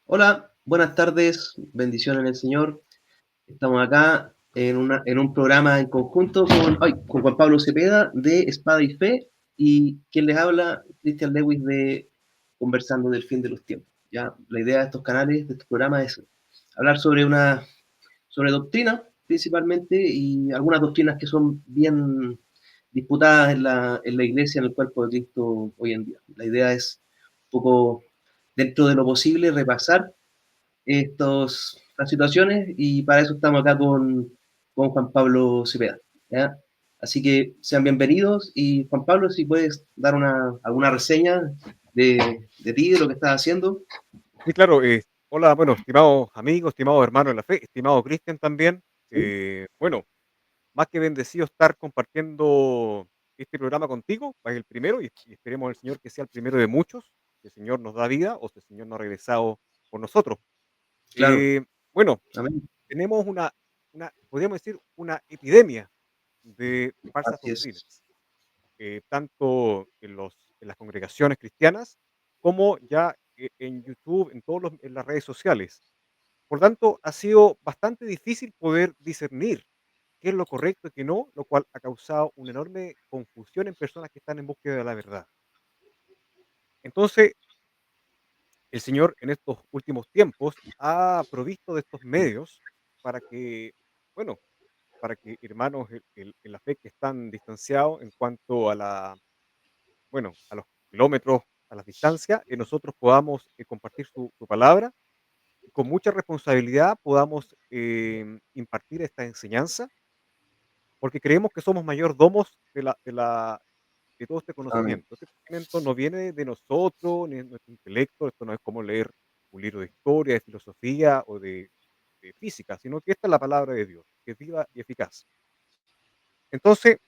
Hola, buenas tardes, bendiciones en el Señor. Estamos acá en un programa en conjunto con Juan Pablo Cepeda de Espada y Fe y quien les habla, Christian Lewis de Conversando del Fin de los Tiempos. ¿Ya? La idea de estos canales, de estos programas es hablar sobre doctrina principalmente y algunas doctrinas que son bien disputadas en la iglesia, en el cuerpo de Cristo hoy en día. La idea es un poco, dentro de lo posible, repasar las situaciones y para eso estamos acá con Juan Pablo Cepeda. ¿Ya? Así que sean bienvenidos y Juan Pablo, si puedes dar alguna reseña de ti, de lo que estás haciendo. Sí, claro. Hola, bueno, estimados amigos, estimados hermanos en la fe, estimado Cristian también. ¿Sí? Bueno, más que bendecido estar compartiendo este programa contigo, es el primero y esperemos al Señor que sea el primero de muchos, que el Señor nos da vida o si el Señor no ha regresado por nosotros. Claro, Bueno, amén. tenemos podríamos decir, una epidemia de falsas Así es. doctrinas, tanto en las congregaciones cristianas como ya en YouTube, en las redes sociales. Por tanto, ha sido bastante difícil poder discernir qué es lo correcto y qué no, lo cual ha causado una enorme confusión en personas que están en búsqueda de la verdad. Entonces, el Señor en estos últimos tiempos ha provisto de estos medios para que, bueno, para que hermanos en la fe que están distanciados en cuanto a a los kilómetros, a las distancias, nosotros podamos compartir su palabra y con mucha responsabilidad podamos impartir esta enseñanza, porque creemos que somos mayordomos de todo este Amén. conocimiento. Este conocimiento no viene de nosotros, ni de nuestro intelecto, esto no es como leer un libro de historia, de filosofía o de física, sino que esta es la palabra de Dios, que es viva y eficaz. Entonces,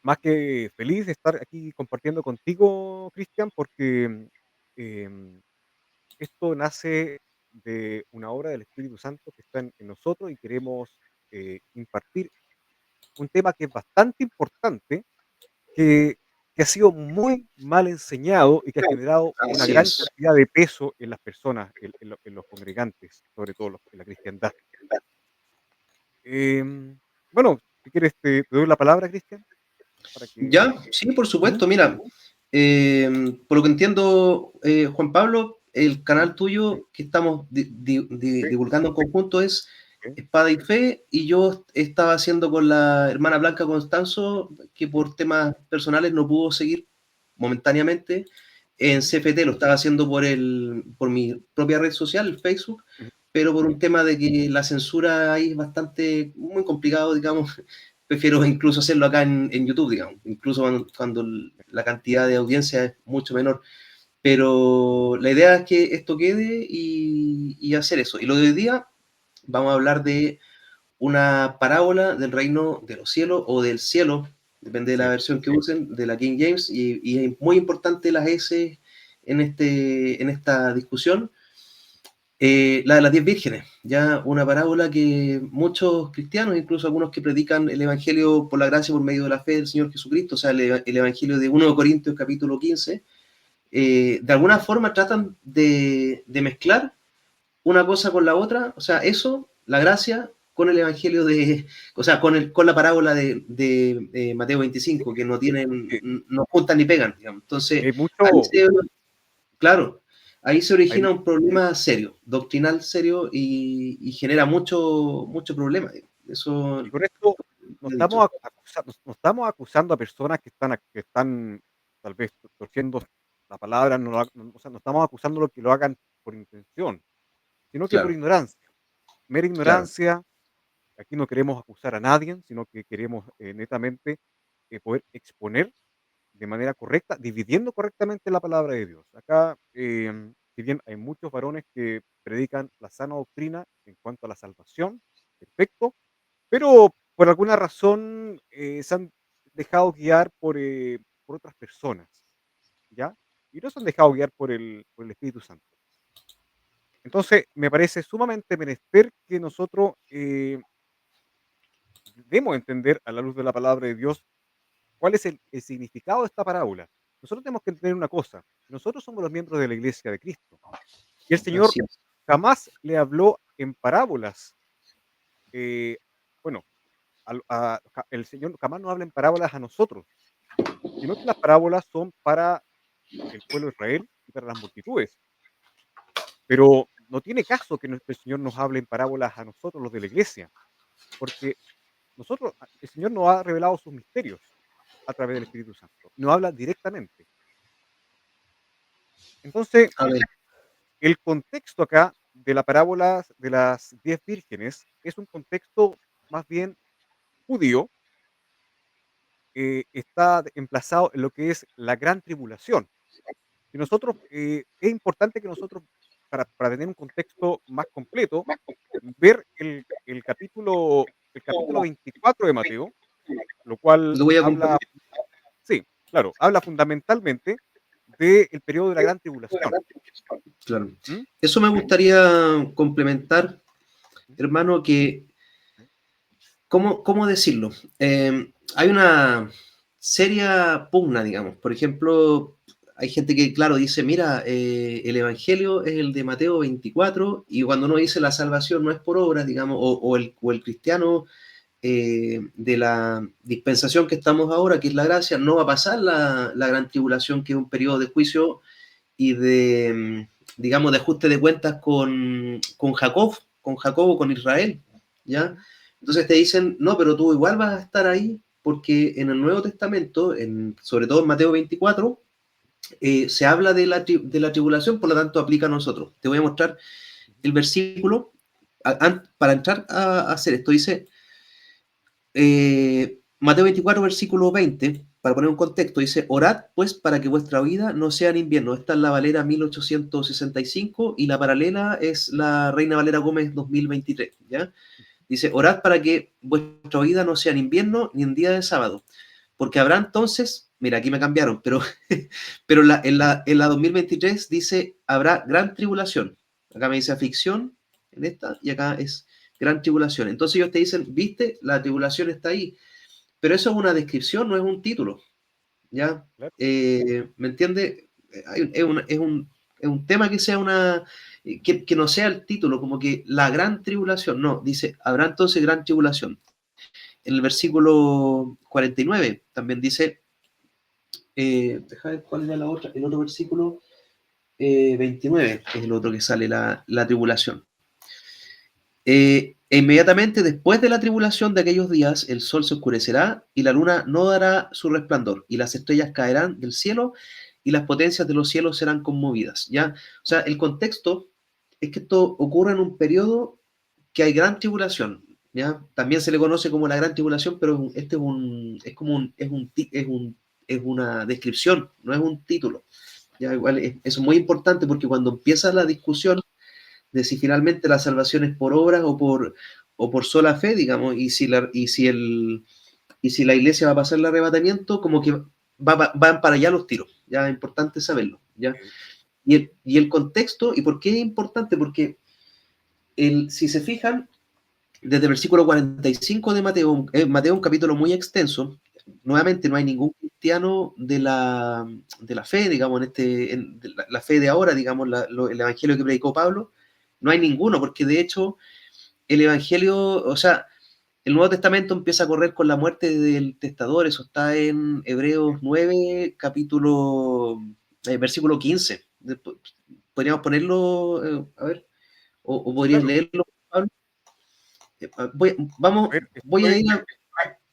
más que feliz de estar aquí compartiendo contigo, Cristian, porque em, esto nace de una obra del Espíritu Santo que está en nosotros y queremos impartir un tema que es bastante importante, que, que ha sido muy mal enseñado y que ha generado una Así gran es. cantidad de peso en las personas, en los congregantes, sobre todo en la cristiandad. Bueno, si quieres, te doy la palabra, Cristian, para que... Ya, sí, por Ujú, supuesto. Mira, por lo que entiendo, Juan Pablo, el ujú, canal tuyo que estamos sí, divulgando en conjunto es sí, Espada y Fe, y yo estaba haciendo con la hermana Blanca Constanzo, que ujú, por temas personales no pudo seguir momentáneamente en ujú, CFT, lo estaba haciendo por mi propia red social, el Facebook, ujú, pero por sí, un tema de que la censura ahí es bastante, muy complicado, digamos, prefiero incluso hacerlo acá en YouTube, digamos, incluso cuando la cantidad de audiencia es mucho menor. Pero la idea es que esto quede y hacer eso. Y lo de hoy día vamos a hablar de una parábola del reino de los cielos o del cielo, depende de la sí, versión que usen, de la King James, y es muy importante las S en esta discusión, la de las 10 vírgenes, ya una parábola que muchos cristianos, incluso algunos que predican el Evangelio por la gracia, por medio de la fe del Señor Jesucristo, o sea, el Evangelio de 1 Corintios capítulo 15, de alguna forma tratan de mezclar una cosa con la otra, o sea, eso, la gracia, con el Evangelio o sea, con la parábola de Mateo sí, 25, que no tienen, porque no juntan ni pegan, digamos. Entonces, hay ahí mucho, se, claro, ahí se hay, origina un problema serio, doctrinal serio, y genera mucho problema, digamos. Eso y con esto he dicho. no estamos acusando a personas que están tal vez torciendo la palabra, o sea, no estamos acusando lo que lo hagan por intención, sino que por Claro, ignorancia, mera claro, ignorancia. Aquí no queremos acusar a nadie, sino que queremos netamente poder exponer de manera correcta, dividiendo correctamente la palabra de Dios. Acá, si bien hay muchos varones que predican la sana doctrina en cuanto a la salvación, perfecto, pero por alguna razón se han dejado guiar por otras personas, ¿ya? Y no se han dejado guiar por el Espíritu Santo. Entonces, me parece sumamente menester que nosotros demos a entender a la luz de la palabra de Dios cuál es el significado de esta parábola. Nosotros tenemos que entender una cosa, nosotros somos los miembros de la iglesia de Cristo, Y el Señor así es. jamás le habló en parábolas. eh, bueno, el Señor jamás nos habla en parábolas a nosotros, sino que las parábolas son para el pueblo de Israel y para las multitudes. Pero no tiene caso que el Señor nos hable en parábolas a nosotros, los de la iglesia, porque el Señor nos ha revelado sus misterios a través del Espíritu Santo. Nos habla directamente. Entonces, A ver, el contexto acá de la parábola de las 10 vírgenes es un contexto más bien judío, está emplazado en lo que es la gran tribulación. Y nosotros, es importante que nosotros, para tener un contexto más completo, ver el capítulo 24 de Mateo, lo cual lo voy a habla, compartir. sí, claro, habla fundamentalmente del periodo de la gran tribulación. Claro. ¿Mm? Eso me gustaría complementar, hermano, que, ¿cómo decirlo? Hay una seria pugna, digamos. Por ejemplo, hay gente que, claro, dice, mira, el Evangelio es el de Mateo 24 y cuando uno dice la salvación no es por obras, digamos, o el cristiano de la dispensación que estamos ahora, que es la gracia, no va a pasar la gran tribulación, que es un periodo de juicio y de, digamos, de ajuste de cuentas con Jacob, con Jacob o con Israel, ¿ya? Ujú. Entonces te dicen, no, pero tú igual vas a estar ahí, porque en el Nuevo Testamento, sobre todo en Mateo 24, se habla de la tribulación, por lo tanto aplica a nosotros. Te voy a mostrar Ujú. el versículo para entrar a hacer esto. Dice, Mateo 24, versículo 20, para poner un contexto, dice, orad pues para que vuestra vida no sea en invierno. Esta es la Valera 1865 y la paralela es la Reina Valera Gómez 2023, ¿ya? Dice, orad para que vuestra vida no sea en invierno ni en día de sábado, porque habrá entonces, mira, aquí me cambiaron, pero, pero en la 2023 dice, habrá gran tribulación. Acá me dice aflicción en esta y acá es gran tribulación. Entonces ellos te dicen, viste, la tribulación está ahí, pero eso es una descripción, no es un título, ¿ya? Claro. ¿Me entiende? Es un tema que sea que no sea el título, como que la gran tribulación, no, dice, habrá entonces gran tribulación. En el versículo 49 también dice, deja ver cuál era el otro versículo, 29 es el otro que sale la tribulación. E inmediatamente después de la tribulación de aquellos días, el sol se oscurecerá y la luna no dará su resplandor, y las estrellas caerán del cielo y las potencias de los cielos serán conmovidas. ¿Ya? O sea, el contexto es que esto ocurre en un periodo que hay gran tribulación. ¿Ya? También se le conoce como la gran tribulación, pero este es como es una descripción, no es un título. ¿Ya? Igual eso es muy importante porque cuando empieza la discusión de si finalmente la salvación es por obras o por sola fe, digamos, y si la iglesia va a pasar el arrebatamiento, como que van para allá los tiros, ya es importante saberlo, ¿ya? Sí. Y el contexto, ¿y por qué es importante? Porque si se fijan, desde el versículo 45 de Mateo, Mateo es un capítulo muy extenso, nuevamente no hay ningún cristiano de la fe, digamos, la fe de ahora, digamos, el evangelio que predicó Pablo, no hay ninguno, porque de hecho el evangelio, o sea, el Nuevo Testamento empieza a correr con la muerte del testador, eso está en Hebreos 9, versículo 15. Podríamos ponerlo, a ver, o Sí, podrías claro. leerlo, Pablo. A Vamos, ver, voy a estoy. ir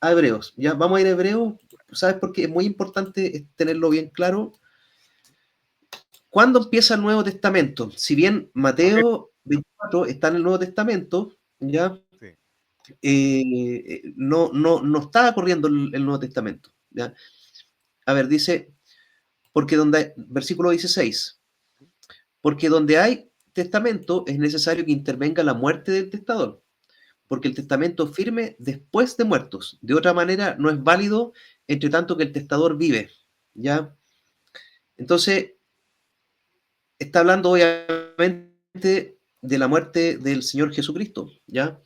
a Hebreos, ya, vamos a ir a Hebreos, ¿sabes? Porque es muy importante tenerlo bien claro. ¿Cuándo empieza el Nuevo Testamento? Si bien A ver, Mateo 24 está en el Nuevo Testamento, ya, sí. no está corriendo el Nuevo Testamento, ¿ya? A ver, dice, versículo 16, porque donde hay testamento es necesario que intervenga la muerte del testador, porque el testamento firme después de muertos. De otra manera, no es válido entre tanto que el testador vive, ¿ya? Entonces, está hablando obviamente de la muerte del Señor Jesucristo, ¿ya?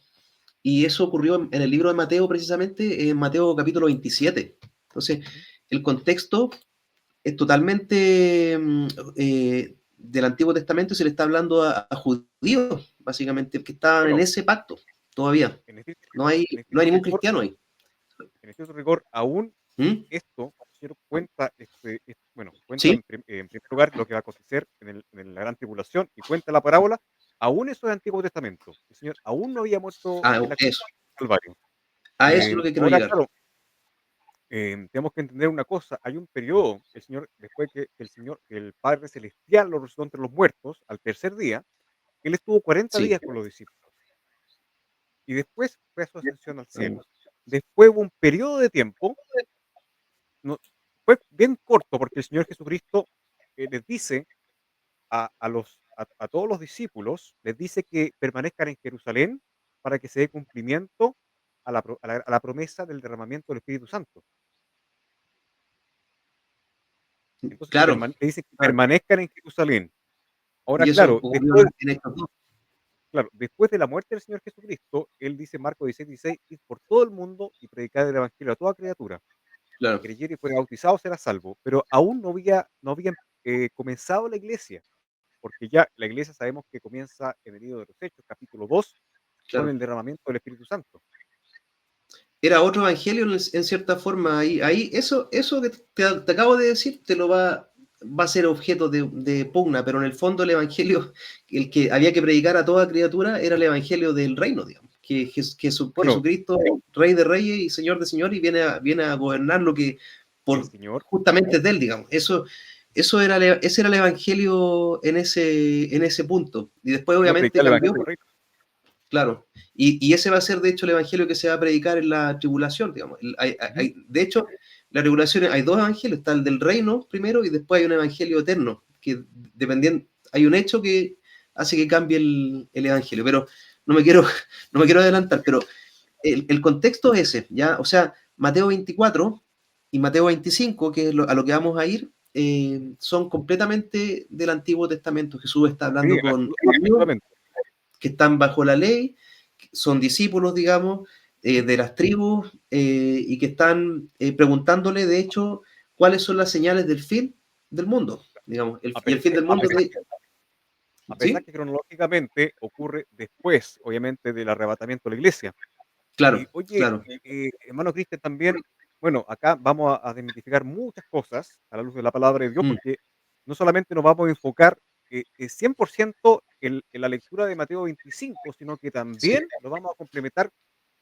Y eso ocurrió en el libro de Mateo, precisamente, en Mateo capítulo 27. Entonces, Ujú. el contexto es totalmente del Antiguo Testamento, se le está hablando a judíos, básicamente, que estaban en Bueno, ese pacto todavía. en estricto, No hay, en no hay estricto ningún rigor, cristiano ahí. en estricto rigor, aún ¿Mm? esto, el Señor cuenta, bueno, cuenta ¿Sí? en primer lugar lo que va a acontecer en la gran tribulación y cuenta la parábola, aún eso es Antiguo Testamento. El Señor aún no había muerto Ah, en la cruz eso. del Calvario. A eso es lo que quiero Ahora, llegar. claro, tenemos que entender una cosa, hay un periodo, el Señor, después que el Padre Celestial lo resucitó entre los muertos, al tercer día, Él estuvo 40 Sí, días con los discípulos y después fue a su ascensión al cielo. Después hubo un periodo de tiempo, no, fue bien corto porque el Señor Jesucristo les dice a todos los discípulos, les dice que permanezcan en Jerusalén para que se dé cumplimiento a la promesa del derramamiento del Espíritu Santo. Entonces, claro. le dice que Claro. permanezcan en Jerusalén. Ahora, Y eso claro, ocurrió después, en estos dos. claro, después de la muerte del Señor Jesucristo, Él dice en Marcos 16:16, id por todo el mundo y predicad el Evangelio a toda criatura. El que Claro, creyere y fuera bautizado será salvo. Pero aún no había comenzado la iglesia, porque ya la iglesia sabemos que comienza en el libro de los Hechos, capítulo 2, con claro. el derramamiento del Espíritu Santo. Era otro evangelio en cierta forma. Ahí eso que te acabo de decir te lo va a ser objeto de pugna, pero en el fondo el evangelio, el que había que predicar a toda criatura era el evangelio del reino, digamos. Bueno, Jesucristo, Rey de Reyes y Señor de Señores, y viene a gobernar lo que el por Señor, justamente es de él, digamos. Ese era el evangelio en ese punto. Y después, vino a obviamente, predicar el cambió. Evangelio del Reino. Claro. Y ese va a ser, de hecho, el evangelio que se va a predicar en la tribulación, digamos. Ujú. De hecho, la tribulación hay dos evangelios, está el del reino primero y después hay un evangelio eterno, que dependiendo, hay un hecho que hace que cambie el evangelio, pero no me quiero, no me quiero adelantar, pero el contexto es ese, ¿ya? O sea, Mateo 24 y Mateo 25, que es a lo que vamos a ir, son completamente del Antiguo Testamento. Jesús está Sí, hablando con judíos absolutamente. que están bajo la ley, son discípulos, digamos, Ujú. de las tribus, y que están preguntándole, de hecho, cuáles son las señales del fin del mundo, digamos. A Y pe el fin del a mundo, pesar a pesar ¿sí? que cronológicamente ocurre después, obviamente, del arrebatamiento de la iglesia. Y Claro, oye, claro. hermano Cristian, también, bueno, acá vamos a desmitificar muchas cosas a la luz de la palabra de Dios, Mm, porque no solamente nos vamos a enfocar 100% en la lectura de Mateo 25, sino que sí, también lo vamos a complementar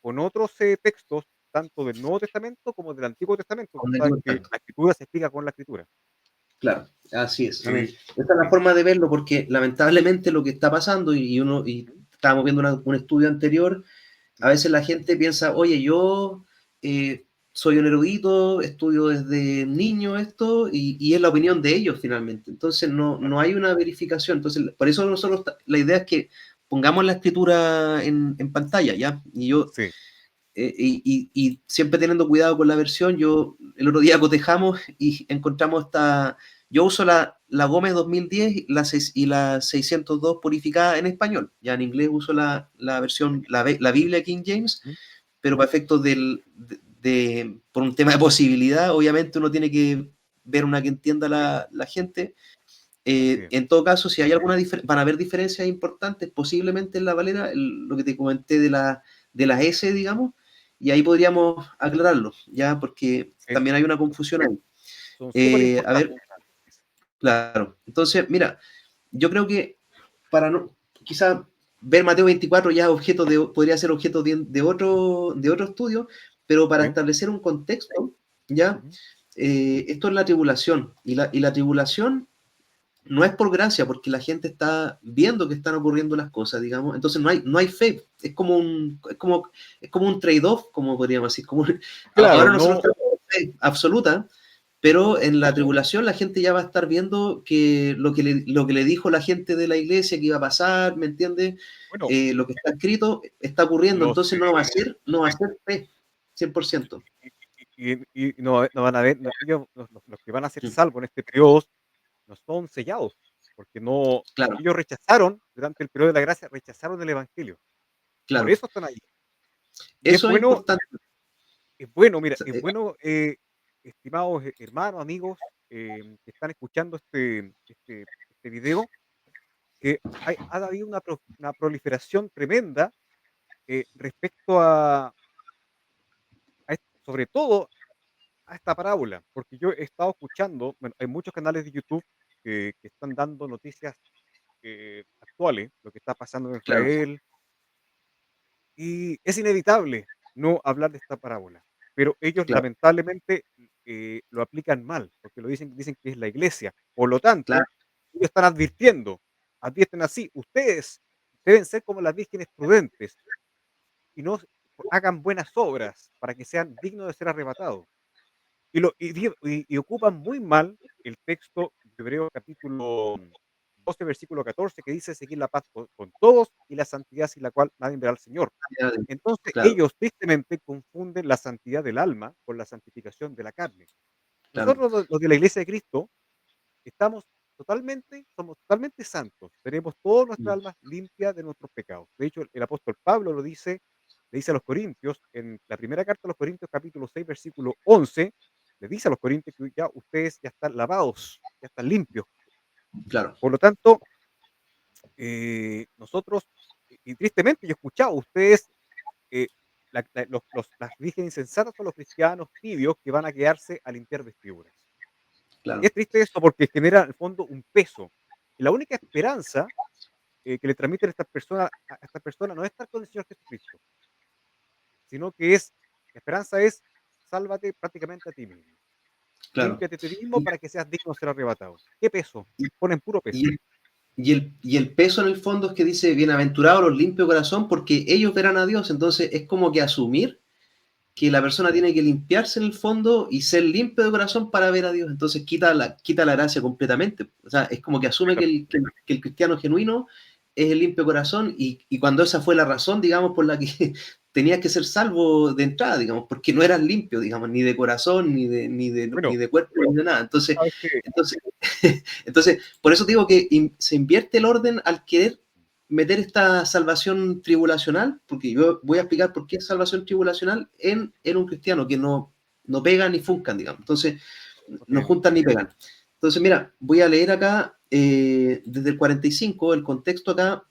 con otros textos, tanto del Nuevo Testamento como del Antiguo Testamento. Tú con el sabes Antiguo que Testamento. la escritura se explica con la escritura. Claro, así es. Eh, Esta es la sí. forma de verlo, porque lamentablemente lo que está pasando, y Ujú, estábamos viendo un estudio anterior, a ujú, veces la gente piensa, oye, yo soy un erudito, estudio desde niño esto, y es la opinión de ellos finalmente. Entonces claro. no hay una verificación. Entonces, por eso nosotros, la idea es que pongamos la escritura en pantalla, ¿ya? Sí. Y siempre teniendo cuidado con la versión, el otro día cotejamos y encontramos yo uso la Gómez 2010 y la 602 purificada en español. Ya en inglés uso la versión, la Biblia King James, Ujú, pero para efectos por un tema de posibilidad, obviamente uno tiene que ver una que entienda la gente. así es. En todo caso, si hay van a haber diferencias importantes, posiblemente en la Valera, lo que te comenté de las S, digamos, y ahí podríamos aclararlo, ¿ya? Porque Es también hay una confusión ahí. Son súper A ver, importantes. claro. Entonces, mira, yo creo que para no, quizá ver Mateo 24 ya podría ser objeto de otro estudio, pero para Sí. establecer un contexto, ya, Ujú. esto es la tribulación, y la tribulación no es por gracia, porque la gente está viendo que están ocurriendo las cosas, digamos, entonces no hay fe, es como un trade-off, como podríamos decir, Claro, ahora nosotros no, tenemos fe absoluta, pero en la eso, tribulación la gente ya va a estar viendo que lo que le dijo la gente de la iglesia que iba a pasar, ¿me entiendes? bueno, Lo que está escrito está ocurriendo, los, entonces no va a ser fe, 100%. y no van a ver, ellos, los que van a ser Mm, salvos en este periodo, no son sellados, porque no, claro, ellos rechazaron, durante el periodo de la gracia, rechazaron el evangelio. Por claro. eso están ahí. Y Eso es importante. es bueno, mira, es Eh, bueno, estimados hermanos, amigos, que están escuchando este este video, que ha habido una proliferación tremenda respecto sobre todo a esta parábola, porque yo he estado escuchando, bueno, hay muchos canales de YouTube que están dando noticias actuales, lo que está pasando en claro, Israel, y es inevitable no hablar de esta parábola, pero ellos claro, lamentablemente lo aplican mal, porque dicen que es la iglesia. Por lo claro, tanto, ellos están advierten así, ustedes deben ser como las vírgenes prudentes y no hagan buenas obras para que sean dignos de ser arrebatados. Y ocupan muy mal el texto de Hebreos capítulo 12, versículo 14, que dice: "Seguir la paz con todos y la santidad sin la cual nadie verá al Señor". Entonces, claro, ellos tristemente confunden la santidad del alma con la santificación de la carne. claro, Nosotros, los de la Iglesia de Cristo, somos totalmente santos. Tenemos todas nuestras mm, almas limpias de nuestros pecados. De hecho, el apóstol Pablo le dice a los Corintios, en la primera carta a los Corintios, capítulo 6, versículo 11, le dice a los Corintios que ya ustedes ya están lavados, ya están limpios. claro, Por lo tanto, nosotros, y tristemente yo he escuchado, ustedes, eh, las vírgenes insensatas son los cristianos tibios que van a quedarse a limpiar vestiduras. Y claro, es triste esto porque genera, en el fondo, un peso. Y la única esperanza que le transmiten a estas personas no es estar con el Señor Jesucristo, sino que la esperanza es sálvate prácticamente a ti mismo. claro. Límpiate a ti mismo para que seas digno de ser arrebatado. ¿Qué peso? Ponen puro Y, peso. y el peso en el fondo es que dice, bienaventurados los limpios de corazón, porque ellos verán a Dios. Entonces es como que asumir que la persona tiene que limpiarse en el fondo y ser limpio de corazón para ver a Dios. Entonces quita la gracia completamente. O sea, es como que asume que el cristiano genuino es el limpio de corazón y cuando esa fue la razón, digamos, por la que tenías que ser salvo de entrada, digamos, porque no eras limpio, digamos, ni de corazón, ni Bueno, de cuerpo, ni de nada. Entonces, sabes que entonces, entonces por eso digo que se invierte el orden al querer meter esta salvación tribulacional, porque yo voy a explicar por qué es salvación tribulacional en un cristiano, que no pegan ni funcan, digamos. Entonces, no ok, juntan ni pegan. Entonces, mira, voy a leer acá desde el 45, el contexto acá,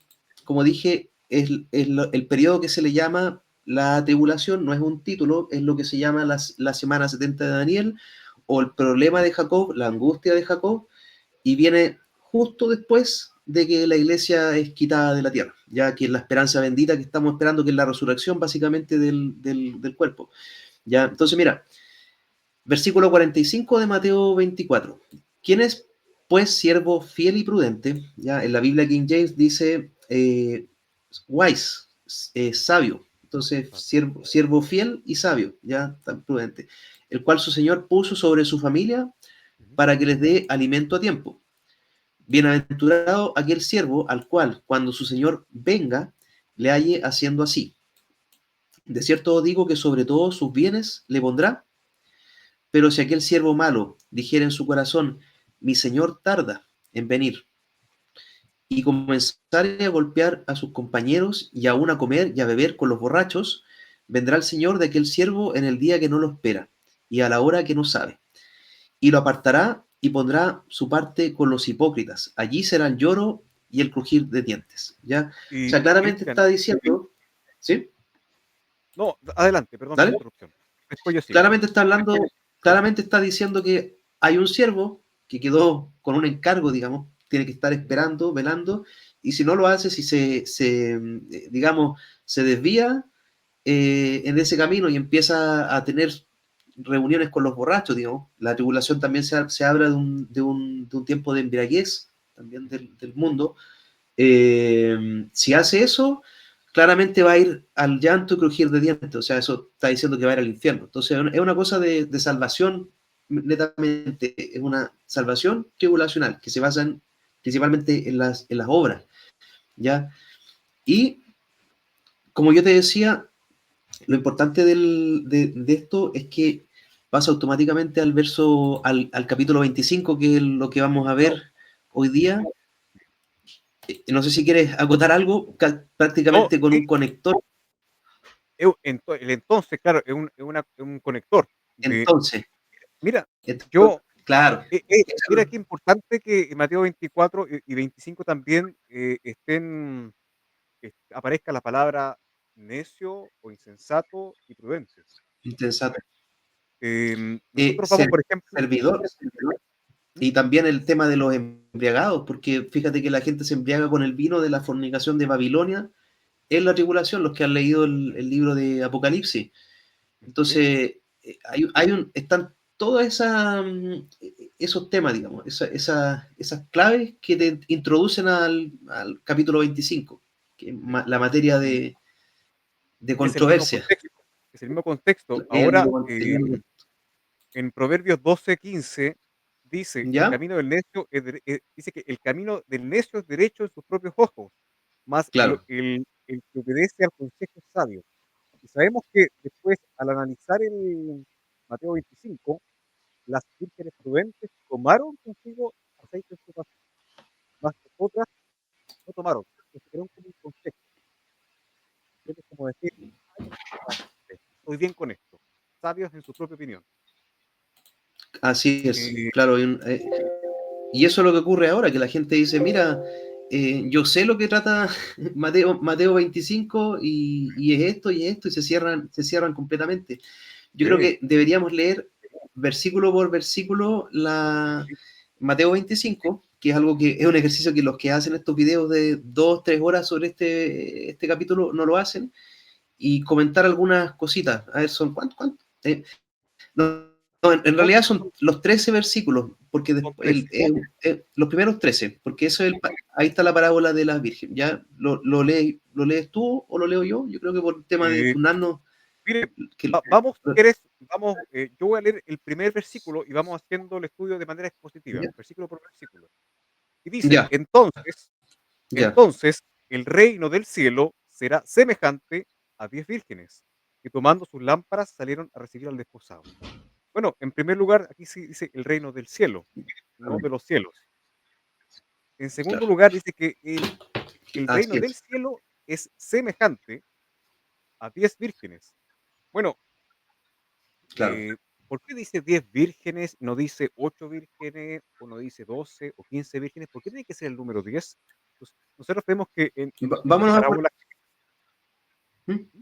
como dije, es el periodo que se le llama la tribulación, no es un título, es lo que se llama la semana 70 de Daniel, o el problema de Jacob, la angustia de Jacob, y viene justo después de que la iglesia es quitada de la tierra, ya que es la esperanza bendita que estamos esperando, que es la resurrección básicamente del cuerpo. Ya, entonces mira, versículo 45 de Mateo 24. ¿Quién es pues siervo fiel y prudente? Ya en la Biblia King James dice wise, sabio. Entonces, claro. siervo fiel y sabio, ya tan prudente, el cual su Señor puso sobre su familia Ujú. para que les dé alimento a tiempo. Bienaventurado aquel siervo al cual, cuando su señor venga, le halle haciendo así. De cierto os digo que sobre todos sus bienes le pondrá, pero si aquel siervo malo dijera en su corazón, mi señor tarda en venir, y comenzare a golpear a sus compañeros y aún a comer y a beber con los borrachos, vendrá el señor de aquel siervo en el día que no lo espera y a la hora que no sabe, y lo apartará y pondrá su parte con los hipócritas. Allí será el lloro y el crujir de dientes. ¿Ya? O Y sea, claramente Cristian, está diciendo, ¿sí? no, adelante, perdón por la ¿Dale? interrupción. Después yo sigo. Claramente está hablando, claramente está diciendo que hay un siervo que quedó con un encargo, digamos, tiene que estar Ujú. esperando, velando, y si no lo hace, si digamos, se desvía en ese camino y empieza a tener reuniones con los borrachos, digamos. La tribulación también se habla de un tiempo de embriaguez, también del mundo. Si hace eso, claramente va a ir al llanto y crujir de dientes, o sea, eso está diciendo que va a ir al infierno. Entonces, es una cosa de salvación, netamente, es una salvación tribulacional que se basa principalmente en las obras, ¿ya? Y, como yo te decía, lo importante de esto es que pasa automáticamente al capítulo 25, que es lo que vamos a Claro. ver hoy día. No sé si quieres acotar algo, No, prácticamente con sí, un conector. el entonces, claro, es un conector. Entonces, Mira, entonces, yo Claro. Mira qué importante que en Mateo 24 y 25 también, aparezca la palabra necio o insensato y prudentes. Interesante. Nosotros vamos, Ser por ejemplo. servidor, ¿Mm? y también el tema de los embriagados, porque fíjate que la gente se embriaga con el vino de la fornicación de Babilonia en la tribulación, los que han leído el libro de Apocalipsis. Sí, Entonces, están todos esos temas, digamos, esas claves que te introducen al capítulo 25, que es sí. la materia Y de y es el mismo controversia. contexto, es el mismo contexto. El Ahora, mismo- el mismo- en Proverbios 12:15 dice: "El ¿Ya? camino del necio dice que el camino del necio es derecho en sus propios ojos, mas Claro. el que obedece al consejo es sabio". Y sabemos que después, al analizar el Mateo 25, las vírgenes prudentes tomaron consigo aceite en su vasija, mas otras no tomaron, porque se quedaron como un consejo. Es como decir: "Ah, ya, estoy bien con esto", sabios en su propia opinión. Así es, Eh, claro. Y eso es lo que ocurre ahora, que la gente dice, mira, yo sé lo que trata Mateo 25 y es esto, y se cierran completamente. Yo creo sí, que deberíamos leer versículo por versículo sí, Mateo 25, que es algo que es un ejercicio que los que hacen estos videos de 2, 3 horas sobre este capítulo no lo hacen, y comentar algunas cositas. A ver, son cuántos. No, no, en son realidad son los 13 versículos, porque son 13. los primeros 13, porque ahí está la parábola de las vírgenes. ¿Ya lo lees tú o lo leo yo? Yo creo que por el tema de Eh, turnarnos, Mire, que, vamos, si quieres, vamos, yo voy a leer el primer versículo y vamos haciendo el estudio de manera expositiva, ya, versículo por versículo. Y dice: ya, ya, entonces, el reino del cielo será semejante a 10 vírgenes, que tomando sus lámparas salieron a recibir al desposado. Bueno, en primer lugar, aquí sí dice el reino del cielo, no de los cielos. En segundo claro. lugar, dice que el reino Así del es, cielo es semejante a 10 vírgenes. Bueno, claro. ¿por qué dice 10 vírgenes, no dice 8 vírgenes, o no dice 12 o 15 vírgenes? ¿Por qué tiene que ser el número 10? Nosotros vemos que en las Vámonos parábolas. ¿Mm? Ah,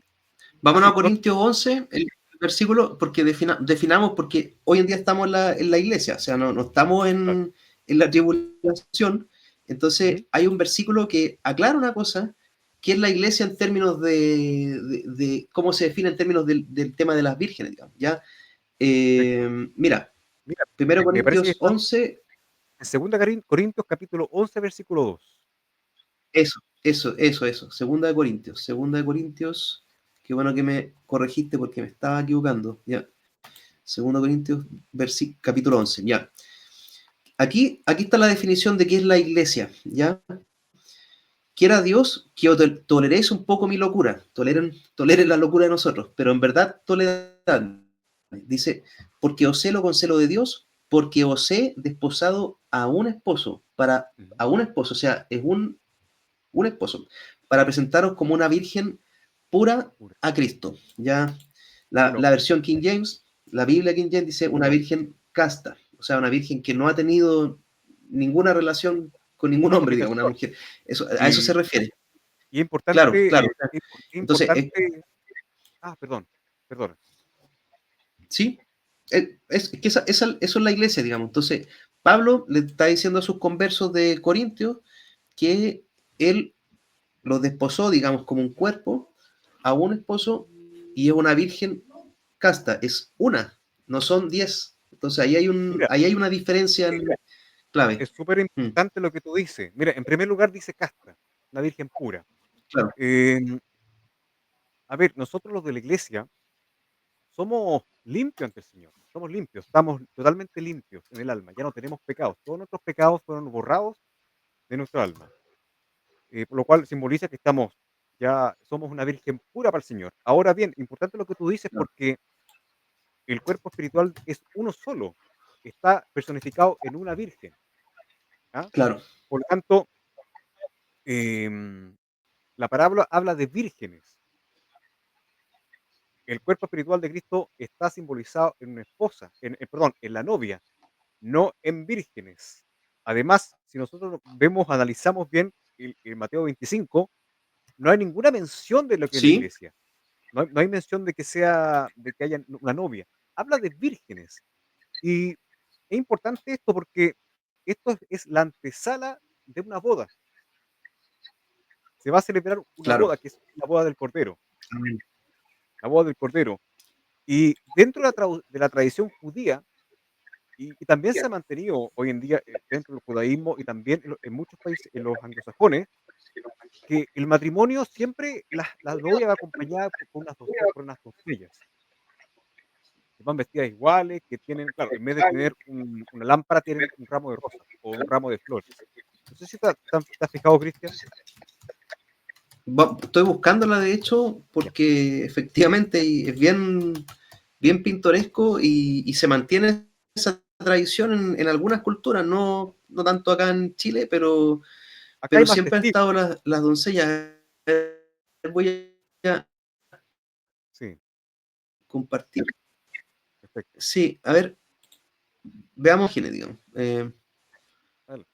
Vámonos sí, a Corintios 11, el versículo, porque definamos, porque hoy en día estamos en la iglesia, o sea, no estamos claro. en la tribulación. Ujú. Entonces, hay un versículo que aclara una cosa, que es la iglesia en términos de cómo se define en términos del tema de las vírgenes, digamos, ¿ya? Perfecto. Mira, Mira, primero me parece que Corintios estamos 11, en 2 Corintios, capítulo 11, versículo 2. eso, segunda de Corintios, qué bueno que me corregiste porque me estaba equivocando, ¿ya? Segundo Corintios, capítulo 11, ya. Aquí está la definición de qué es la iglesia, ¿ya? Quiera Dios que toleréis un poco mi locura, toleren la locura de nosotros, pero en verdad tolerad. Dice, porque os celo con celo de Dios, porque os he desposado a un esposo, Ujú. a un esposo, o sea, es un esposo, para presentaros como una virgen pura Pura. a Cristo, ¿ya? La, Bueno, la versión King James, la Biblia King James dice una virgen casta, o sea, una virgen que no ha tenido ninguna relación con ningún hombre, digamos, una fornicación. mujer. A eso se Y, refiere. y es Claro, importante, claro. es Entonces, importante. Perdón, perdón. sí, es que eso es la iglesia, digamos. Entonces, Pablo le está diciendo a sus conversos de Corintios que él los desposó, digamos, como un cuerpo a un esposo, y es una virgen casta, es una, no son 10. Entonces Mira, ahí hay una diferencia clave. es súper Mm, importante lo que tú dices. Mira, en primer lugar dice casta, una virgen pura. claro, Em, a ver, nosotros los de la iglesia somos limpios ante el Señor, somos limpios, estamos totalmente limpios en el alma, ya no tenemos pecados, todos nuestros pecados fueron borrados de nuestra alma, por lo cual simboliza que ya somos una virgen pura para el Señor. Ahora bien, importante lo que tú dices claro, porque el cuerpo espiritual es uno solo, está personificado en una virgen, ¿ah? claro, Por lo tanto, em, la parábola habla de vírgenes. El cuerpo espiritual de Cristo está simbolizado en una esposa, perdón, en la novia. no en vírgenes. Además, si nosotros vemos, analizamos bien el Mateo 25, no hay ninguna mención de lo que es la Sí, iglesia. No hay mención de que haya una novia. Habla de vírgenes. Y es importante esto porque esto es la antesala de una boda. Se va a celebrar una claro. boda, que es la boda del Cordero, Amén. la boda del Cordero. Y dentro de la tradición judía, y también se ha mantenido hoy en día, dentro del judaísmo y también en muchos países, en los anglosajones, que el matrimonio siempre la novia va acompañada por unas doncellas, que van vestidas iguales, que tienen, claro, en vez de tener una lámpara, tienen un ramo de rosas o un ramo de flores. No sé si te has fijado, Cristian. Estoy buscándola, de hecho, porque efectivamente es bien pintoresco y se mantiene esa tradición en algunas culturas, no tanto acá en Chile, Acá hay pero más siempre han testigos. estado las doncellas. Voy a Sí, compartir. perfecto. Sí, a ver, veamos quiénes, digamos. Dale.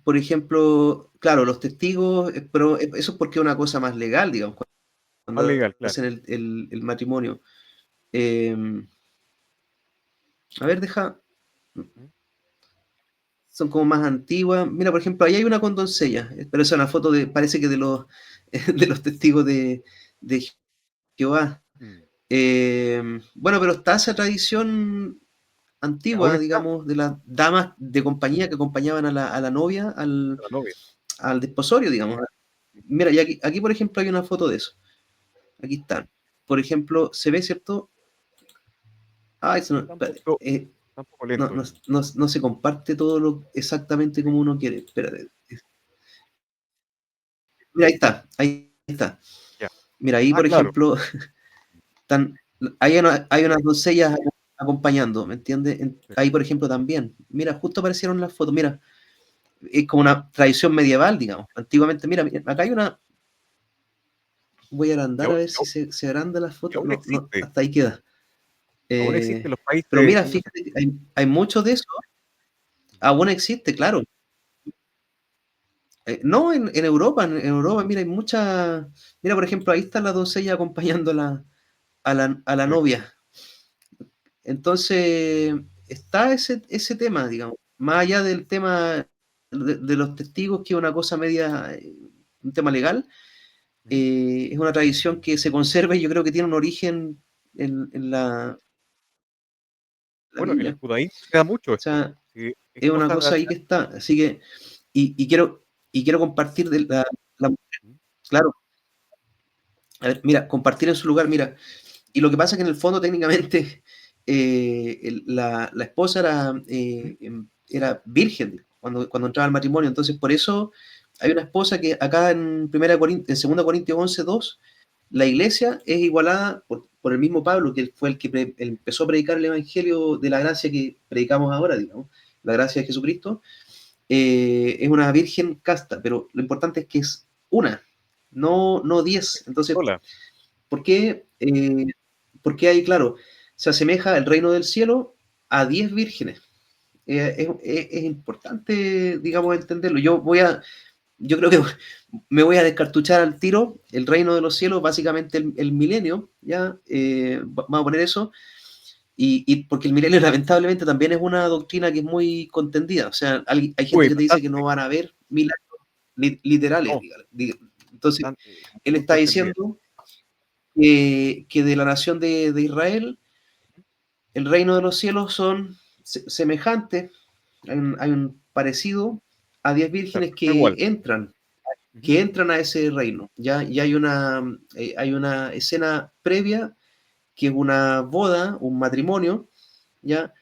Por ejemplo, claro, los testigos, pero eso es porque es una cosa más legal, digamos, Más cuando legal, claro. hacen el matrimonio. Eh, a ver, Ujú. son como más antiguas. Mira, por ejemplo, ahí hay una con doncella, pero esa es una foto parece que de los, de los testigos de Jehová. Mm. Bueno, pero está esa tradición Y aún antigua, está digamos, de las damas de compañía que acompañaban a la novia la novia. al desposorio, digamos. Mira, y aquí, por ejemplo, hay una foto de eso. Aquí están. Por ejemplo, se ve, ¿cierto? Ah, eso no, Está un espérate, poco, está un poco no, lento. no se comparte todo exactamente como uno quiere. Espérate. Mira, ahí está, ahí está. Ya. Mira, ahí, Ah, por claro. ejemplo, están, hay unas doncellas acompañando, ¿me entiendes? Sí. Ahí, por ejemplo, también. Mira, justo aparecieron las fotos. Mira, es como una tradición medieval, digamos. Antiguamente, mira, acá hay una. Voy a Y agrandar a aún, ver y si aún- se agranda la y foto. aún No, no, existe. hasta ahí queda. Aún existe en los Pero países mira, anglosajones. fíjate que hay mucho de eso. Aún existe, claro. No, en Europa, en Europa, mira, hay mucha. Mira, por ejemplo, ahí está la doncella acompañando a la Sí. novia. Entonces, está ese tema, digamos, más allá del tema de los testigos, que es una cosa media, un tema legal, Ujú. es una tradición que se conserva y yo creo que tiene un origen en la Bueno, en el Biblia. judaísmo se da mucho O esto. sea, Sí, es es una cosa cosa ahí que relacionada. está. Así que, y quiero compartir la- Ujú. claro, a ver, mira, compartir en su lugar, mira. Y lo que pasa es que en el fondo técnicamente la esposa Ujú. era virgen cuando entraba al matrimonio. Entonces, por eso hay una esposa que acá en 2 Corintios 11:2, la iglesia es igualada por el mismo Pablo, que fue el que empezó a predicar el evangelio de la gracia que predicamos ahora, digamos, la gracia de Jesucristo. Es una virgen casta, pero lo importante es que es una, no 10. Entonces, Hola. ¿por qué? Porque ahí, claro, se asemeja el reino del cielo a 10 vírgenes. Es importante, digamos, entenderlo. Yo creo que me voy a descartuchar al tiro. El reino de los cielos, básicamente el milenio, ya, vamos a poner eso. Y porque el milenio lamentablemente también es una doctrina que es muy contendida. O sea, hay gente Uy, que te dice que bastante. no van a haber milagros literales, No, dígale. Entonces, él muy está contendida. diciendo que de la nación de Israel, el reino de los cielos son semejantes, hay un parecido a 10 Claro, vírgenes está igual. Ujú. que entran a ese reino, ¿ya? Y hay una escena previa que es una boda, un matrimonio, ¿ya?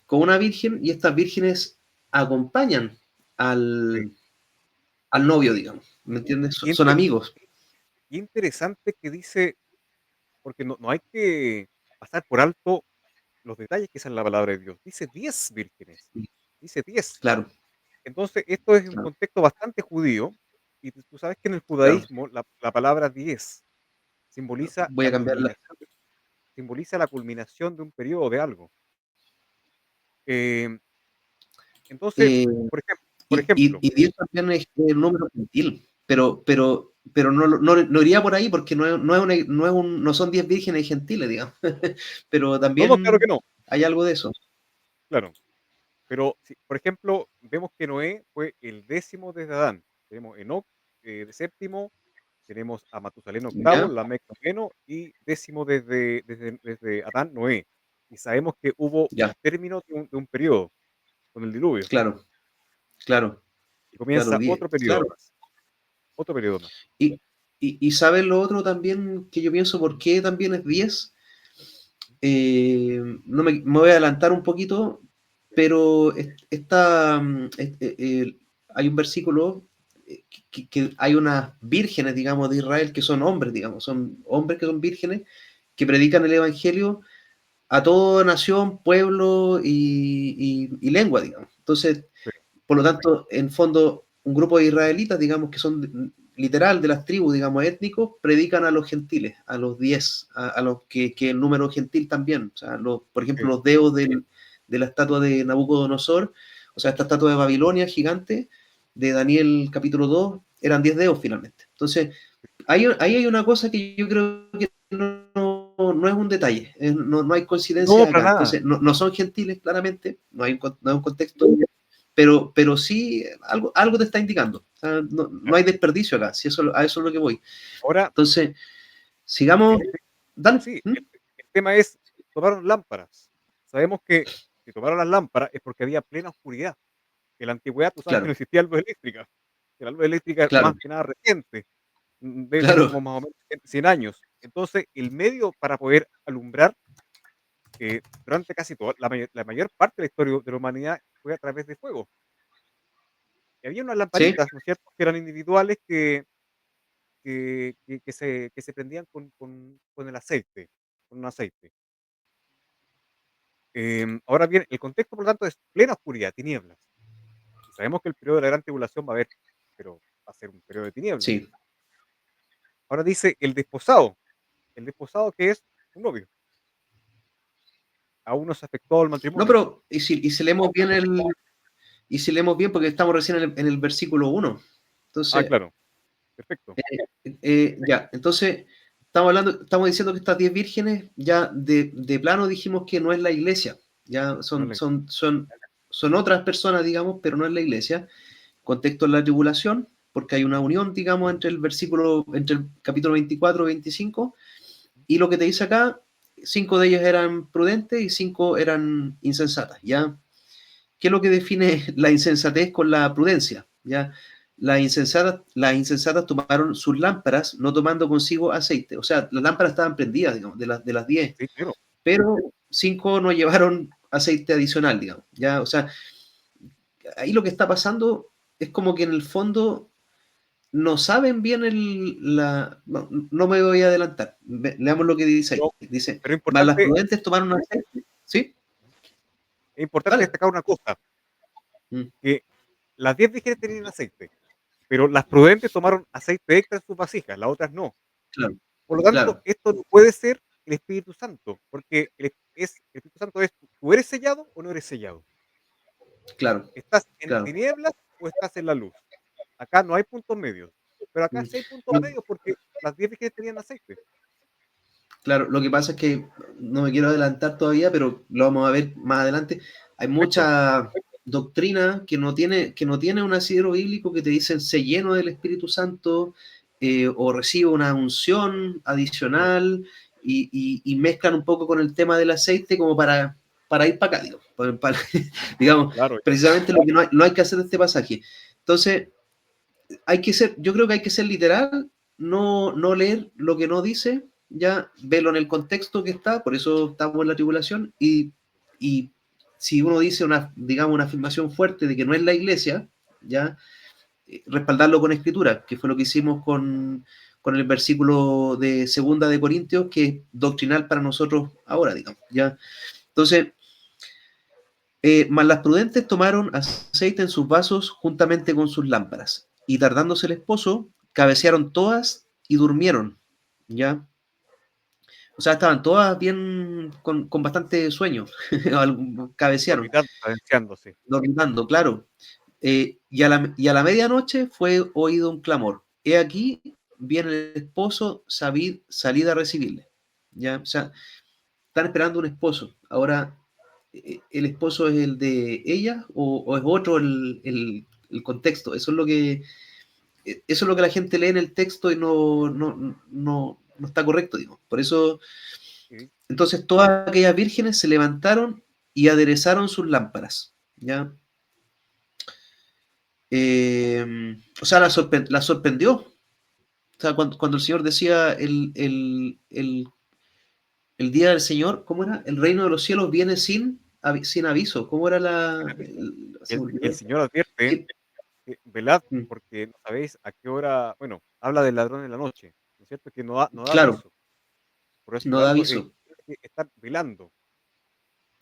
Con una virgen, y estas vírgenes acompañan Sí. al, al novio, digamos, ¿me entiendes? Y Son amigos, interesante que dice, porque no hay que pasar por alto los detalles que es en la palabra de Dios. Dice 10 vírgenes. Dice 10. claro, Entonces, esto es un claro, contexto bastante judío. Y tú sabes que en el claro. judaísmo la palabra 10 simboliza Voy la a cambiarla. culminación, simboliza la culminación de un periodo de algo. Entonces, Eh, por ejemplo, 10 también es el número gentil, pero no iría por ahí porque no son 10 vírgenes gentiles, digamos. Pero no, no, claro que también no, hay algo de eso. claro, pero si, por ejemplo, vemos que Noé fue el 10º desde Adán. Tenemos Enoc, de séptimo, tenemos a Matusalén octavo, ¿Ya? Lamec noveno y 10º desde Adán, Noé. Y sabemos que hubo Ya, un término de un periodo con el diluvio claro, claro, y claro, comienza otro periodo claro. más, otro periodo más. Y, y ¿sabes lo otro también que yo pienso por qué también es 10? No me voy a adelantar un poquito, pero hay un versículo que hay unas vírgenes, digamos, de Israel que son hombres, digamos, son hombres que son vírgenes que predican el Evangelio a toda nación, pueblo y lengua, digamos. Entonces, Sí, por lo tanto, en fondo, un grupo de israelitas, digamos, que son literal de las tribus, digamos, étnicos, predican a los gentiles, a los 10, a los que el número gentil también. O sea, por ejemplo, sí, los deos de la estatua de Nabucodonosor, o sea, esta estatua de Babilonia gigante, de Daniel capítulo 2, eran 10 deos finalmente. Entonces, ahí hay una cosa que yo creo que no es un detalle, no hay no, coincidencia para acá. nada. Entonces, no son gentiles, claramente, no hay un contexto, pero sí algo te está indicando. O sea, no Claro. hay desperdicio acá, si a eso es lo que voy. Ahora, Entonces, sigamos, el, dale. sí, el tema es, tomaron lámparas. Sabemos que si tomaron las lámparas es porque había plena oscuridad. En la antigüedad tú sabes que no Claro, existía luz eléctrica. La luz eléctrica es claro, más que nada reciente, debe tener claro, como más o menos 100 años. Entonces, el medio para poder alumbrar durante casi toda la mayor parte de la historia de la humanidad fue a través de fuego. Y había unas sí, lamparitas, ¿no es cierto?, que eran individuales que se prendían con el aceite, con un aceite. Ahora bien, el contexto, por lo tanto, es plena oscuridad, tinieblas. Y sabemos que el periodo de la gran tribulación va a haber, pero va a ser un periodo de tinieblas. sí. Ahora dice el desposado que es un novio, aún no se afectó al No, matrimonio. pero y si leemos bien y si leemos bien, porque estamos recién en el versículo 1. Ah, Entonces, claro, perfecto. ya, entonces estamos diciendo que estas 10 vírgenes ya de plano dijimos que no es la iglesia, ya No es son otras personas, digamos, pero no es la iglesia. Contexto en la tribulación, porque hay una unión, digamos, entre el capítulo 24 y 25, y lo que te dice acá, 5 de ellos eran prudentes y 5 eran insensatas, ¿ya? ¿Qué es lo que define la insensatez con la prudencia? ¿Ya? Las insensatas tomaron sus lámparas, no tomando consigo aceite. O sea, las lámparas estaban prendidas, digamos, de las 10, sí, claro. pero 5 no llevaron aceite adicional, digamos. ¿Ya? O sea, ahí lo que está pasando es como que en el fondo no saben bien no me voy a adelantar. Leamos lo que dice Pero, ahí. Dice, pero más las importante, prudentes tomaron aceite. ¿Sí? es importante Dale. destacar una cosa, Mm, que las 10 vírgenes tenían aceite, pero las prudentes tomaron aceite extra en sus vasijas, las otras no. claro, Por lo tanto, claro, esto no puede ser el Espíritu Santo, porque el Espíritu Santo es, ¿tú eres sellado o no eres sellado? claro, ¿Estás en claro. tinieblas o estás en la luz? Acá no hay puntos medios, pero acá Mm. sí hay puntos No, medios porque las 10 vírgenes tenían aceite. claro, lo que pasa es que no me quiero adelantar todavía, pero lo vamos a ver más adelante. Hay Perfecto, mucha doctrina que no tiene un asidero bíblico que te dicen se lleno del Espíritu Santo o recibe una unción claro, adicional y mezclan un poco con el tema del aceite como para ir para acá, digo, digamos, claro, precisamente lo que no hay que hacer de este pasaje. Entonces, yo creo que hay que ser literal, no leer lo que no dice, ya verlo en el contexto que está, por eso estamos en la tribulación, y si uno dice digamos, una afirmación fuerte de que no es la iglesia, ya respaldarlo con escritura, que fue lo que hicimos con el versículo de segunda de Corintios, que es doctrinal para nosotros ahora, digamos, ya. Entonces, mas las prudentes tomaron aceite en sus vasos juntamente con sus lámparas, y tardándose el esposo, cabecearon todas y durmieron. ¿Ya? O sea, estaban todas bien, con bastante sueño, cabecearon, Dormitando, cadenciándose. dormitando, claro. Y a la medianoche fue oído un clamor. He aquí, viene el esposo, salid a recibirle. ¿Ya? O sea, están esperando un esposo. Ahora, ¿el esposo es el de ella o es otro el contexto? Eso es lo que la gente lee en el texto y no está correcto, digo. Por eso, Y entonces todas aquellas vírgenes se levantaron y aderezaron sus lámparas. ¿Ya? O sea, la sorprendió. O sea, cuando el Señor decía el día del Señor, ¿cómo era? El reino de los cielos viene sin aviso. ¿Cómo era sin la...? aviso. Se me Y el olvidó. Señor advierte, ¿Qué? velad, Mm, porque no sabéis a qué hora, bueno, habla del ladrón en la noche, ¿no es cierto? Que no da claro, aviso. Por eso no da tanto, aviso, hay que estar velando.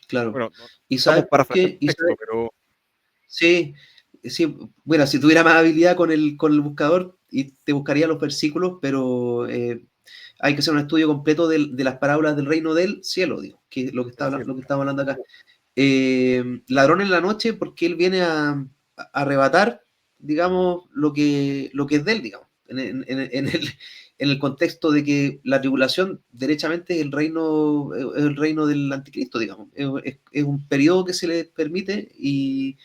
claro. Bueno, no ¿Y estamos sabes parafraseando qué? el texto, pero Sí, sí, bueno, si tuviera más habilidad con el buscador, y te buscaría los versículos, pero hay que hacer un estudio completo de las parábolas del reino del cielo, digo, que es lo que el cielo. lo que estamos hablando acá. Ladrón en la noche, porque él viene a arrebatar, digamos, lo que es de él, digamos, en el contexto de que la tribulación, derechamente, es el reino del anticristo, digamos. Es un periodo que se le permite y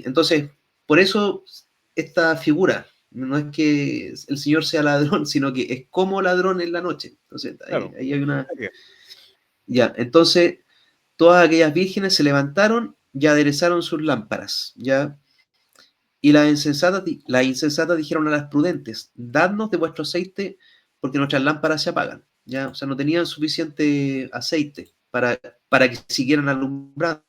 entonces, por eso esta figura, no es que el Señor sea ladrón, sino que es como ladrón en la noche. Entonces, ahí, Claro, ahí hay una... así es. Ya, entonces, todas aquellas vírgenes se levantaron y aderezaron sus lámparas, ¿ya? Y las insensatas dijeron a las prudentes, dadnos de vuestro aceite, porque nuestras lámparas se apagan, ¿ya? O sea, no tenían suficiente aceite para que siguieran alumbrando.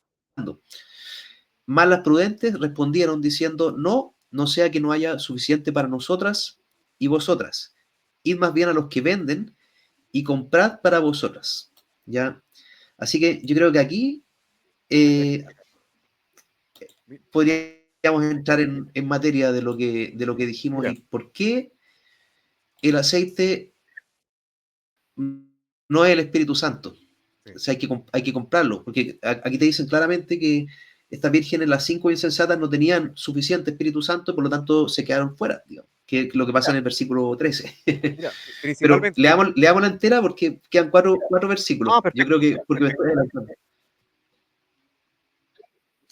Mas las prudentes respondieron diciendo, no, no sea que no haya suficiente para nosotras y vosotras. Id más bien a los que venden y comprad para vosotras. ¿Ya? Así que yo creo que aquí eh, Mi- podríamos entrar en materia de lo que dijimos Mira, y por qué el aceite no es el Espíritu Santo. sí, O sea, hay que comprarlo, porque aquí te dicen claramente que estas vírgenes, las 5 insensatas, no tenían suficiente Espíritu Santo, por lo tanto se quedaron fuera, digamos, que es lo que pasa mira, en el versículo 13. mira, Pero principalmente. leamos la entera porque quedan cuatro versículos. Ah, Yo creo perfecto, que, porque me perfecto. estoy adelantando.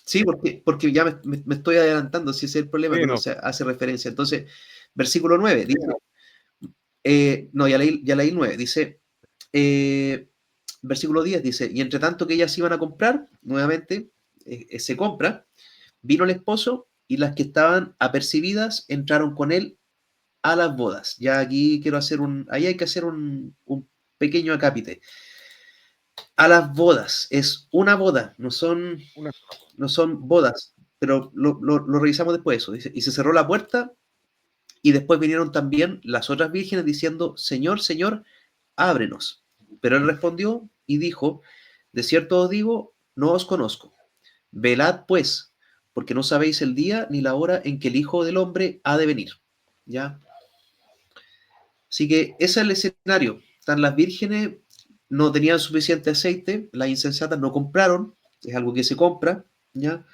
Sí, porque ya me estoy adelantando, si ese es el problema, Sí, que no no, se hace referencia. Entonces, versículo 9 dice, no, ya leí el 9, dice, eh, versículo 10 dice, y entre tanto que ellas iban a comprar, nuevamente, se compra, vino el esposo y las que estaban apercibidas entraron con él a las bodas. Ya aquí ahí hay que hacer un pequeño acápite. A las bodas, es una boda, no son, una sola voz. no son bodas, pero lo revisamos después eso. Dice, y se cerró la puerta y después vinieron también las otras vírgenes diciendo, Señor, Señor, ábrenos. Pero él respondió y dijo, de cierto os digo, no os conozco. Velad pues, porque no sabéis el día ni la hora en que el Hijo del Hombre ha de venir. ¿Ya? Así que ese es el escenario. Están las vírgenes, no tenían suficiente aceite, las insensatas no compraron, es algo que se compra, ¿ya?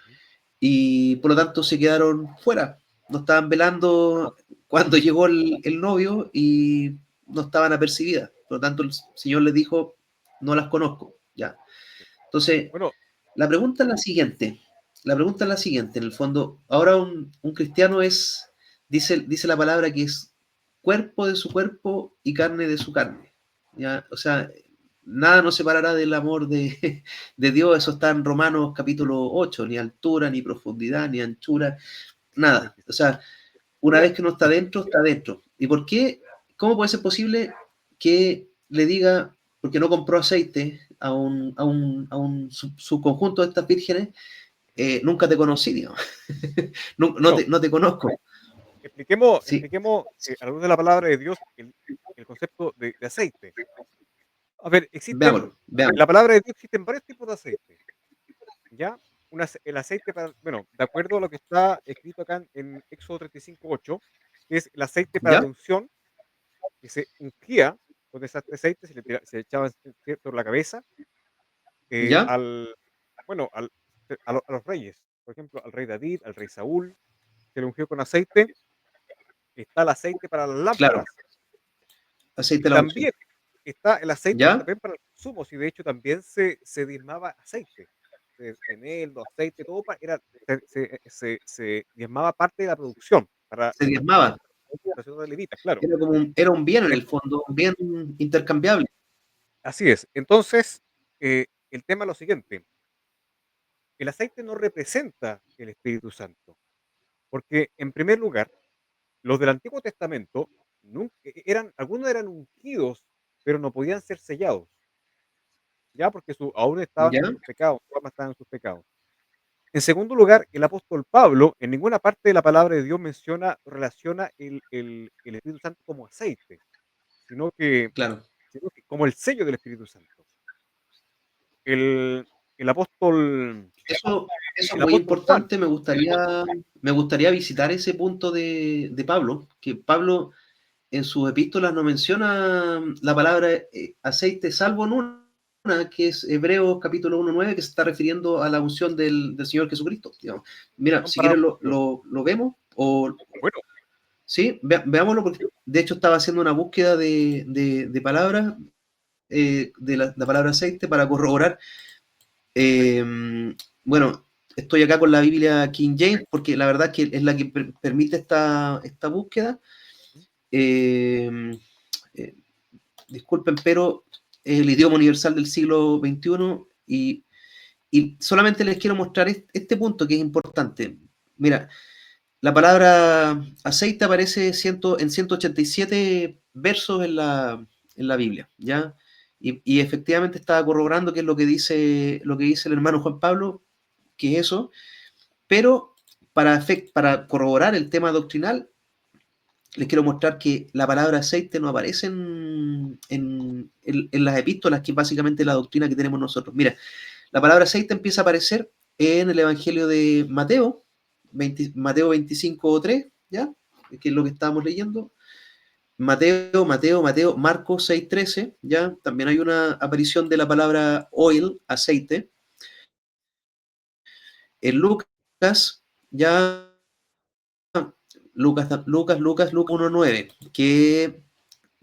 Y por lo tanto se quedaron fuera. No estaban No, velando cuando llegó el novio y no estaban apercibidas. Por lo tanto, el Señor les dijo, no las conozco, ¿ya? sí. Entonces, Bueno, la pregunta es la siguiente. La pregunta es la siguiente, en el fondo, ahora un cristiano dice la palabra que es cuerpo de su cuerpo y carne de su carne. ¿Ya? O sea, nada nos separará del amor de, de Dios, eso está en Romanos capítulo 8, ni altura, ni profundidad, ni anchura, versículo nada. O 26. sea, una Mira, vez que uno está dentro, está dentro. ¿Y por qué? ¿Cómo puede ser posible que le diga, porque no compró aceite a un subconjunto de estas vírgenes, nunca te conocí, digamos. No, no bueno, te, no te conozco. expliquemos, Sí, expliquemos a la luz de la palabra de Dios el concepto de aceite. A ver, veámoslo, en veámoslo. la palabra de Dios existen varios tipos de aceite, ¿ya? El aceite para, bueno, de acuerdo a lo que está escrito acá en Éxodo 35:8, que es el aceite para ¿Ya? la unción, que se ungía después de ese aceite se le echaba, ¿cierto?, la cabeza, ¿Ya? al, bueno, a los reyes. Por ejemplo, al rey David, al rey Saúl, se le ungió con aceite. Está el aceite para las Claro, lámparas. aceite Y de la unción. también está el aceite ¿Ya? también para el consumo, y de hecho también se diezmaba aceite. Eneldo, aceite, todo se diezmaba parte de la producción para Se la diezmaba. administración de levitas, claro. Era un bien en En el fondo, un bien intercambiable. Así es. Entonces, el tema es lo siguiente, el aceite no representa el Espíritu Santo, porque en primer lugar, los del Antiguo Testamento algunos eran ungidos, pero no podían ser sellados. Ya, porque aún estaban ¿Ya? en sus pecados, su alma estaba en sus pecados. En segundo lugar, el apóstol Pablo en ninguna parte de la palabra de Dios relaciona el Espíritu Santo como aceite, sino que, Claro. como el sello del Espíritu Santo. El, el apóstol, Eso es el muy apóstol Juan, importante. Me gustaría visitar ese punto de Pablo, que Pablo en sus epístolas no menciona la palabra aceite, salvo en una, que es Hebreos capítulo 1:9, que se está refiriendo a la unción del Señor Jesucristo. Digamos. Mira, son si para quieres apóstoles. lo vemos, o Bueno, sí, veámoslo, porque de hecho estaba haciendo una búsqueda de palabras, de la palabra aceite para corroborar. Eh, bueno, estoy acá con la Biblia King James, porque la verdad que es la que permite esta búsqueda. Eh, eh, Disculpen, pero es el idioma universal del siglo XXI y solamente les quiero mostrar este punto que es importante. Mira, la palabra aceite aparece en 187 versos en la Biblia, ¿ya? Y efectivamente estaba corroborando qué es lo que dice el hermano Juan Pablo, que es eso, pero para corroborar el tema doctrinal, les quiero mostrar que la palabra aceite no aparece en las epístolas, que es básicamente la doctrina que tenemos nosotros. Mira, la palabra aceite empieza a aparecer en el Evangelio de Mateo, Mateo 25:3, ¿ya? Que es lo que estábamos leyendo. Mateo, Marcos 6:13, ¿ya? También hay una aparición de la palabra oil, aceite. En Lucas, ya Lucas 1:9, que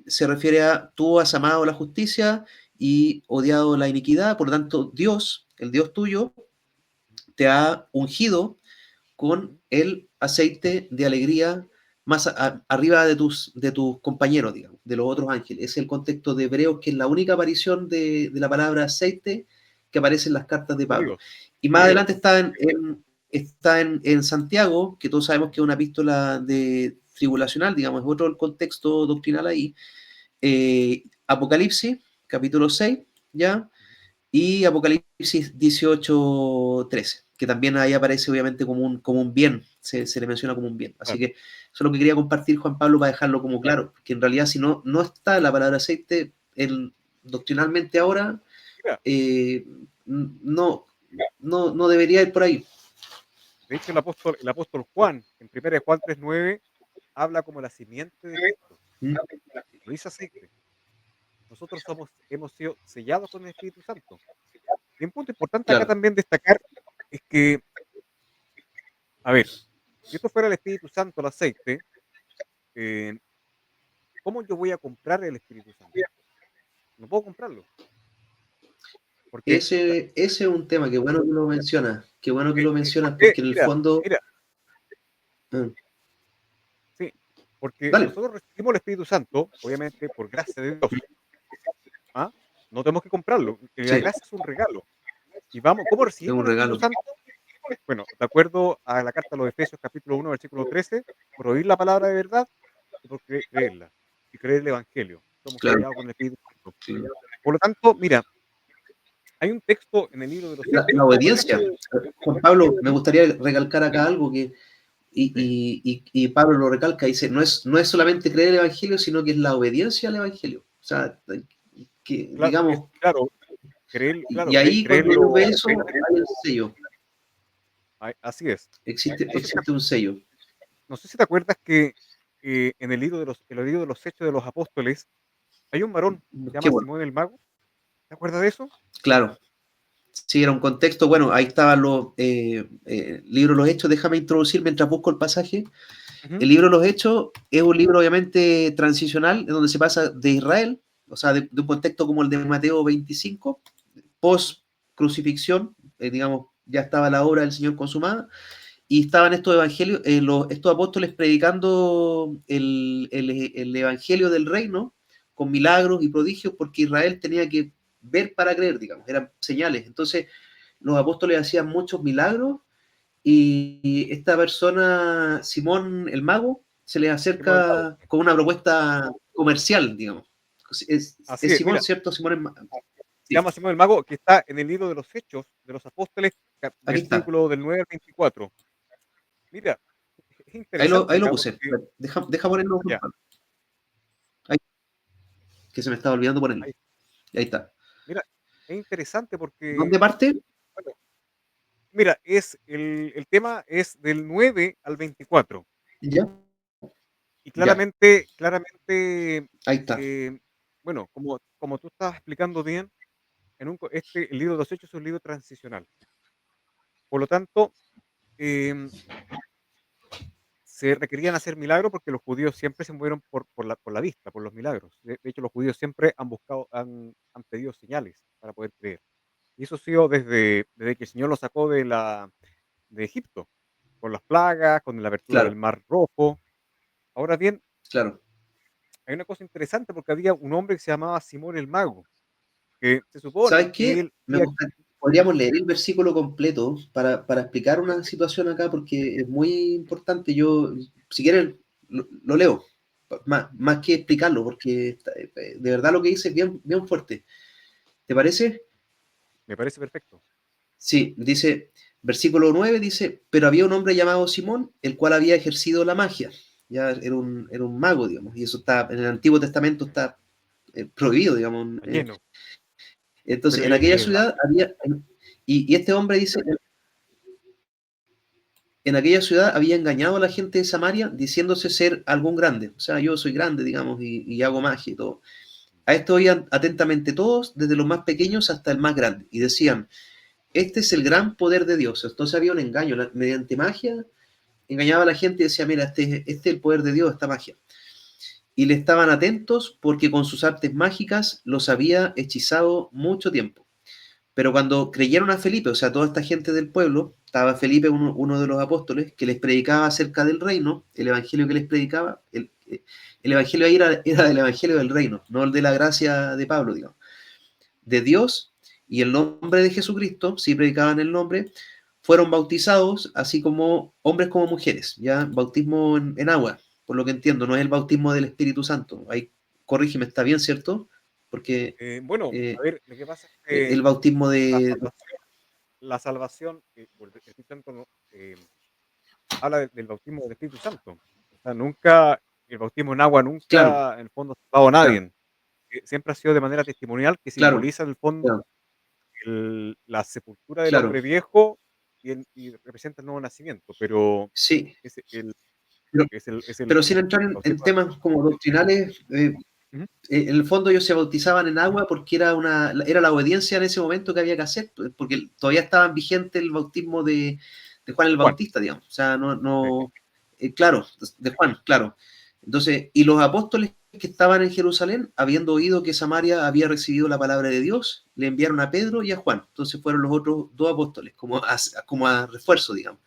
se refiere a tú has amado la justicia y odiado la iniquidad, por lo tanto Dios, el Dios tuyo, te ha ungido con el aceite de alegría más arriba de tus compañeros, digamos, de los otros ángeles. Es el contexto de Hebreos, que es la única aparición de la palabra aceite que aparece en las cartas de de Pablo. Dios, Y más Hebreos. adelante está en Santiago, que todos sabemos que es una epístola de tribulacional, digamos, es otro el contexto doctrinal ahí. Apocalipsis, capítulo 6, ¿ya? Y Apocalipsis 18:13, que también ahí aparece obviamente como un bien, se le menciona como un bien. Así Claro, que eso es lo que quería compartir, Juan Pablo, para dejarlo como claro, que en realidad si no está la palabra aceite, doctrinalmente ahora, mira, eh, no, no debería ir por ahí. de hecho el apóstol Juan, en 1 Juan 3:9, habla como la simiente de Cristo, ¿Mm? lo dice aceite. Nosotros hemos sido sellados con el Espíritu Santo. Y un punto importante acá Claro, también destacar es que, a ver, si esto fuera el Espíritu Santo, el aceite, eh, ¿cómo yo voy a comprar el Espíritu Santo? No puedo comprarlo, porque, ese es un tema, qué bueno que lo mencionas, qué bueno que lo mencionas, porque porque en el mira, fondo... mira, Mm, sí, porque dale, nosotros recibimos el Espíritu Santo, obviamente, por gracia de Dios, ¿ah? No tenemos que comprarlo, la sí, gracia es un regalo. Y vamos, ¿cómo es recibimos un el Espíritu regalo. Santo? Bueno, de acuerdo a la carta a los Efesios, capítulo 1, versículo 13, por oír la palabra de verdad y por creerla, y creer el Evangelio. Somos Claro. sellados con el Espíritu Santo. Sí. Por lo tanto, mira, hay un texto en el libro de los La Hechos, por obediencia. ejemplo, Juan Pablo, me gustaría recalcar acá algo sí, y Pablo lo recalca, dice, no es solamente creer el Evangelio, sino que es la obediencia al Evangelio. O sea, que claro, digamos, claro, creer, claro, y ahí cuando uno creerlo, ve eso, hay un sello, así es. Entonces, existe un sello. no sé si te acuerdas que en el libro de los Hechos de los Apóstoles, Hay un varón que se Qué llama bueno, Simón el Mago, ¿te acuerdas de eso? claro. Sí, era un contexto, bueno, ahí estaban los libros de los Hechos, déjame introducir mientras busco el pasaje. Ujú, El libro de los Hechos es un libro obviamente transicional, en donde se pasa de Israel, o sea, de un contexto como el de Mateo 25, ujú. post crucifixión, digamos, ya estaba la obra del Señor consumada, y estaban estos evangelios, estos apóstoles predicando el evangelio del reino con milagros y prodigios, porque Israel tenía que ver para creer, digamos, eran señales. Entonces, los apóstoles hacían muchos milagros y esta persona, Simón el mago, se les Simón el Mago. acerca con una propuesta comercial, digamos. Así Es es, Simón, mira, ¿cierto? Simón el mago. se Sí, llama Simón el Mago, que está en el libro de los Hechos de los Apóstoles, aquí está. versículo del 9 al 24. Mira, es Ahí interesante lo acá puse. porque, Deja ponerlo, Juan ya, Pablo. Ahí, que se me estaba olvidando ponerlo. ahí, Ahí está. mira, es interesante porque, ¿Dónde parte? bueno, mira, el tema es del 9 al 24 Ya, y ya. claramente, Ahí está. eh, bueno, como tú estabas explicando bien, el libro de los Hechos es un libro transicional. Por lo tanto, em, se requerían hacer milagros porque los judíos siempre se movieron por la vista, por los milagros. De hecho, los judíos siempre han pedido señales para poder creer. Y eso ha sido desde que el Señor los sacó de Egipto, con las plagas, con la apertura del Claro, Mar Rojo. Ahora bien, claro. hay una cosa interesante porque había un hombre que se llamaba Simón el Mago, que se supone ¿Sabes que qué? él Me había. gusta, podríamos leer el versículo completo para explicar una situación acá porque es muy importante. Yo, si quieres, lo leo, más que explicarlo, porque de verdad lo que dice es bien, bien fuerte. ¿Te parece? Me parece perfecto. Sí, dice, versículo 9 dice, pero había un hombre llamado Simón, el cual había ejercido la magia. Ya era un mago, digamos, y eso está, en el Antiguo Testamento está prohibido, digamos. Está lleno. Entonces, Pero en aquella ciudad había, y este hombre dice, en aquella ciudad había engañado a la gente de Samaria diciéndose ser algún grande. O sea, yo soy grande, digamos, y hago magia y todo. A esto oían atentamente todos, desde los más pequeños hasta el más grande, y decían, este es el gran poder de Dios. Entonces había un engaño, mediante magia, engañaba a la gente y decía, mira, este es el poder de Dios, esta magia. Y le estaban atentos porque con sus artes mágicas los había hechizado mucho tiempo. Pero cuando creyeron a Felipe, o sea, toda esta gente del pueblo, estaba Felipe, uno de los apóstoles, que les predicaba acerca del reino, el evangelio que les predicaba, el evangelio ahí era el evangelio del reino, no el de la gracia de Pablo, digamos, de Dios y el nombre de Jesucristo, si predicaban el nombre, fueron bautizados, así como hombres como mujeres, ya, bautismo en agua, por lo que entiendo, no es el bautismo del Espíritu Santo. Ahí, corrígeme, está bien, ¿cierto? Porque bueno, eh, a ver, lo que pasa es el que bautismo la de, salvación, la salvación por el Espíritu Santo habla del bautismo del Espíritu Santo. O sea, nunca, el bautismo en agua claro, nunca, en el fondo, ha salvado a claro, nadie. Siempre ha sido de manera testimonial, que claro, simboliza, en el fondo, claro, la sepultura del claro, hombre viejo y representa el nuevo nacimiento. Pero sí, es el, pero, es el, pero sin entrar el en bautismo. temas como doctrinales, Ujú. en el fondo ellos se bautizaban en agua porque era la obediencia en ese momento que había que hacer, porque todavía estaba vigente el bautismo de Juan el De Juan. Bautista, digamos. O sea, Sí. claro, de Juan, claro. Entonces, y los apóstoles que estaban en Jerusalén, habiendo oído que Samaria había recibido la palabra de Dios, le enviaron a Pedro y a Juan. Entonces fueron los otros dos apóstoles, como a refuerzo, digamos,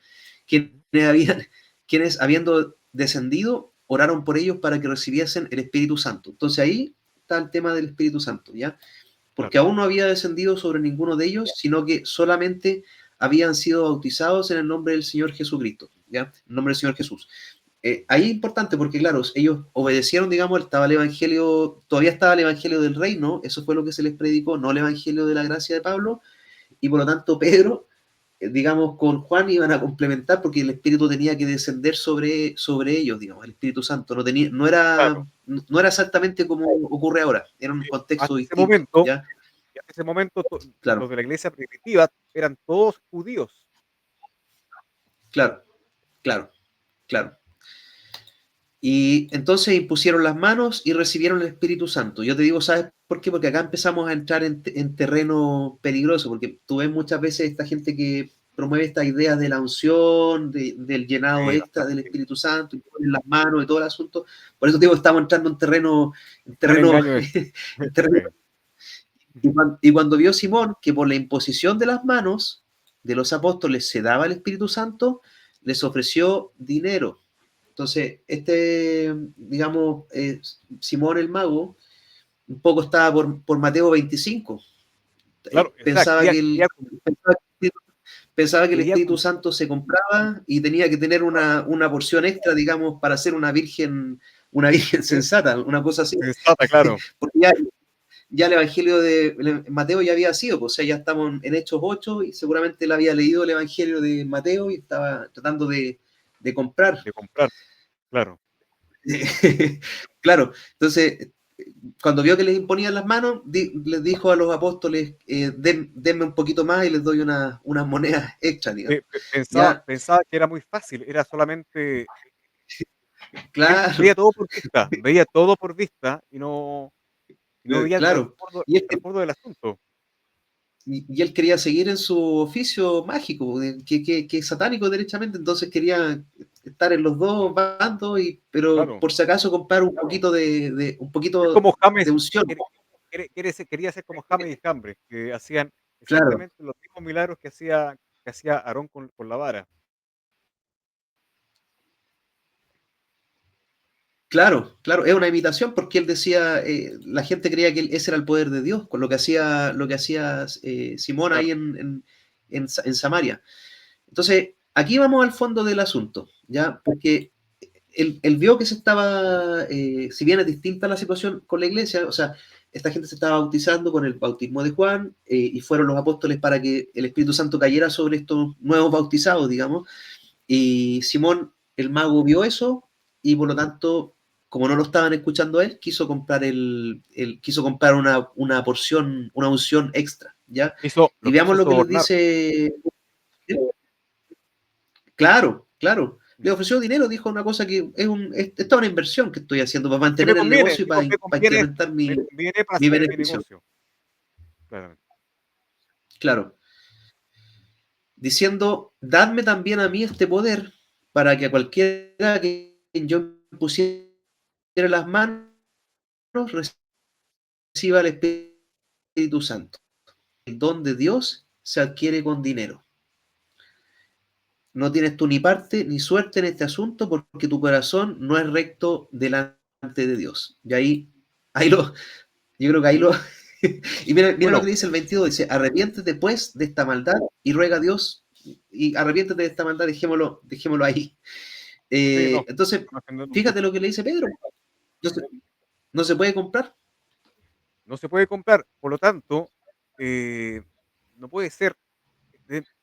quienes Ujú. habían, quienes habiendo descendido, oraron por ellos para que recibiesen el Espíritu Santo. Entonces ahí está el tema del Espíritu Santo, ¿ya? Porque Claro. aún no había descendido sobre ninguno de ellos, sino que solamente habían sido bautizados en el nombre del Señor Jesucristo, ¿ya? En el nombre del Señor Jesús. Ahí es importante porque, claro, ellos obedecieron, digamos, estaba el Evangelio, todavía estaba el Evangelio del Reino, eso fue lo que se les predicó, no el Evangelio de la gracia de Pablo, y por lo tanto Pedro, digamos, con Juan iban a complementar porque el Espíritu tenía que descender sobre ellos, digamos, el Espíritu Santo. Claro. No era exactamente como ocurre ahora, era un contexto Hasta ese distinto, momento, ¿ya? y hasta ese momento los Claro, de la iglesia primitiva eran todos judíos. claro, claro, claro. Y entonces impusieron las manos y recibieron el Espíritu Santo. Yo te digo, ¿sabes por qué? Porque acá empezamos a entrar en terreno peligroso, porque tú ves muchas veces esta gente que promueve estas ideas de la unción, del llenado extra del Bastante. Espíritu Santo, y ponen las manos y todo el asunto. Por eso te digo, estamos entrando en Un terreno, engaño es. en terreno. Sí, Y cuando vio Simón que por la imposición de las manos de los apóstoles se daba el Espíritu Santo, les ofreció dinero. Entonces, digamos, Simón el mago, un poco estaba por Mateo 25. claro, o sea, Pensaba que pensaba que el quería Espíritu cum- Santo se compraba y tenía que tener una porción extra, digamos, para ser una virgen sí, sensata, una cosa así. sensata, claro. Porque ya el Evangelio de Mateo ya había sido, pues, o sea, ya estamos en Hechos 8 y seguramente él había leído el Evangelio de Mateo y estaba tratando de comprar. De comprar, claro. Claro, entonces, cuando vio que les imponían las manos, les dijo a los apóstoles, denme un poquito más y les doy unas monedas extra, digamos. Pensaba, Ya, pensaba que era muy fácil, era solamente. Él claro, veía todo por vista, veía todo por vista y no veía el claro. trasfondo, Y el él, trasfondo del asunto. y él quería seguir en su oficio mágico, que es satánico derechamente, entonces quería estar en los dos bandos, pero Claro. por si acaso comprar un Es poquito como de James, unción. quería ser como James y Jambres, que hacían Claro, exactamente los mismos milagros que hacía Aarón con la vara. claro, claro, es una imitación porque él decía, la gente creía que ese era el poder de Dios, con lo que hacía Simón ahí Claro, en Samaria. Entonces, aquí vamos al fondo del asunto, ¿ya? Porque él vio que si bien es distinta la situación con la iglesia, o sea, esta gente se estaba bautizando con el bautismo de Juan, y fueron los apóstoles para que el Espíritu Santo cayera sobre estos nuevos bautizados, digamos, y Simón, el mago, vio eso y por lo tanto, como no lo estaban escuchando a él, quiso comprar una porción, una unción extra, ¿ya? Y lo veamos quiso lo que les sobornar. dice. Claro, claro. Le ofreció dinero, dijo una cosa que esta es una inversión que estoy haciendo para ¿Qué me mantener el conviene? negocio y Dijo, para, me para conviene esto, incrementar mi, me conviene para mi hacer mi beneficio. negocio. Claramente. Claro. Diciendo, dadme también a mí este poder para que a cualquiera que yo pusiera las manos reciba el Espíritu Santo. El don de Dios se adquiere con dinero. No tienes tú ni parte ni suerte en este asunto porque tu corazón no es recto delante de Dios. Y yo creo que ahí lo. Y mira lo Bueno, que dice el 22, dice, arrepiéntete pues de esta maldad y ruega a Dios, y arrepiéntete de esta maldad, dejémoslo ahí. sí, no, Entonces, no extendernos fíjate mucho. lo que le dice Pedro, no se, no se puede comprar. No se puede comprar, por lo tanto, no puede ser.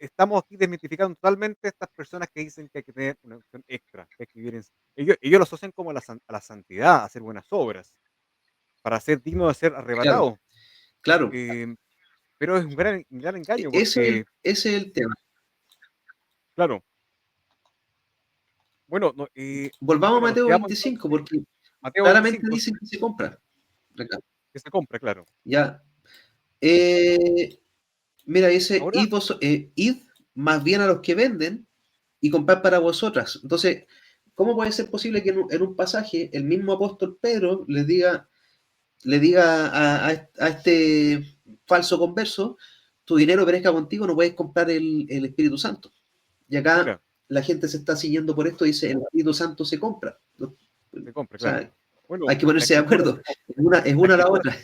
Estamos aquí desmitificando totalmente a estas personas que dicen que hay que tener una opción extra, que hay que vivir ellos lo asocian como a la santidad, a hacer buenas obras, para ser digno de ser Claro, arrebatado. claro, Eh, pero es un gran engaño ese porque, es el tema. claro, bueno, no, Volvamos a bueno, nos Mateo quedamos 25, entonces, porque Mateo claramente 25, dicen que se compra. Acá, que se compra, claro. ya. Eh, Mira, dice, Ahora, id más bien a los que venden y comprad para vosotras. Entonces, ¿cómo puede ser posible que en un pasaje el mismo apóstol Pedro le diga a este falso converso, tu dinero perezca contigo, no puedes comprar el Espíritu Santo? Y acá mira, la gente se está siguiendo por esto, dice, el Espíritu Santo se compra. ¿No? se compra, O claro. sea, Bueno, hay que ponerse de acuerdo. Es la una a la escritura otra.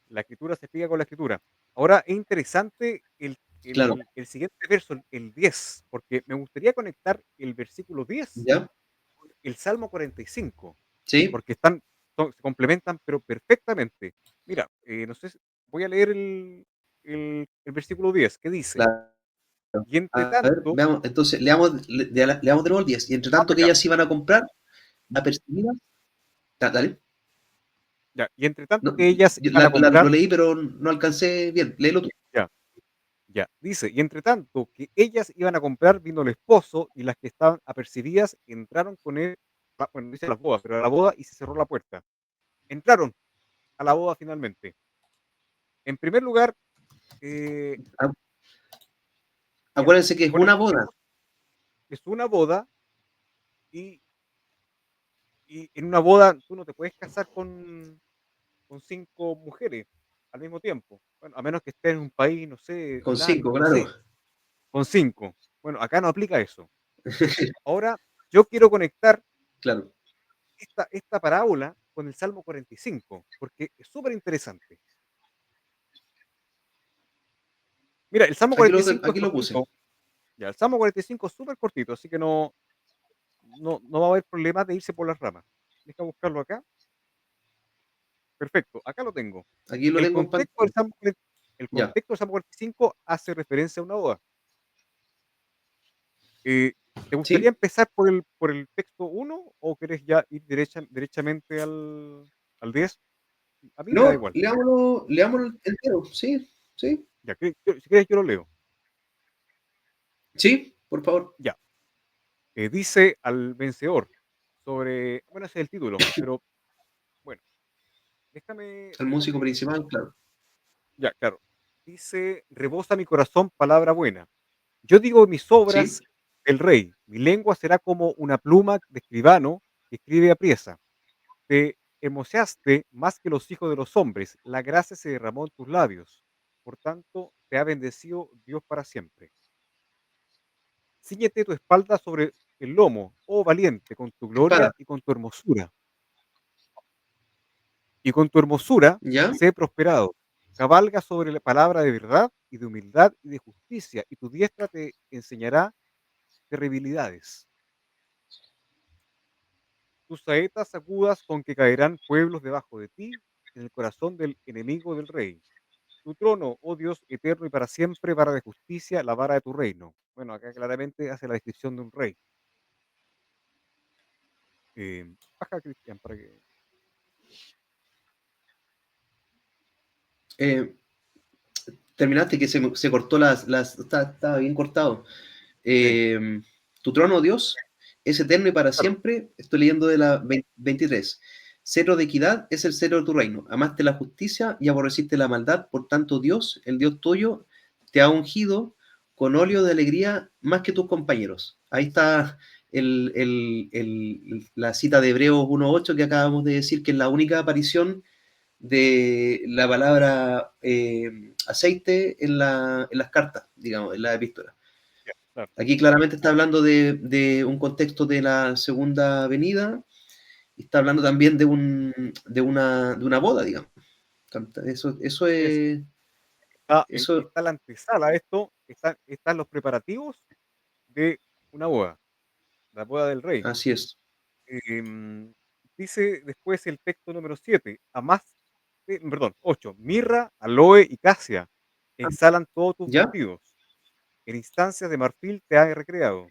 La escritura se explica con la escritura. Ahora, es interesante el, Claro, el, el siguiente verso, el 10, porque me gustaría conectar el versículo 10 ¿ya? con el Salmo 45, ¿Sí? porque se complementan, pero perfectamente. Mira, no sé, voy a leer el versículo 10, que dice, Claro. y entre A ver, tanto, veamos, entonces leamos de nuevo el 10. Y entre vamos tanto que allá, ellas iban a comprar, apercibidas, dale. ya, y entre tanto No, que ellas yo iban a lo comprar, leí, pero no alcancé bien. Léelo tú. ya, ya, dice, y entre tanto que ellas iban a comprar, vino el esposo, y las que estaban apercibidas entraron con él bueno, dice las bodas, pero a la boda y se cerró la puerta. Entraron a la boda finalmente. En primer lugar, eh, Ah, mira, acuérdense que es una boda conectemos, es una boda y, y en una boda tú no te puedes casar con 5 mujeres al mismo tiempo. Bueno, a menos que estés en un país, no sé, con islámico, cinco, no claro. sé, con 5. Bueno, acá no aplica eso. Ahora, yo quiero conectar Claro. esta parábola con el Salmo 45, porque es súper interesante. Mira, el Salmo 45 es Aquí lo puse. cortito, ya, el Salmo 45 es súper cortito, así que no va a haber problema de irse por las ramas. Deja buscarlo acá. Perfecto, acá lo tengo. Aquí lo El tengo en contexto del pantalla. Salmo, el Ya. contexto del Salmo 45 hace referencia a una boda. Eh, ¿Te gustaría ¿Sí? empezar por el texto uno o querés ya ir derechamente al 10? A mí me da No, igual. leámoslo entero. Sí, sí, Ya, si quieres yo lo leo. sí, por favor. Ya, dice al vencedor sobre, bueno, ese es el título, pero bueno, El músico déjame, principal, claro. ya, claro. Dice, rebosa mi corazón palabra buena. Yo digo mis Sí, obras el rey, mi lengua será como una pluma de escribano que escribe a priesa. Te hermoseaste más que los hijos de los hombres, la gracia se derramó en tus labios. Por tanto, te ha bendecido Dios para siempre. Cíñete tu espalda sobre el lomo, oh valiente, con tu espada. gloria y con tu hermosura. Y con tu hermosura ¿Ya? sé prosperado. Cabalga sobre la palabra de verdad y de humildad y de justicia, y tu diestra te enseñará terribilidades. Tus saetas agudas con que caerán pueblos debajo de ti, en el corazón del enemigo del rey. Tu trono, oh Dios eterno y para siempre, vara de justicia, la vara de tu reino. Bueno, acá claramente hace la descripción de un rey. Baja, Cristian, para que... Eh, terminaste que se cortó estaba bien cortado. Sí, Eh, tu trono, Dios, es eterno y para claro. siempre. Estoy leyendo de la 23. Cetro de equidad es el cetro de tu reino. Amaste la justicia y aborreciste la maldad. Por tanto, Dios, el Dios tuyo, te ha ungido con óleo de alegría más que tus compañeros. Ahí está la cita de Hebreos 1.8 que acabamos de decir, que es la única aparición de la palabra aceite en las cartas, digamos, en la epístola. Ya, claro. Aquí claramente está hablando de un contexto de la segunda venida y está hablando también de una boda, digamos. Eso Así es. es, eso, Está la antesala a esto, están los preparativos de una boda, la boda del rey. así es. Em, Dice después el texto número 7, perdón, 8, mirra, aloe y casia exhalan todos tus ¿Ya? vestidos. En instancias de marfil te ha recreado.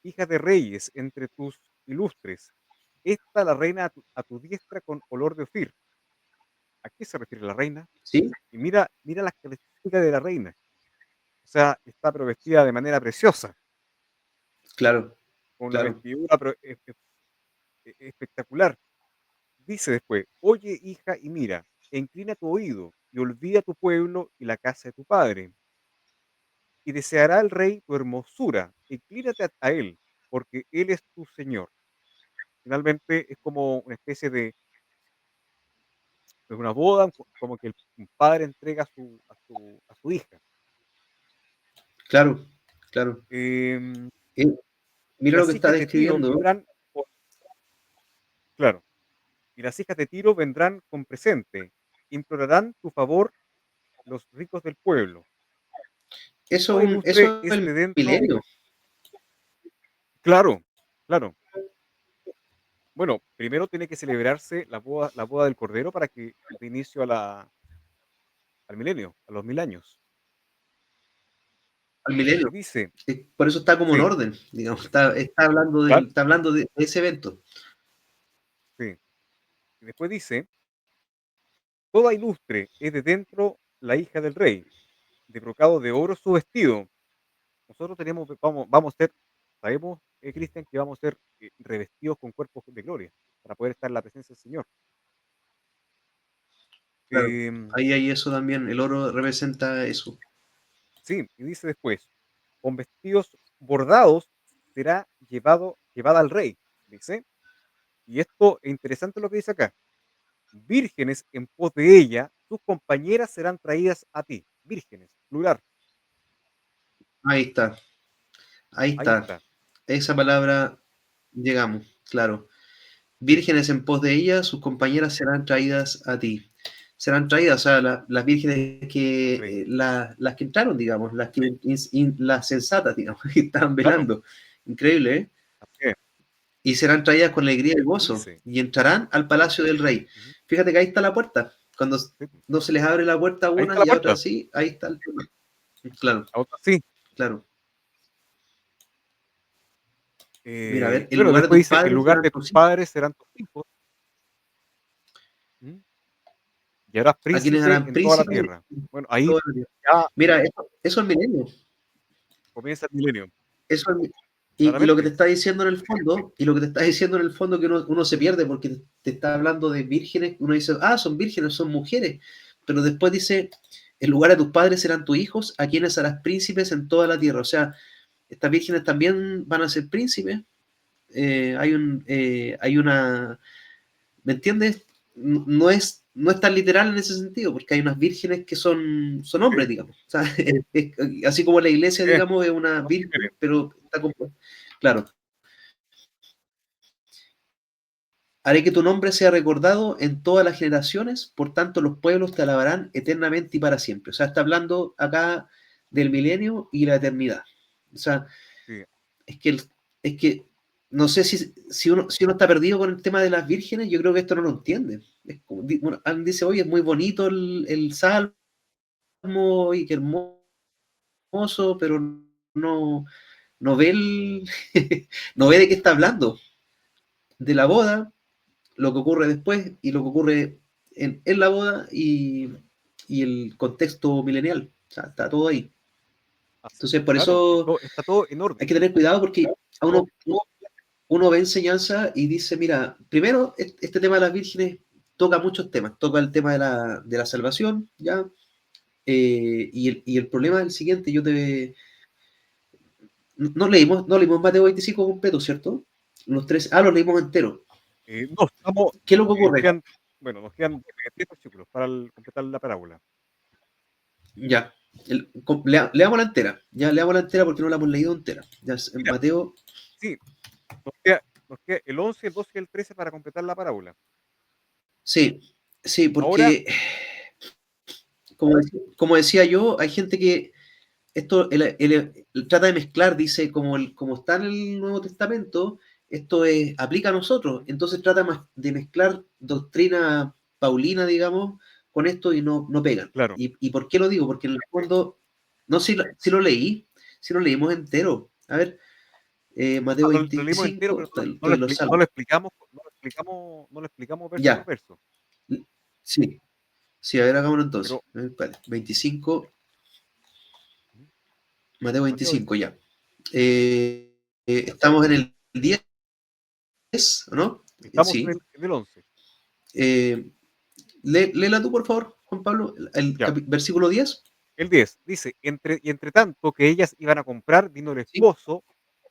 Hija de reyes entre tus ilustres. Esta la reina a tu diestra con olor de Ofir. ¿A qué se refiere la reina? ¿Sí? Y mira las características de la reina. O sea, está pero vestida de manera preciosa, Claro, con una claro. vestidura pero espectacular. Dice después, oye hija y mira, e inclina tu oído y olvida tu pueblo y la casa de tu padre. Y deseará el rey tu hermosura, inclínate a él, porque él es tu Señor. Finalmente es como una especie de una boda, como que un padre entrega a su hija. Claro, claro. Em, Eh, y mira lo que las está hijas de Tiro describiendo. vendrán, claro, y las hijas de Tiro vendrán con presente, implorarán tu favor los ricos del pueblo. Toda ilustre Eso es es el de dentro, milenio. claro, claro. Bueno, primero tiene que celebrarse la boda del Cordero para que dé inicio al milenio, a los 1000 años. Al milenio. Y dice, Por eso está como en sí, orden, digamos. Está hablando de ese evento. sí. Y después dice, toda ilustre es de dentro la hija del rey, de brocado de oro su vestido. Nosotros vamos a ser, sabemos Cristian, que vamos a ser revestidos con cuerpos de gloria para poder estar en la presencia del Señor. Claro, Em, ahí hay eso también, el oro representa eso. sí, y dice después, con vestidos bordados será llevada al rey, dice. Y esto es interesante lo que dice acá. Vírgenes en pos de ella, sus compañeras serán traídas a ti. Vírgenes, plural. Ahí está, ahí Ahí está. está. Esa palabra llegamos, claro. Vírgenes en pos de ella, sus compañeras serán traídas a ti. Serán traídas, o sea, las vírgenes Al que, rey. las que entraron, digamos, las sensatas, digamos, que estaban Claro, velando. Increíble, ¿eh? así es. Y serán traídas con alegría y gozo, Dice. y entrarán al palacio del rey. Ujú, Fíjate que ahí está la puerta. Cuando sí, no se les abre la puerta a ahí unas está la y a puerta. otras sí, ahí está el tema. Claro, La otra sí. claro. Mira, a ver, Y el bueno, lugar de después tus dice, el padres lugar serán de tus tus hijos. padres serán tus hijos. ¿Mm? Y harás A quienes príncipe harán en toda la príncipes tierra. Bueno, ahí toda la tierra. ya Mira, eso es milenio. comienza el milenio. Eso es y lo que te Claramente. está diciendo en el fondo, y lo que te está diciendo en el fondo que uno se pierde porque te está hablando de vírgenes, uno dice, ah, son vírgenes, son mujeres, pero después dice, en lugar de tus padres serán tus hijos, a quienes harás príncipes en toda la tierra. O sea, estas vírgenes también van a ser príncipes. Hay una, ¿me entiendes? No es tan literal en ese sentido, porque hay unas vírgenes que son Sí, hombres, digamos. O sea, así como la iglesia, es, digamos, es una son virgen, mujeres. pero está compuesta. Claro. Haré que tu nombre sea recordado en todas las generaciones, por tanto los pueblos te alabarán eternamente y para siempre. O sea, está hablando acá del milenio y la eternidad. O sea, Sí, es que, es que no sé si uno está perdido con el tema de las vírgenes, yo creo que esto no lo entiende. Es como, bueno, alguien dice, oye, es muy bonito el salmo y qué hermoso, pero no ve no ve de qué está hablando. De la boda, lo que ocurre después y lo que ocurre en la boda y el contexto milenial. O sea, está todo ahí. Entonces, por claro, eso está todo en hay orden. que tener cuidado porque a Todo, uno ve enseñanza y dice, mira, primero, este tema de las vírgenes toca muchos temas. Toca el tema de la salvación, ¿ya? Y el problema es el siguiente, no leímos Mateo 25 completo, ¿cierto? Los tres, lo leímos entero. no, estamos, ¿Qué es lo que nos ocurre? quedan, bueno, nos quedan 10 versículos para completar la parábola. Ya. Leamos la entera. Ya leamos la entera porque no la hemos leído entera. Ya, en Mira, Mateo. sí, nos queda el 11, el 12 y el 13 para completar la parábola. Sí, sí, Ahora, porque como decía yo, hay gente que esto trata de mezclar, dice, como está en el Nuevo Testamento, esto aplica a nosotros. Entonces trata de mezclar doctrina paulina, digamos, con esto y no pegan. claro, ¿Y por qué lo digo? Porque en el fondo, no sé si lo leí, si lo leímos entero. A ver, o sea, Mateo lo leímos entero, 25, pero estoy en los no salmos. lo explicamos, no lo explicamos verso por Ya, verso. sí, sí, a ver, hagámoslo entonces. Pero, A ver, espérate, 25, ujú, Mateo Mateo 25, 25, ya. Estamos en el 10, ¿o no? estamos Sí. en el 11. Eh, léela tú, por favor, Juan Pablo, el Ya, versículo 10. el 10 dice, entre tanto que ellas iban a comprar, vino el Sí, esposo,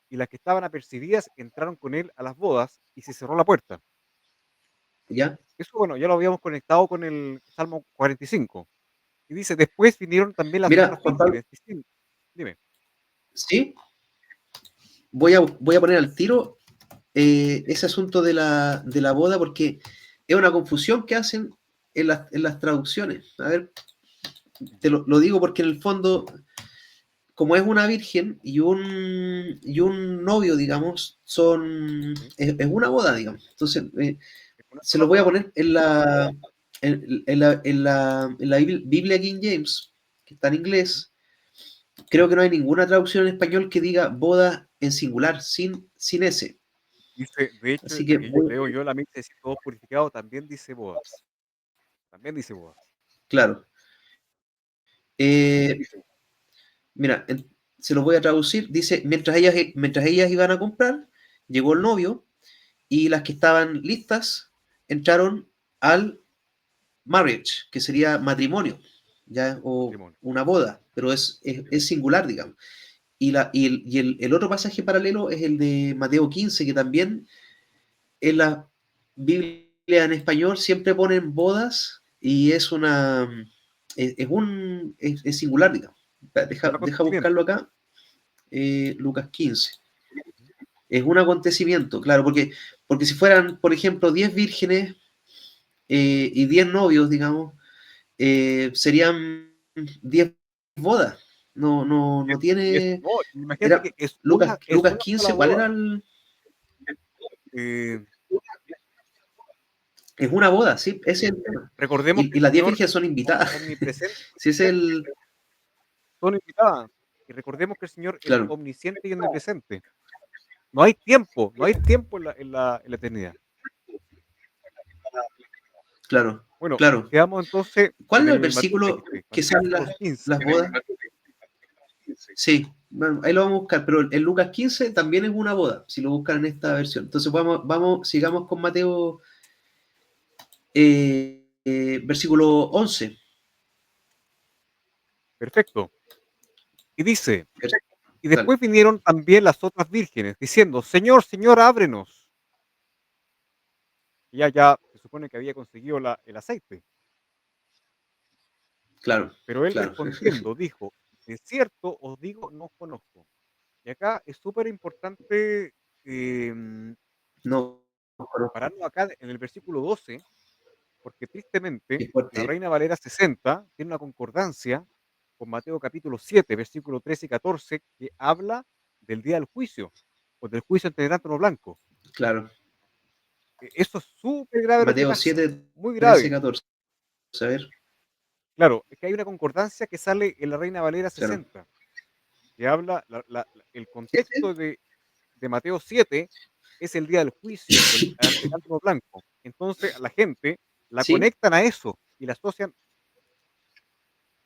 y las que estaban apercibidas entraron con él a las bodas, y se cerró la puerta. ya. Eso, bueno, ya lo habíamos conectado con el Salmo 45. Y dice, después vinieron también las Mira, otras Juan Pablo, vírgenes, diciendo, dime, sí, voy a poner al tiro ese asunto de la boda porque es una confusión que hacen en las traducciones. A ver, te lo digo porque en el fondo como es una virgen y un novio, digamos, ¿sí? es una boda, digamos. Entonces, Es una se sola lo voy a boda. poner en la Biblia King James, que está en ¿Mm? inglés. Creo que no hay ninguna traducción en español que diga boda en singular, sin ese. Dice, de hecho, Así la que, que leo yo, la mía dice todos purificados, también dice bodas. También dice bodas. claro. Eh, Mira, se los voy a traducir, dice, mientras ellas iban a comprar, llegó el novio y las que estaban listas entraron al marriage, que sería matrimonio, ¿ya? O matrimonio. una boda, pero es singular, digamos. El otro pasaje paralelo es el de Mateo 15, que también en la Biblia en español siempre ponen bodas y es una es singular, digamos. Un Deja buscarlo acontecimiento. acá. Lucas 15. Es un acontecimiento, claro, porque si fueran, por ejemplo, 10 vírgenes y 10 novios, digamos, serían 10 bodas. No Y es, tiene. no, imagínate Era que es Lucas, es Lucas una sola 15, ¿cuál era boda. el? Eh, Es una boda, sí, ese es el tema. recordemos que Y el las 10 Señor vírgenes son invitadas. omnipresente Si es el. son invitadas. Y recordemos que el Señor es Claro, omnisciente y omnipresente. No hay tiempo en la eternidad. claro, Bueno, claro. quedamos entonces ¿Cuál en era el el Mateo versículo 20, que Mateo salen capítulo 15. las bodas? Sí, bueno, ahí lo vamos a buscar, pero en Lucas 15 también es una boda, si lo buscan en esta versión. Entonces sigamos con Mateo versículo 11. Perfecto. Y dice, y Dale, después vinieron también las otras vírgenes, diciendo, Señor, Señor, ábrenos. Y ya se supone que había conseguido el aceite. claro, Pero él claro. respondiendo dijo, de cierto os digo, no os conozco. Y acá es súper importante No, no, pararnos acá en el versículo 12, porque tristemente qué la fuerte. Reina Valera 60 tiene una concordancia con Mateo capítulo 7, versículo 13 y 14, que habla del día del juicio, o del juicio ante el gran trono blanco. Claro. Eso es súper grave lo que Mateo pasa, 7, muy 13, grave. 14. A ver, Claro, es que hay una concordancia que sale en la Reina Valera claro. 60, que habla, el Sí, sí, contexto de Mateo 7 es el día del juicio, ante el gran trono blanco. Entonces, a la gente la sí, conectan a eso y la asocian.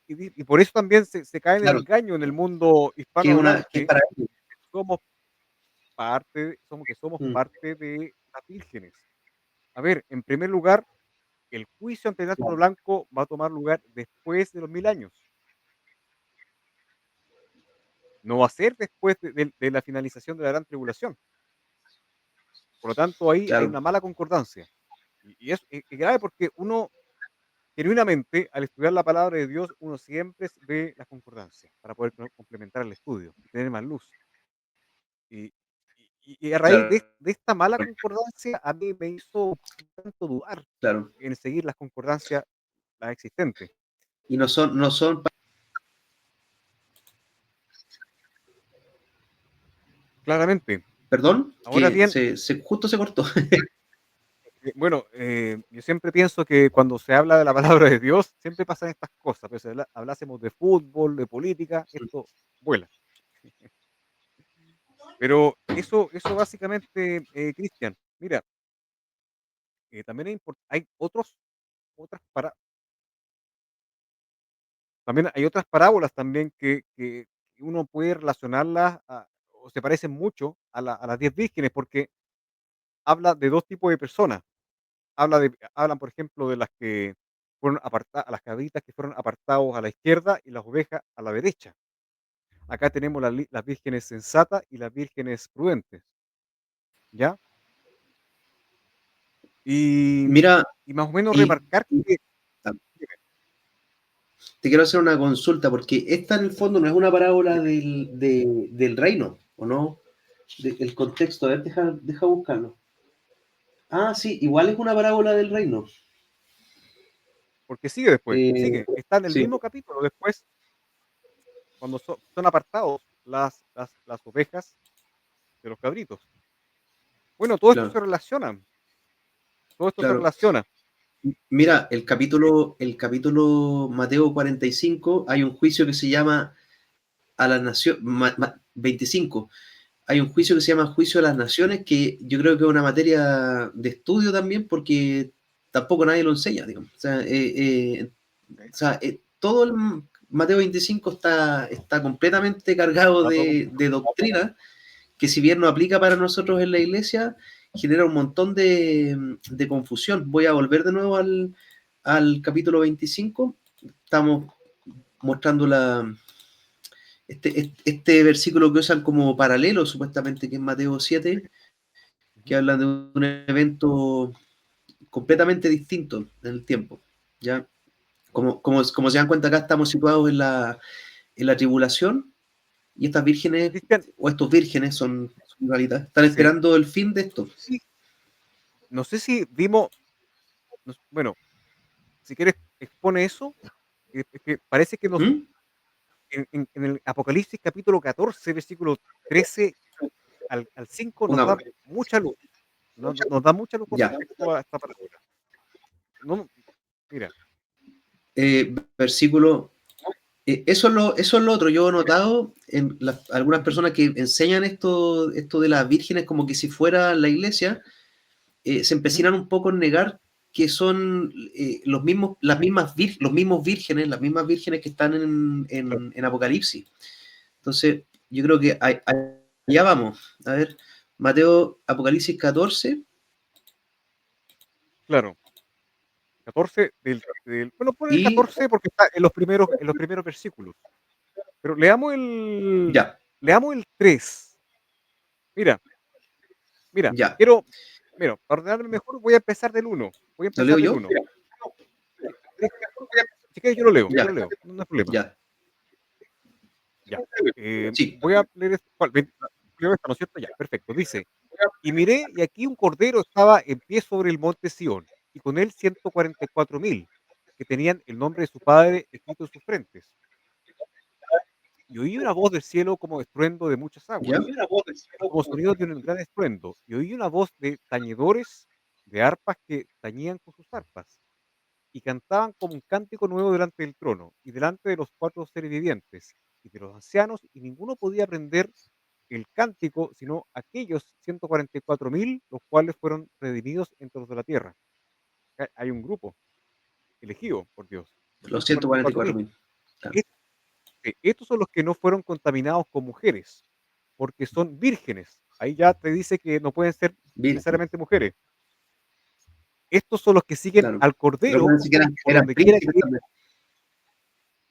Y por eso también se cae en el claro. engaño en el mundo Que es hispanohablante, para. somos somos Mm, parte de las vírgenes. A ver, en primer lugar, el juicio ante el gran trono claro, blanco va a tomar lugar después de los 1000 años. No va a ser después de la finalización de la gran tribulación. Por lo tanto, ahí hay claro, una mala concordancia. Y es grave porque uno, genuinamente, al estudiar la palabra de Dios, uno siempre ve las concordancias para poder complementar el estudio y tener más luz. Y, y a raíz de, claro, de esta mala concordancia, a mí me hizo tanto dudar claro. en seguir las concordancias, las existentes. Y no son, Claramente. perdón, Ahora que bien, justo se cortó. bueno, yo siempre pienso que cuando se habla de la palabra de Dios, siempre pasan estas cosas. Pero si hablásemos de fútbol, de política, esto vuela. Pero eso básicamente, Cristian, mira, también hay otras también hay otras parábolas también que uno puede relacionarlas o se parecen mucho a las 10 vírgenes, porque habla de 2 tipos de personas. Hablan, por ejemplo, de las que fueron apartadas, a las cabritas que fueron apartados a la izquierda y las ovejas a la derecha. Acá tenemos las vírgenes sensatas y las vírgenes prudentes, ¿ya? Y, Mira, y más o menos y remarcar que te quiero hacer una consulta, porque esta en el fondo no es una parábola del reino, ¿o no? El contexto, a ver, deja buscarlo. Ah, sí, igual es una parábola del reino. porque sigue después, Eh, sigue, está en el sí, mismo capítulo después, cuando son apartados las ovejas de los cabritos. Bueno, claro, todo esto se claro. relaciona. Mira, el capítulo Mateo 45, hay un juicio que se llama a las naciones, 25, hay un juicio que se llama Juicio de las Naciones, que yo creo que es una materia de estudio también, porque tampoco nadie lo enseña, digamos. O sea, ¿Ok? todo Mateo 25 está completamente cargado de doctrina, que si bien no aplica para nosotros en la iglesia, genera un montón de confusión. Voy a volver de nuevo al capítulo 25. Estamos mostrando este versículo que usan como paralelo, supuestamente, que es Mateo 7, que habla de un evento completamente distinto en el tiempo. ¿Ya? Como se dan cuenta, acá estamos situados en la tribulación, y estas vírgenes, Cristian, o estos vírgenes son en realidad, están sí, esperando el fin de esto. sí, no sé si vimos, bueno, si quieres expone eso, es que parece que ¿Mm? en el Apocalipsis capítulo 14, versículo 13 al 5 nos da Pongámosle. mucha luz, nos da mucha luz con Ya. respecto a esta parábola. No, mira, Versículo. Eso es lo otro. Yo he notado en algunas personas que enseñan esto de las vírgenes como que si fuera la iglesia, se ujú, empecinan un poco en negar que son los mismos vírgenes, las mismas vírgenes que están en, claro, en, en Apocalipsis. Entonces, yo creo que allá vamos. A ver, Mateo, Apocalipsis 14 claro, 14 bueno, pon el y 14 porque está en los primeros versículos, pero ya, leamos el 3. Mira, mira, ya. quiero, mira, para ordenarme mejor voy a empezar del uno. Voy a ¿Lo leo empezar del yo? uno. Si quieres yo Ya, lo leo, no hay problema. ya. Ya. Sí, Voy a leer leo esta, ¿no es cierto? Ya, perfecto. Dice: "Y miré, y aquí un cordero estaba en pie sobre el monte Sión, y con él 144.000, que tenían el nombre de su padre escrito en sus frentes. Y oí una voz del cielo como estruendo de muchas ya. aguas, y como sonido de un gran estruendo, y oí una voz de tañedores de arpas que tañían con sus arpas, y cantaban como un cántico nuevo delante del trono, y delante de los cuatro seres vivientes, y de los ancianos, y ninguno podía aprender el cántico, sino aquellos 144.000, los cuales fueron redimidos entre los de la tierra". Hay un grupo elegido por Dios, los Los 144.000. 144.000. Ya. Estos son los que no fueron contaminados con mujeres, porque son vírgenes. Ahí ya te dice que no pueden ser Virgen, necesariamente mujeres. Estos son los que siguen claro. al Pero Cordero parece que por eran donde quiera príncipes que ir. también.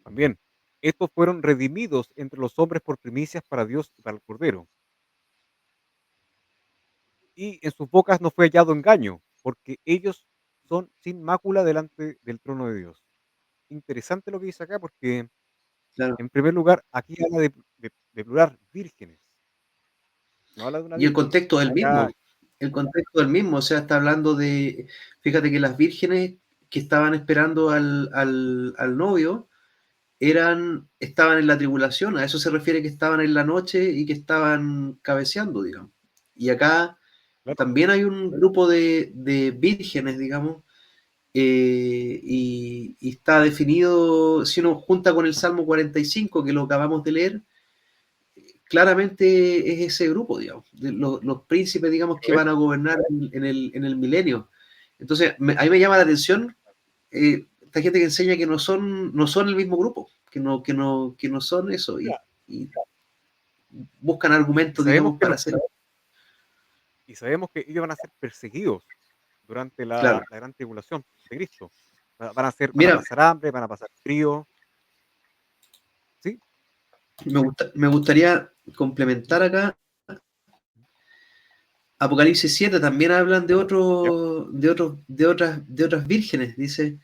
También, estos fueron redimidos entre los hombres por primicias para Dios y para el Cordero. Y en sus bocas no fue hallado engaño, porque ellos son sin mácula delante del trono de Dios. Interesante lo que dice acá, porque Claro. en primer lugar, aquí habla de plural, vírgenes, no habla de una Y el virgen. contexto del Ya, mismo. El contexto del mismo. O sea, está hablando de. Fíjate que las vírgenes que estaban esperando al novio estaban en la tribulación. A eso se refiere, que estaban en la noche y que estaban cabeceando, digamos. Y acá claro, también hay un grupo de vírgenes, digamos, y está definido, si uno junta con el Salmo 45, que lo acabamos de leer, claramente es ese grupo, digamos, de los príncipes, digamos, sí que lo es. van a gobernar en el milenio. Entonces, ahí me llama la atención esta gente que enseña que no son el mismo grupo, que no son eso, y buscan Y argumentos, sabemos digamos, que para hacer. y sabemos que ellos van a ser perseguidos durante Claro. la gran tribulación de Cristo. Van a Mira, pasar hambre, van a pasar frío, ¿sí? me gustaría complementar acá. Apocalipsis 7 también hablan de Ya, otras vírgenes, dice.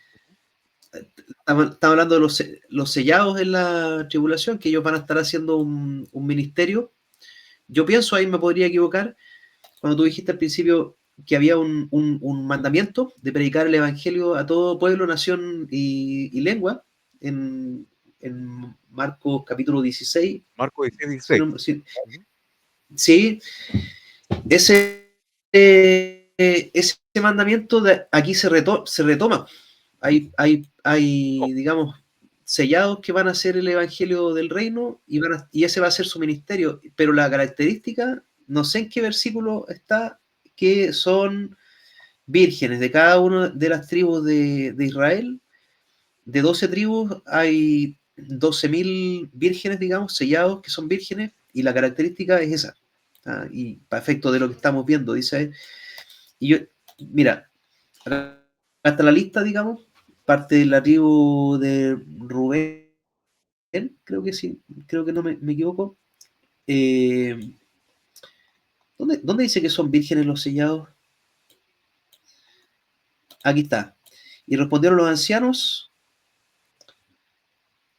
Estamos hablando de los sellados en la tribulación, que ellos van a estar haciendo un ministerio. Yo pienso, ahí me podría equivocar, cuando tú dijiste al principio que había un mandamiento de predicar el evangelio a todo pueblo, nación y lengua, en Marcos capítulo 16. Marcos 16, Si 16. no- si- Ujú. sí, ese mandamiento aquí se retoma. Hay, digamos, sellados que van a ser el evangelio del reino, y ese va a ser su ministerio. Pero la característica, no sé en qué versículo está, que son vírgenes de cada una de las tribus de Israel. De 12 tribus hay 12.000 vírgenes, digamos, sellados que son vírgenes, y la característica es esa. Y para efecto de lo que estamos viendo, dice. Y yo, mira, hasta la lista, digamos, parte de la tribu de Rubén, creo que sí, creo que no me equivoco. ¿Dónde dice que son vírgenes los sellados? Aquí está. Y respondieron los ancianos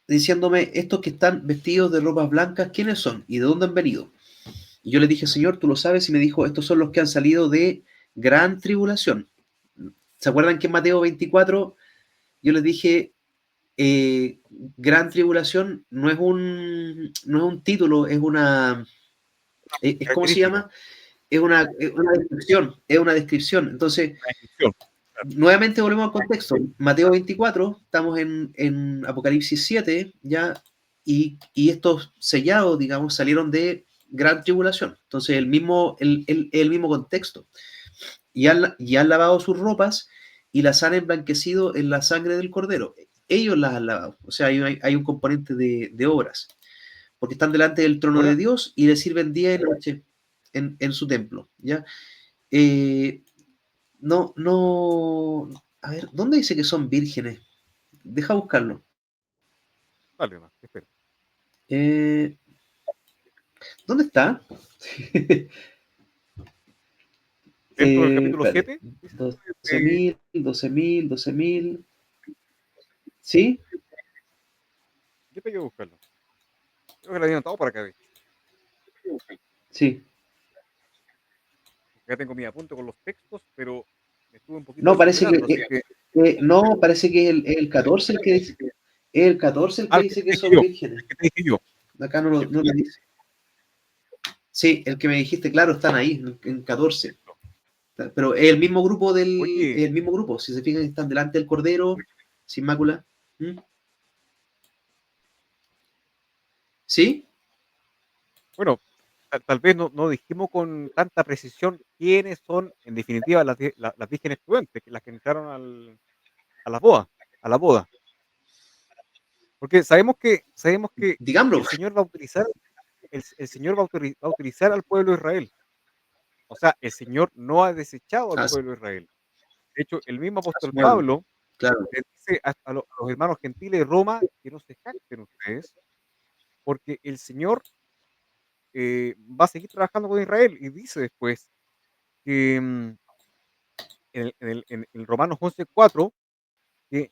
diciéndome, estos que están vestidos de ropas blancas, ¿quiénes son? ¿Y de dónde han venido? Y yo le dije, Señor, tú lo sabes, y me dijo, estos son los que han salido de gran tribulación. ¿Se acuerdan que en Mateo 24 yo les dije, eh, gran tribulación no es un título, es una, ¿cómo se Característica, llama? Es una descripción, es una descripción. Entonces, una descripción. nuevamente volvemos al contexto. Mateo 24, estamos en Apocalipsis 7, ya, y estos sellados, digamos, salieron de gran tribulación. Entonces, el mismo contexto. Y han lavado sus ropas y las han emblanquecido en la sangre del Cordero. Ellos las han lavado. O sea, hay un componente de obras. Porque están delante del trono de Ahora, Dios y le sirven día y noche en su templo. ¿Ya? Eh, no. A ver, ¿dónde dice que son vírgenes? Deja buscarlo. dale nomás, espera. Eh, ¿Dónde está? Dentro del capítulo Espérate. 7, dice, Doce mil, 12.000, 12.000. ¿Sí? yo te quiero buscarlo. Creo que lo había anotado por acá, de hecho. Sí. Acá tengo mi apunte con los textos, pero me estuve un poquito No, parece desesperando, así que, que... no, parece que el 14 el que dice, el 14 el que Ah, el que dice te que dije son yo, vírgenes. el que te dije yo. Acá no lo dice. Sí, el que me dijiste, claro, están ahí, en 14. Pero es Oye, el mismo grupo, si se fijan, están delante del Cordero, sin mácula. ¿Mm? ¿Sí? bueno, tal vez no dijimos con tanta precisión quiénes son, en definitiva, las vírgenes prudentes, las que entraron a la boda, a la boda. Porque sabemos que Digámoslo. el Señor va a utilizar, el Señor va a utilizar al pueblo de Israel. O sea, el Señor no ha desechado al A pueblo de Israel. De hecho, el mismo su apóstol pueblo, Pablo claro. le dice a los hermanos gentiles de Roma que no se jacten ustedes, porque el Señor va a seguir trabajando con Israel. Y dice después que en Romanos 11:4, que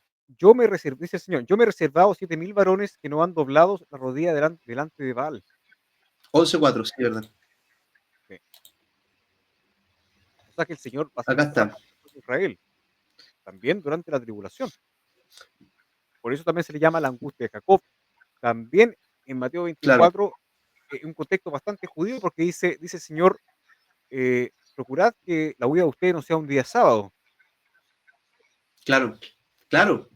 dice el Señor, yo me he reservado 7.000 varones que no han doblado la rodilla delante de Baal. 11:4, sí, verdad. Sí. O sea que el Señor va a Acá seguir está. trabajando con Israel, también durante la tribulación. Por eso también se le llama la angustia de Jacob. También en Mateo Claro, 24, un contexto bastante judío, porque dice el Señor, procurad que la huida de ustedes no sea un día sábado. claro, claro.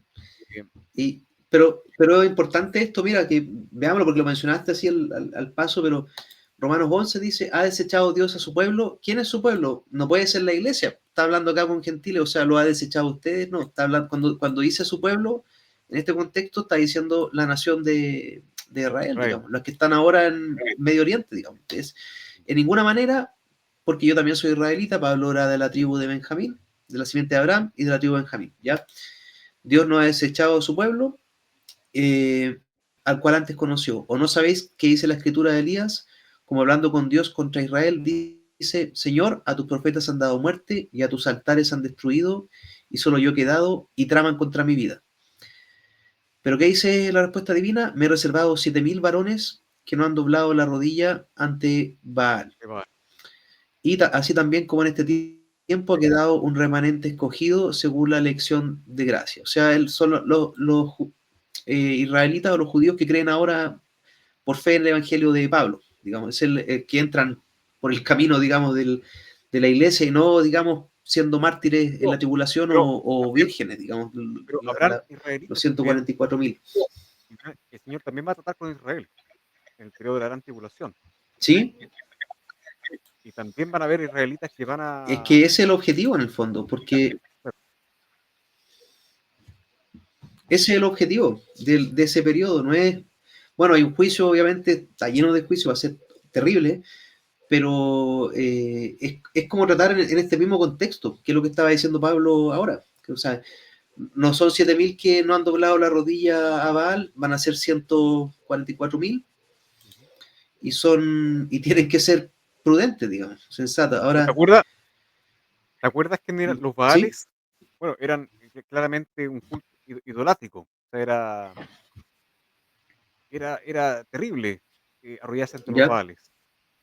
Eh, Pero es importante esto, mira, que veámoslo porque lo mencionaste así al paso, pero Romanos 11 dice, ¿ha desechado Dios a su pueblo? ¿Quién es su pueblo? No puede ser la iglesia. Está hablando acá con gentiles, o sea, ¿lo ha desechado ustedes? No, está hablando, cuando dice su pueblo, en este contexto está diciendo la nación de Israel, Israel. digamos, los que están ahora en Medio Oriente, digamos. Es, en ninguna manera, porque yo también soy israelita, Pablo era de la tribu de Benjamín, de la simiente de Abraham y de la tribu de Benjamín, ¿ya? Dios no ha desechado a su pueblo, al cual antes conoció. ¿O no sabéis qué dice la escritura de Elías? Como hablando con Dios contra Israel, dice, Señor, a tus profetas han dado muerte y a tus altares han destruido, y solo yo he quedado y traman contra mi vida. Pero ¿qué dice la respuesta divina? Me he reservado 7.000 varones que no han doblado la rodilla ante Baal. Y así también como en este tiempo ha quedado un remanente escogido según la elección de gracia. O sea, son los israelitas o los judíos que creen ahora por fe en el evangelio de Pablo, digamos, es el que entran por el camino, digamos, de la iglesia y no, digamos, siendo mártires en No, la tribulación pero o también, vírgenes, digamos, pero habrán los israelitas también. 144.000. El Señor también va a tratar con Israel en el periodo de la gran tribulación. ¿Sí? Y también van a haber israelitas que van Es que a... ese es el objetivo en el fondo, porque ese es el objetivo de ese periodo, no es, bueno, hay un juicio, obviamente, está lleno de juicios, va a ser terrible, pero es como tratar en este mismo contexto, que es lo que estaba diciendo Pablo ahora. O sea, no son 7.000 que no han doblado la rodilla a Baal, van a ser 144.000 Ujú. y tienen que ser prudentes, digamos, sensatos. Pero Ahora, te acuerdas que los ¿sí? Baales, bueno, eran claramente un culto idolátrico? O sea, era terrible arrodillarse ante los ¿Ya? Baales.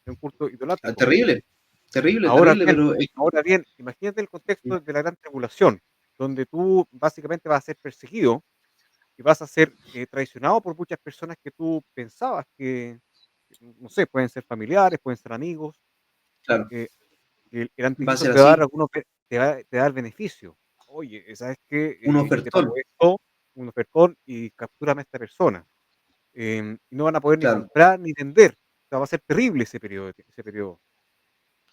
Era un culto idolátrico. Terrible, terrible, Ahora terrible, bien, pero ahora bien, imagínate el contexto de la gran tribulación, donde tú básicamente vas a ser perseguido y vas a ser traicionado por muchas personas que tú pensabas no sé, pueden ser familiares, pueden ser amigos, claro, eh, que el va a anticristo ser te va a dar así, te va a dar beneficio. Oye, ¿sabes qué? un Yo te pago ofertón, esto, un ofertón, y captúrame a esta persona. Y no van a poder ni claro, comprar ni vender. O sea, va a ser terrible ese periodo.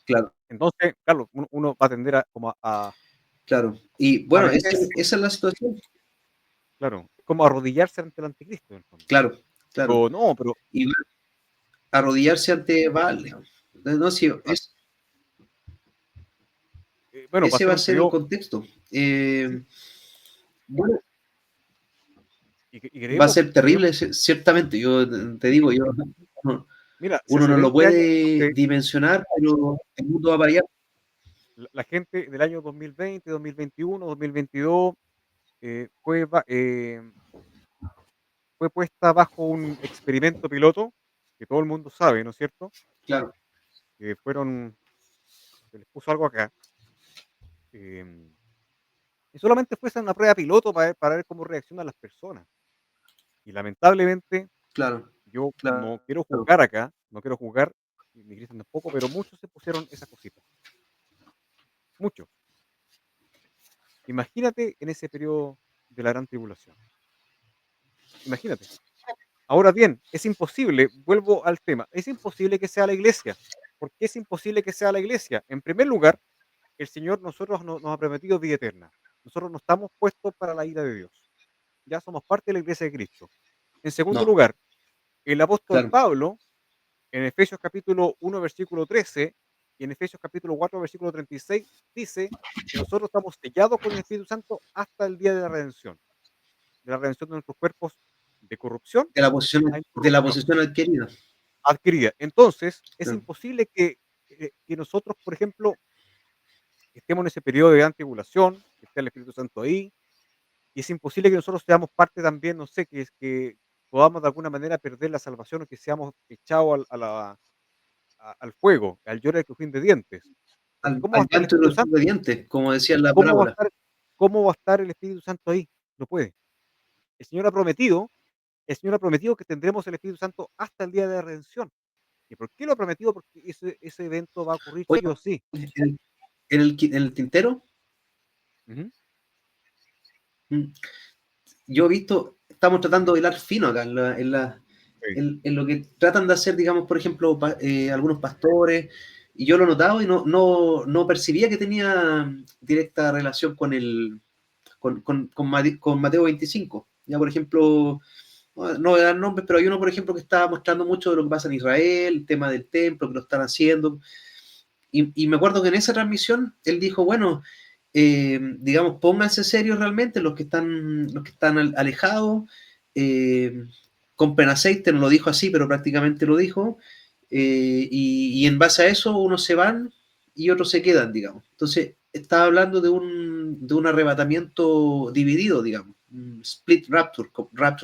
claro, Entonces, claro, uno va a tender a claro. Y a bueno, venderse. esa es la situación, Claro, es como arrodillarse ante el anticristo, en el fondo. claro, claro. Pero no, pero Y arrodillarse ante Baal, digamos. No, sí, claro, bueno, va a ese ser va a un ser el periodo, contexto. sí, Bueno, y va a creemos ser terrible, ciertamente. Yo te digo, no- mira, si uno hace no lo 20 años, no puede sé, dimensionar, pero el mundo va a variar. la gente del año 2020, 2021, 2022, fue puesta bajo un experimento piloto, que todo el mundo sabe, ¿no es cierto? Claro, Que se les puso algo acá, em, y solamente fue esa una prueba piloto para ver cómo reaccionan las personas. Y lamentablemente, claro, yo no claro. quiero juzgar acá, no quiero juzgar, y ni Cristian tampoco, pero muchos se pusieron esa cosita, muchos. Imagínate en ese periodo de la gran tribulación, imagínate. Ahora bien, es imposible, vuelvo al tema, es imposible que sea la iglesia. ¿Por qué es imposible que sea la iglesia? En primer lugar, el Señor nos ha prometido vida eterna. Nosotros no estamos puestos para la ira de Dios. Ya somos parte de la iglesia de Cristo. En segundo No, lugar, el apóstol claro. Pablo, en Efesios capítulo 1, versículo 13, y en Efesios capítulo 4, versículo 36, dice que nosotros estamos sellados con el Espíritu Santo hasta el día de la redención de nuestros cuerpos de corrupción a De la incorrupción, posición adquirida. adquirida. Entonces, es Claro. imposible que nosotros, por ejemplo, estemos en ese periodo de gran tribulación, que esté el Espíritu Santo ahí, y es imposible que nosotros seamos parte también, no sé, que podamos de alguna manera perder la salvación o que seamos echados al fuego, al llorar y crujir de dientes. Porque ¿cómo va a Al estar el llanto y Espíritu los Santo? dientes, como decía en la ¿Cómo va a parábola. estar, cómo va a estar el Espíritu Santo ahí? No puede. El Señor ha prometido, el Señor ha prometido que tendremos el Espíritu Santo hasta el día de la redención. ¿Y por qué lo ha prometido? Porque ese evento va a ocurrir Oye, sí o sí. en el tintero, Ujú. mm, yo he visto, estamos tratando de hilar fino acá Sí. en lo que tratan de hacer, digamos, por ejemplo, algunos pastores, y yo lo he notado y no percibía que tenía directa relación con Mateo 25. Ya, por ejemplo, no voy a dar nombres, pero hay uno, por ejemplo, que estaba mostrando mucho de lo que pasa en Israel, el tema del templo, que lo están haciendo. Y me acuerdo que en esa transmisión él dijo, bueno, digamos, pónganse serios realmente los que están alejados, eh, compren aceite, no lo dijo así, pero prácticamente lo dijo, y en base a eso unos se van y otros se quedan, digamos. Entonces, estaba hablando de un arrebatamiento dividido, digamos, un split rapture,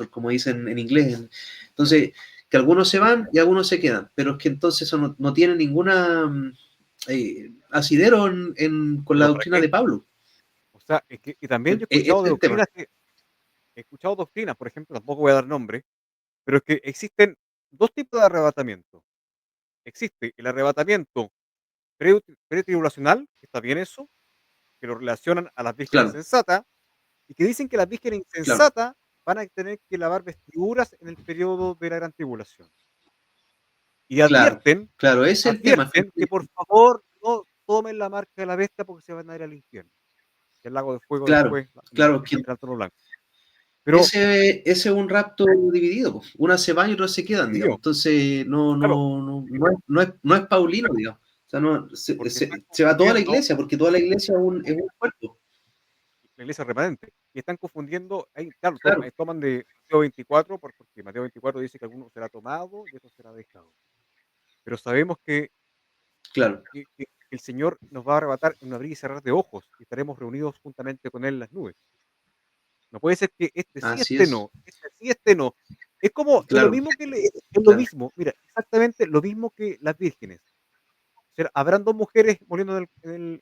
como dicen en inglés. Entonces, que algunos se van y algunos se quedan, pero es que entonces eso no tiene ninguna asidero con la ¿Pero para doctrina qué? de Pablo. O sea, es que, y también yo he Ese escuchado es de el tema. doctrinas he escuchado doctrinas, por ejemplo, tampoco voy a dar nombre, pero es que existen dos tipos de arrebatamiento. Existe el arrebatamiento pretribulacional, que está bien eso, que lo relacionan a las vírgenes Claro, insensatas, y que dicen que las vírgenes claro, insensatas van a tener que lavar vestiduras en el periodo de la gran tribulación. Y claro, advierten, claro, ese es el tema. advierten que por favor no tomen la marca de la bestia porque se van a ir al infierno, que es el lago de fuego Claro, después, claro, que el trono blanco. Pero ese es un rapto dividido, po. Unas se van y otras se quedan, digamos. dividió, Entonces, claro, no es paulino, digamos. O sea, no, porque están se va toda la confundiendo iglesia, porque toda la iglesia es un cuerpo. la iglesia remanente. Y están confundiendo, ahí, claro, Claro, toman de Mateo 24, porque Mateo 24 dice que alguno será tomado y otro será dejado. Pero sabemos claro. que el Señor nos va a arrebatar en un abrir y cerrar de ojos y estaremos reunidos juntamente con Él en las nubes. No puede ser que este sí, Así este es. no, este sí, este no. Es como, es lo Claro, mismo es lo claro. mismo, mira, exactamente lo mismo que las vírgenes. O sea, habrán 2 mujeres moliendo en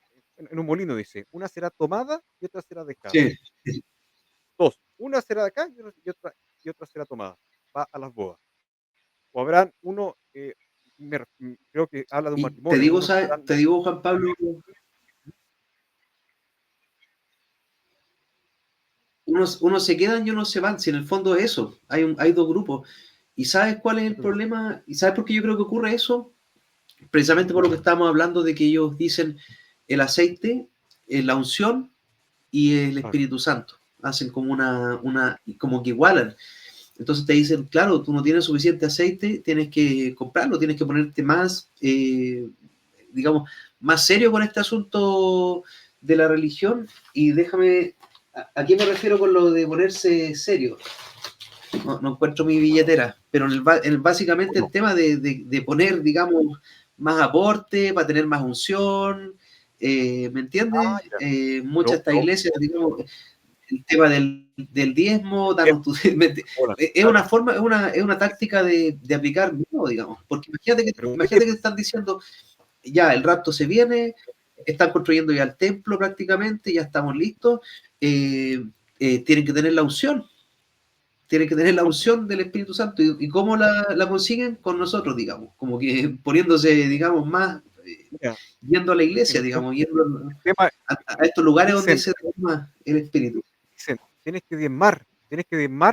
un molino, dice. Una será tomada y otra será dejada. Sí, 2, una será de acá y otra será tomada. Va a las bodas. O habrán uno, creo que habla de un y te matrimonio, digo, unos ¿sabes? serán Te digo, Juan Pablo, unos se quedan y unos se van. Si en el fondo es eso, hay dos grupos. ¿Y sabes cuál es el problema? ¿Y sabes por qué yo creo que ocurre eso? Precisamente por lo que estábamos hablando de que ellos dicen el aceite, la unción y el claro, Espíritu Santo. Hacen como como que igualan. Entonces te dicen, claro, tú no tienes suficiente aceite, tienes que comprarlo, tienes que ponerte más, digamos, más serio con este asunto de la religión. Y déjame, ¿a qué me refiero con lo de ponerse serio? No encuentro mi billetera, pero básicamente bueno, el tema de poner, digamos, más aporte, para tener más unción, ¿me entiendes? ya, Muchas de estas pero iglesias, digamos, el tema del diezmo, bien, danos tu, ahora, es claro, una forma, es una táctica de aplicar miedo, digamos, porque pero imagínate que te están diciendo, ya, el rapto se viene, están construyendo ya el templo prácticamente, ya estamos listos, eh, tienen que tener la unción, tienen que tener la unción del Espíritu Santo. ¿Y cómo la consiguen? Con nosotros, digamos, como que poniéndose, digamos, más, mira, yendo a la iglesia, el tema digamos, yendo el tema a estos lugares donde dicen se derrama el Espíritu. dicen: tienes que diezmar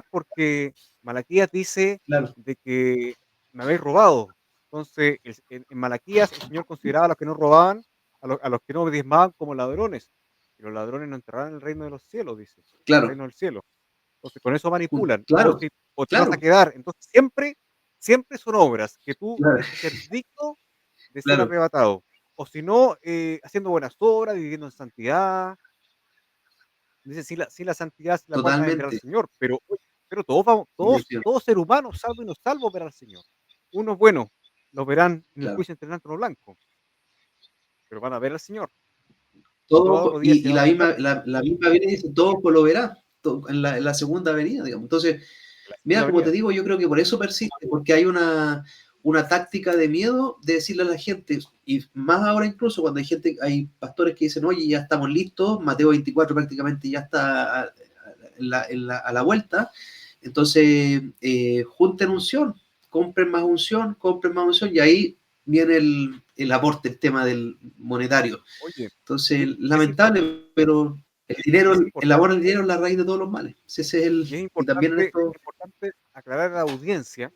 porque Malaquías dice Claro, de que me habéis robado". Entonces, en Malaquías el Señor consideraba a los que no robaban, a los que no diezmaban como ladrones, y los ladrones no entrarán en el reino de los cielos, dice, en el claro, reino del cielo. Entonces, con eso manipulan, claro, o te vas a claro, quedar. Entonces, siempre son obras que tú claro, tienes que ser digno de ser claro, arrebatado, o si no, haciendo buenas obras, viviendo en santidad. Dice: "Sin la santidad, sin la cual nadie verá al totalmente. Señor", pero todos vamos, Muy cierto, todo ser humano, salvo y no salvo, verá al Señor. Unos buenos lo verán en el claro. juicio entre blanco y no blanco, pero van a ver al Señor, y Todo, toda rodilla se y va a doblar la misma Biblia dice, todo pues lo verá en la segunda venida, digamos. Entonces, en la segunda mira, como te venida. digo, yo creo que por eso persiste, porque hay una táctica de miedo de decirle a la gente, y más ahora incluso cuando hay gente, hay pastores que dicen, oye, ya estamos listos, Mateo 24 prácticamente ya está a la vuelta, entonces junten unción, compren más unción, y ahí viene el aporte, el tema del monetario. Oye, Entonces, y es importante lamentable, pero el dinero, es el amor al importante dinero es la raíz de todos los males. Ese es y y también en es esto, importante aclarar a la audiencia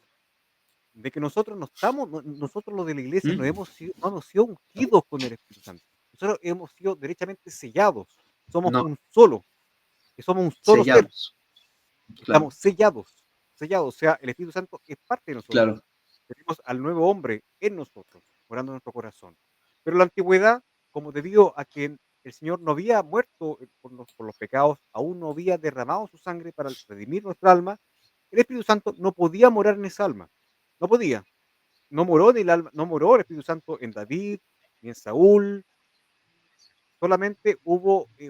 de que nosotros nosotros los de la iglesia ¿Mm? no hemos sido ungidos con el Espíritu Santo. Nosotros hemos sido derechamente sellados. Somos No, un solo, que somos un solo ser. sellados. Claro, Estamos sellados, o sea, el Espíritu Santo es parte de nosotros. claro, Tenemos al nuevo hombre en nosotros, morando en nuestro corazón. Pero la antigüedad, como debido a que el Señor no había muerto por los pecados, aún no había derramado su sangre para redimir nuestra alma, el Espíritu Santo no podía morar en esa alma. No podía. No moró en el alma, no moró el Espíritu Santo en David, ni en Saúl, solamente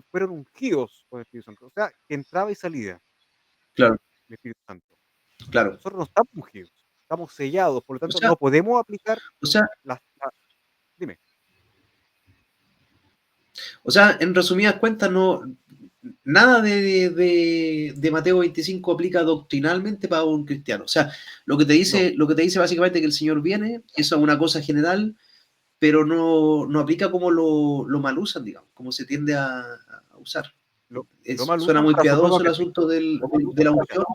fueron ungidos con el Espíritu Santo. O sea, que entraba y salía claro, el Espíritu Santo. claro. Nosotros no estamos ungidos, estamos sellados, por lo O tanto, sea, no podemos aplicar o sea, las dime. en resumidas cuentas, no, nada de Mateo 25 aplica doctrinalmente para un cristiano. O sea, No, lo que te dice básicamente que el Señor viene, eso es una cosa general, pero no aplica como lo mal usan, digamos, como se tiende a usar. lo mal Suena usan muy para su propio piadoso el beneficio, asunto lo mal de usan la para eso. unción,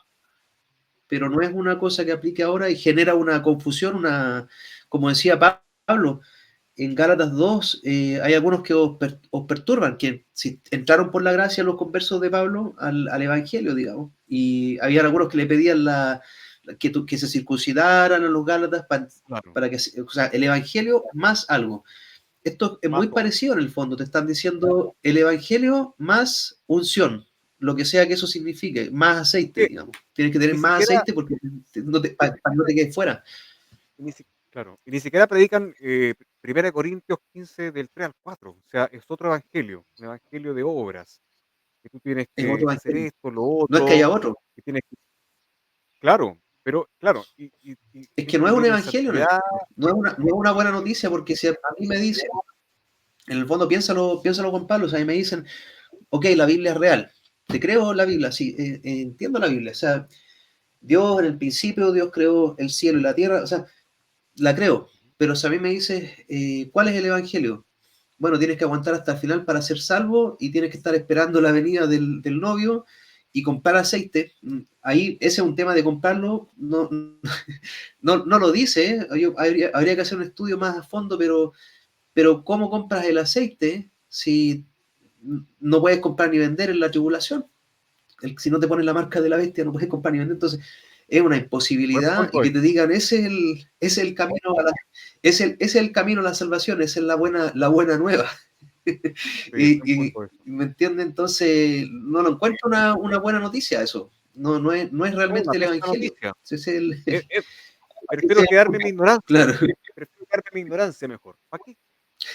pero no es una cosa que aplique ahora y genera una confusión, como decía Pablo, en Gálatas 2 hay algunos que os perturban, que si entraron por la gracia los conversos de Pablo al Evangelio, digamos, y había algunos que le pedían que se circuncidaran a los Gálatas Claro, para que, o sea, el Evangelio más algo. Esto es más muy todavía. parecido en el fondo, te están diciendo el Evangelio más unción, lo que sea que eso signifique, más aceite, Que digamos. Tienes que tener ni más siquiera, aceite porque para que no te quedes fuera. claro, y ni siquiera predican 1 Corintios 15 del 3 al 4. O sea, es otro evangelio, un evangelio de obras, que tú tienes Es que otro hacer Evangelio. esto, lo No es que haya otro, otro, que tienes que, claro, pero claro, y es que tienes no que es un vivir en evangelio en el santidad. fondo. No es una buena noticia porque si a mí me dicen, en el fondo piénsalo con Pablo, o sea, a mí me dicen, ok, la Biblia es real, te creo la Biblia, sí, entiendo la Biblia, o sea, Dios en el principio, Dios creó el cielo y la tierra, o sea, la creo, pero si a mí me dices, ¿cuál es el evangelio? Bueno, tienes que aguantar hasta el final para ser salvo y tienes que estar esperando la venida del novio y comprar aceite. Ahí ese es un tema de comprarlo, no lo dice, ¿eh? Habría que hacer un estudio más a fondo, pero ¿cómo compras el aceite si no puedes comprar ni vender en la tribulación? Si no te pones la marca de la bestia, no puedes comprar ni vender. Entonces, es una Buen imposibilidad y punto que ese. te digan, ese es el camino ese es el camino a la salvación, esa es la buena nueva. Sí, buen y, punto eso. ¿Me entiende? Entonces, no lo encuentro una buena noticia eso. No es Es una realmente el pésima Evangelio. noticia. Ese es el, Eh, eh, prefiero quedarme en mi ignorancia. claro. Prefiero quedarme en mi ignorancia mejor. ¿Para qué?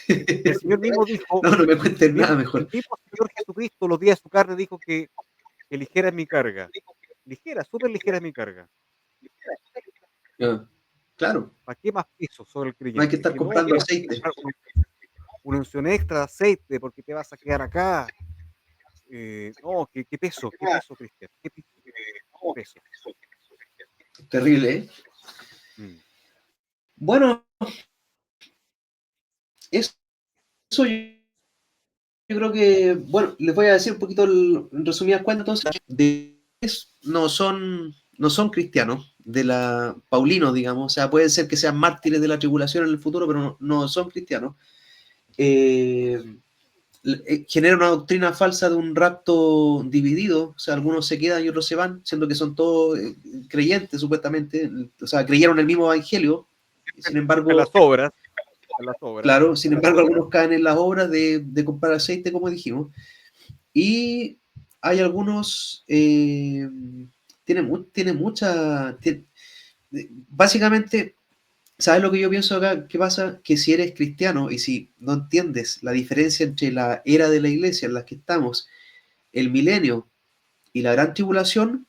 El Señor mismo dijo, No me cuenten nada el mejor. mismo Señor Jesucristo los días de su carne dijo que ligera es mi carga. Ligera, súper ligera es mi carga. Ah, claro, ¿Para qué más peso sobre el no hay que creyente? estar Que no, que comprando vas a aceite. comprar una unción extra de aceite porque te vas a quedar acá. No, qué peso, Cristian, qué peso. Terrible, ¿eh? Mm. Bueno, eso yo creo que, bueno, les voy a decir un poquito en resumidas cuentas, entonces, no son cristianos, de la Paulinos, digamos, o sea, puede ser que sean mártires de la tribulación en el futuro, pero no son cristianos. Eh, Genera una doctrina falsa de un rapto dividido, o sea, algunos se quedan y otros se van, siendo que son todos creyentes, supuestamente, o sea, creyeron el mismo evangelio, sin En las embargo, obras, en las obras, claro, sin embargo, algunos caen en las obras de comprar aceite, como dijimos. Y hay algunos, tiene mucha, básicamente, ¿sabes lo que yo pienso acá? ¿Qué pasa? Que si eres cristiano y si no entiendes la diferencia entre la era de la iglesia en la que estamos, el milenio y la gran tribulación,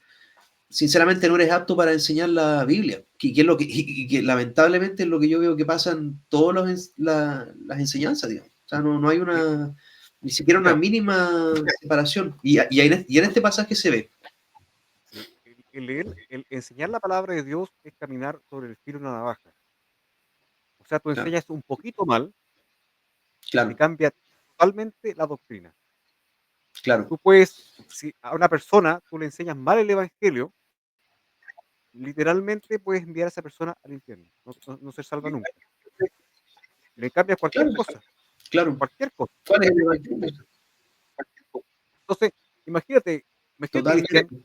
sinceramente no eres apto para enseñar la Biblia, que es lo que lamentablemente es lo que yo veo que pasa en todas las enseñanzas, digamos. O sea, no hay eh, ni siquiera una mira, mínima separación. Y en este pasaje se ve, sí, el leer, el enseñar la palabra de Dios es caminar sobre el filo de una navaja. O sea, tú claro, enseñas un poquito mal y te claro, cambia totalmente la doctrina. claro, Tú puedes, si a una persona tú le enseñas mal el evangelio, literalmente puedes enviar a esa persona al infierno. No se salva nunca. Le cambias cualquier claro, cosa, claro. cualquier cosa. ¿Cuál es el evangelio? Entonces, imagínate, imagínate, Totalmente, Cristian,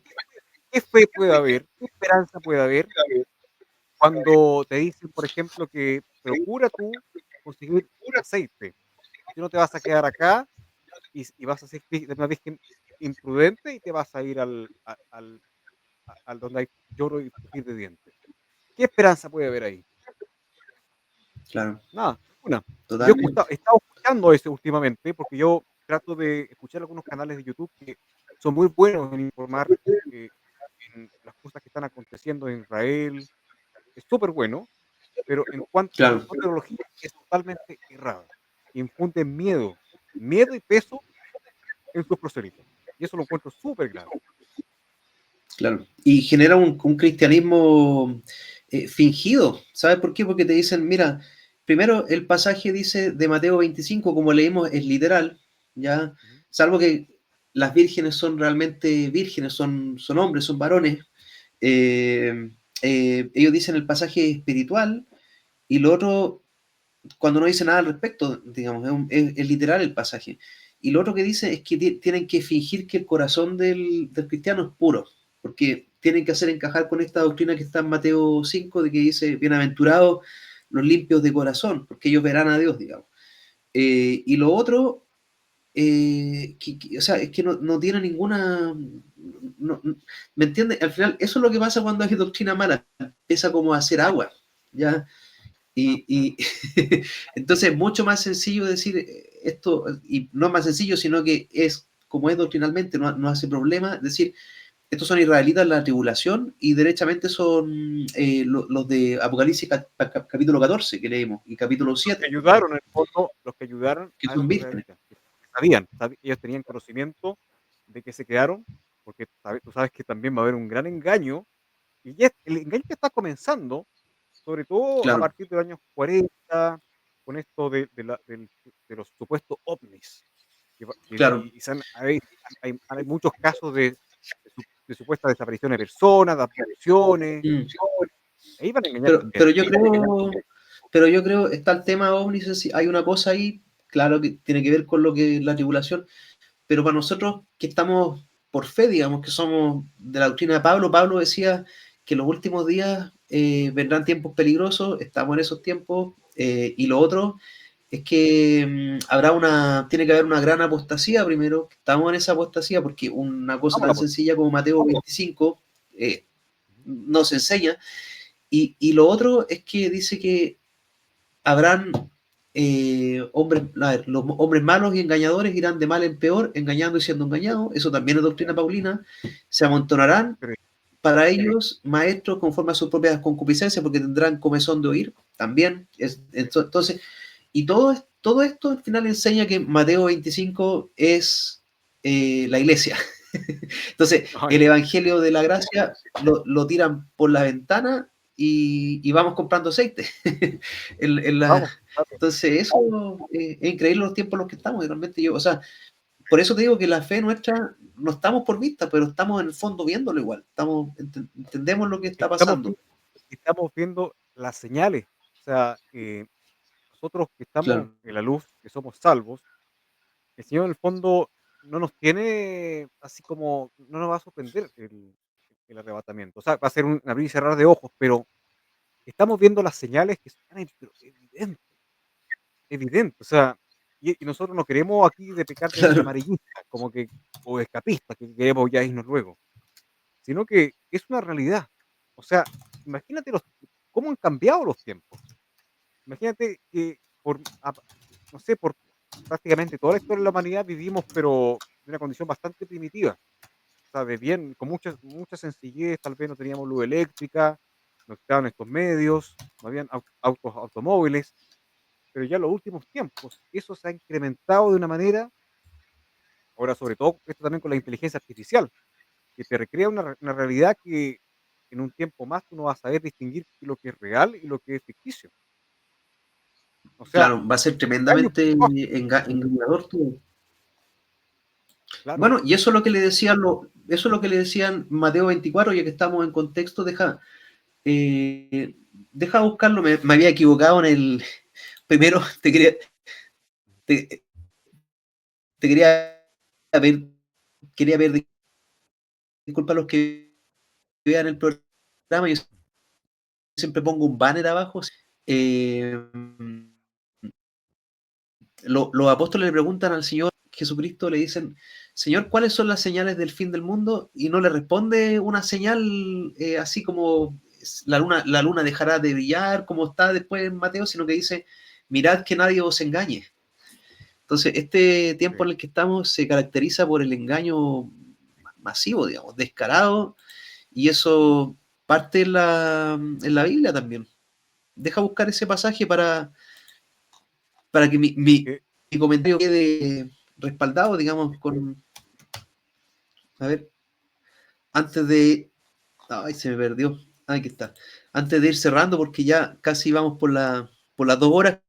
¿qué fe puede haber? ¿Qué esperanza puede haber cuando te dicen, por ejemplo, que procura tú conseguir aceite? Si no te vas a quedar acá y vas a ser una virgen imprudente y te vas a ir al donde hay lloro y crujir de dientes. ¿Qué esperanza puede haber ahí? claro, Nada, ninguna. Y yo totalmente, he estado escuchando eso últimamente porque yo trato de escuchar algunos canales de YouTube que son muy buenos en informar eh, en las cosas que están aconteciendo en Israel. Es súper bueno, pero en cuanto a claro, soteriología es totalmente errada. Infunde miedo y peso en sus proselitos. Y eso lo encuentro súper grave. claro. Y genera un cristianismo fingido. ¿Sabes por qué? Porque te dicen, mira, primero el pasaje dice de Mateo 25, como leímos, es literal, ¿ya? Ujú. Salvo que las vírgenes son realmente vírgenes, son hombres, son varones. Ellos dicen el pasaje espiritual y lo otro cuando no dice nada al respecto, digamos, es literal el pasaje. Y lo otro que dice es que tienen que fingir que el corazón del cristiano es puro, porque tienen que hacer encajar con esta doctrina que está en Mateo 5, de que dice, bienaventurados los limpios de corazón, porque ellos verán a Dios, digamos. Y lo otro, o sea, es que no tiene ninguna... ¿Me entiendes? Al final, eso es lo que pasa cuando hay doctrina mala, empieza como a hacer agua, ¿ya? Y entonces es mucho más sencillo decir esto, y no es más sencillo, sino que es, como es doctrinalmente, no hace problema decir, estos son israelitas en la tribulación y derechamente son los de Apocalipsis capítulo 14 que leemos y capítulo Los que 7 ayudaron, en el fondo, los que ayudaron que a son esos vírgenes. israelitas, que sabían, ellos tenían conocimiento de que se quedaron, porque tú sabes que también va a haber un gran engaño, y ya el engaño que está comenzando, sobre todo a Claro, partir de los años 40, con esto de los supuestos ovnis. claro, Hay muchos casos de supuestas desapariciones de personas, de abducciones. mm. Ahí van a engañar pero, también. pero yo creo, pero yo creo, está el tema ovni, hay una cosa ahí, claro que tiene que ver con lo que es la tribulación, pero para nosotros que estamos por fe, digamos, que somos de la doctrina de Pablo, Pablo decía que en los últimos días vendrán tiempos peligrosos, estamos en esos tiempos, y lo otro es que tiene que haber una gran apostasía primero, estamos en esa apostasía porque una cosa Vamos a la tan posición. sencilla como Mateo 25 no se enseña, y lo otro es que dice que habrán hombres, a ver, los hombres malos y engañadores irán de mal en peor, engañando y siendo engañados, eso también es doctrina paulina, se amontonarán Pero para ellos maestros conforme a sus propias concupiscencias, porque tendrán comezón de oír, también, entonces, y todo esto al final enseña que Mateo 25 es la iglesia. Entonces, ay, el Evangelio de la Gracia lo tiran por la ventana y vamos comprando aceite. vamos, claro. Entonces, eso es increíble los tiempos en los que estamos. Y realmente yo, o sea, por eso te digo que la fe nuestra no estamos por vista, pero estamos en el fondo viéndolo igual. Entendemos lo que está Estamos pasando. viendo estamos viendo las señales. O sea, nosotros que estamos Claro, en la luz, que somos salvos, el Señor en el fondo no nos tiene así como no nos va a sorprender el arrebatamiento. O sea, va a ser un abrir y cerrar de ojos, pero estamos viendo las señales que están ahí, pero evidentes, evidentes. O sea, y nosotros no queremos aquí de pecar de claro, amarillistas, como que o de escapistas, que queremos ya irnos luego, sino que es una realidad. O sea, imagínate cómo han cambiado los tiempos. Imagínate que no sé, por prácticamente toda la historia de la humanidad vivimos, pero de una condición bastante primitiva. O sea, de bien, con mucha sencillez, tal vez no teníamos luz eléctrica, no estaban estos medios, no habían automóviles, pero ya en los últimos tiempos eso se ha incrementado de una manera, ahora sobre todo esto también con la inteligencia artificial, que te recrea una realidad que en un tiempo más tú no vas a saber distinguir lo que es real y lo que es ficticio. O sea, claro, va a ser años tremendamente engañador todo. claro. Bueno, y eso es lo que le decían, eso es lo que le decían Mateo 24, ya que estamos en contexto, eh, deja buscarlo, me había equivocado en el, primero te, te ver, quería ver, disculpa a los que vean el programa, yo siempre pongo un banner abajo. eh, los apóstoles le preguntan al Señor Jesucristo, le dicen, Señor, ¿cuáles son las señales del fin del mundo? Y no le responde una señal así como la luna dejará de brillar, como está después en Mateo, sino que dice, mirad que nadie os engañe. Entonces, este Sí. tiempo en el que estamos se caracteriza por el engaño masivo, digamos, descarado, y eso parte en la Biblia también. Deja buscar ese pasaje para que Que mi comentario quede respaldado, digamos, a ver, antes de, ay, se me perdió, aquí está, antes de ir cerrando, porque ya casi vamos por las 2 horas,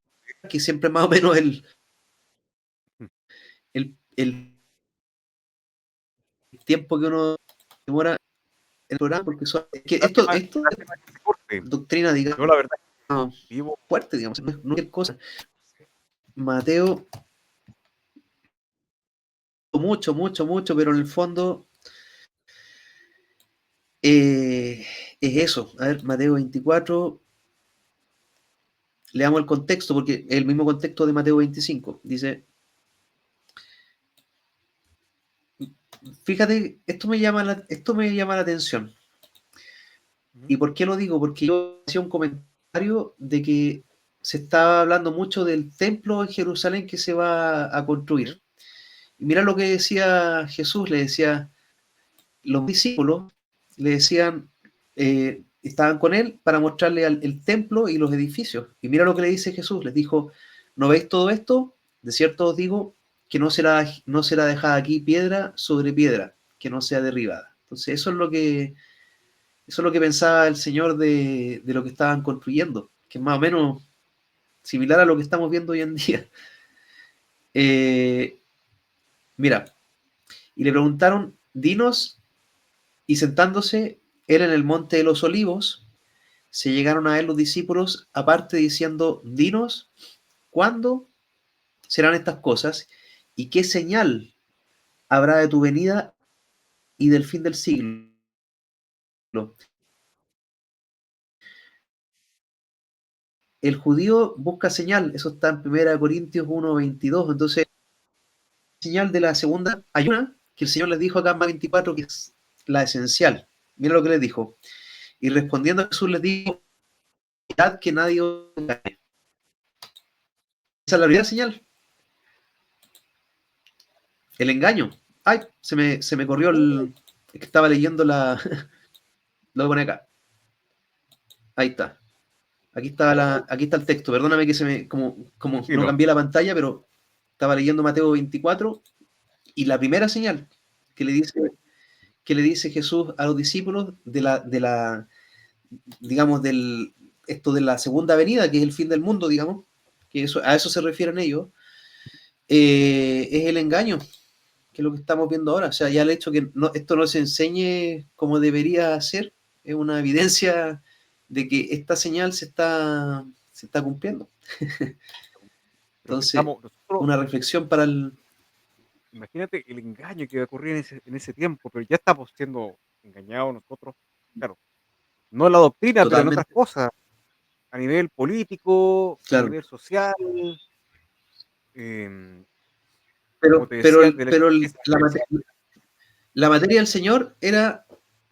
que siempre es más o menos el tiempo que uno demora en el programa, porque es que esto lástima es que se corte. doctrina, Yo digamos, la verdad. vivo. fuerte, digamos, no es cualquier cosa. Mateo, mucho, mucho, mucho, pero en el fondo es eso. A ver, Mateo 24, le damos el contexto, porque es el mismo contexto de Mateo 25. Dice, fíjate, esto me llama la atención. Ujú, ¿Y por qué lo digo? Porque yo hacía un comentario de que se estaba hablando mucho del templo en Jerusalén que se va a sí, construir. Y mira lo que decía Jesús, le decía, los discípulos le decían, estaban con él para mostrarle el templo y los edificios. Y mira lo que le dice Jesús, les dijo, ¿no veis todo esto? De cierto os digo que no será dejada aquí piedra sobre piedra, que no sea derribada. Entonces eso es lo que pensaba el Señor de lo que estaban construyendo, que es más o menos similar a lo que estamos viendo hoy en día. Eh, Mira, y le preguntaron, dinos, y sentándose él en el monte de los olivos, se llegaron a él los discípulos aparte diciendo, dinos, ¿cuándo serán estas cosas? ¿Y qué señal habrá de tu venida y del fin del siglo? El judío busca señal, eso está en 1 Corintios 1:22, entonces, señal de la segunda, hay una que el Señor les dijo acá en más 24, que es la esencial. Mira lo que les dijo. Y respondiendo Jesús les dijo, mirad que nadie os engañe. Esa es la primera señal, el engaño. Ay, se me corrió uh, el... Es que estaba leyendo la... Lo voy a poner acá. Ahí está. uh, Aquí está el texto. Perdóname que como no tranquilo. cambié la pantalla, pero estaba leyendo Mateo 24 y la primera señal que le dice, que le dice Jesús a los discípulos digamos, esto de la segunda venida, que es el fin del mundo, digamos, que a eso se refieren ellos, es el engaño, que es lo que estamos viendo ahora. O sea, ya el hecho que esto no se enseñe como debería ser, es una evidencia de que esta señal se está cumpliendo. Pero que Entonces, estamos nosotros, una reflexión para el... imagínate el engaño que va a ocurrir en ese tiempo, pero ya estamos siendo engañados nosotros, claro, no en la doctrina, pero en otras Totalmente, cosas, a nivel político, a claro. nivel social, como te decía, de la Pero iglesia. la materia del Señor era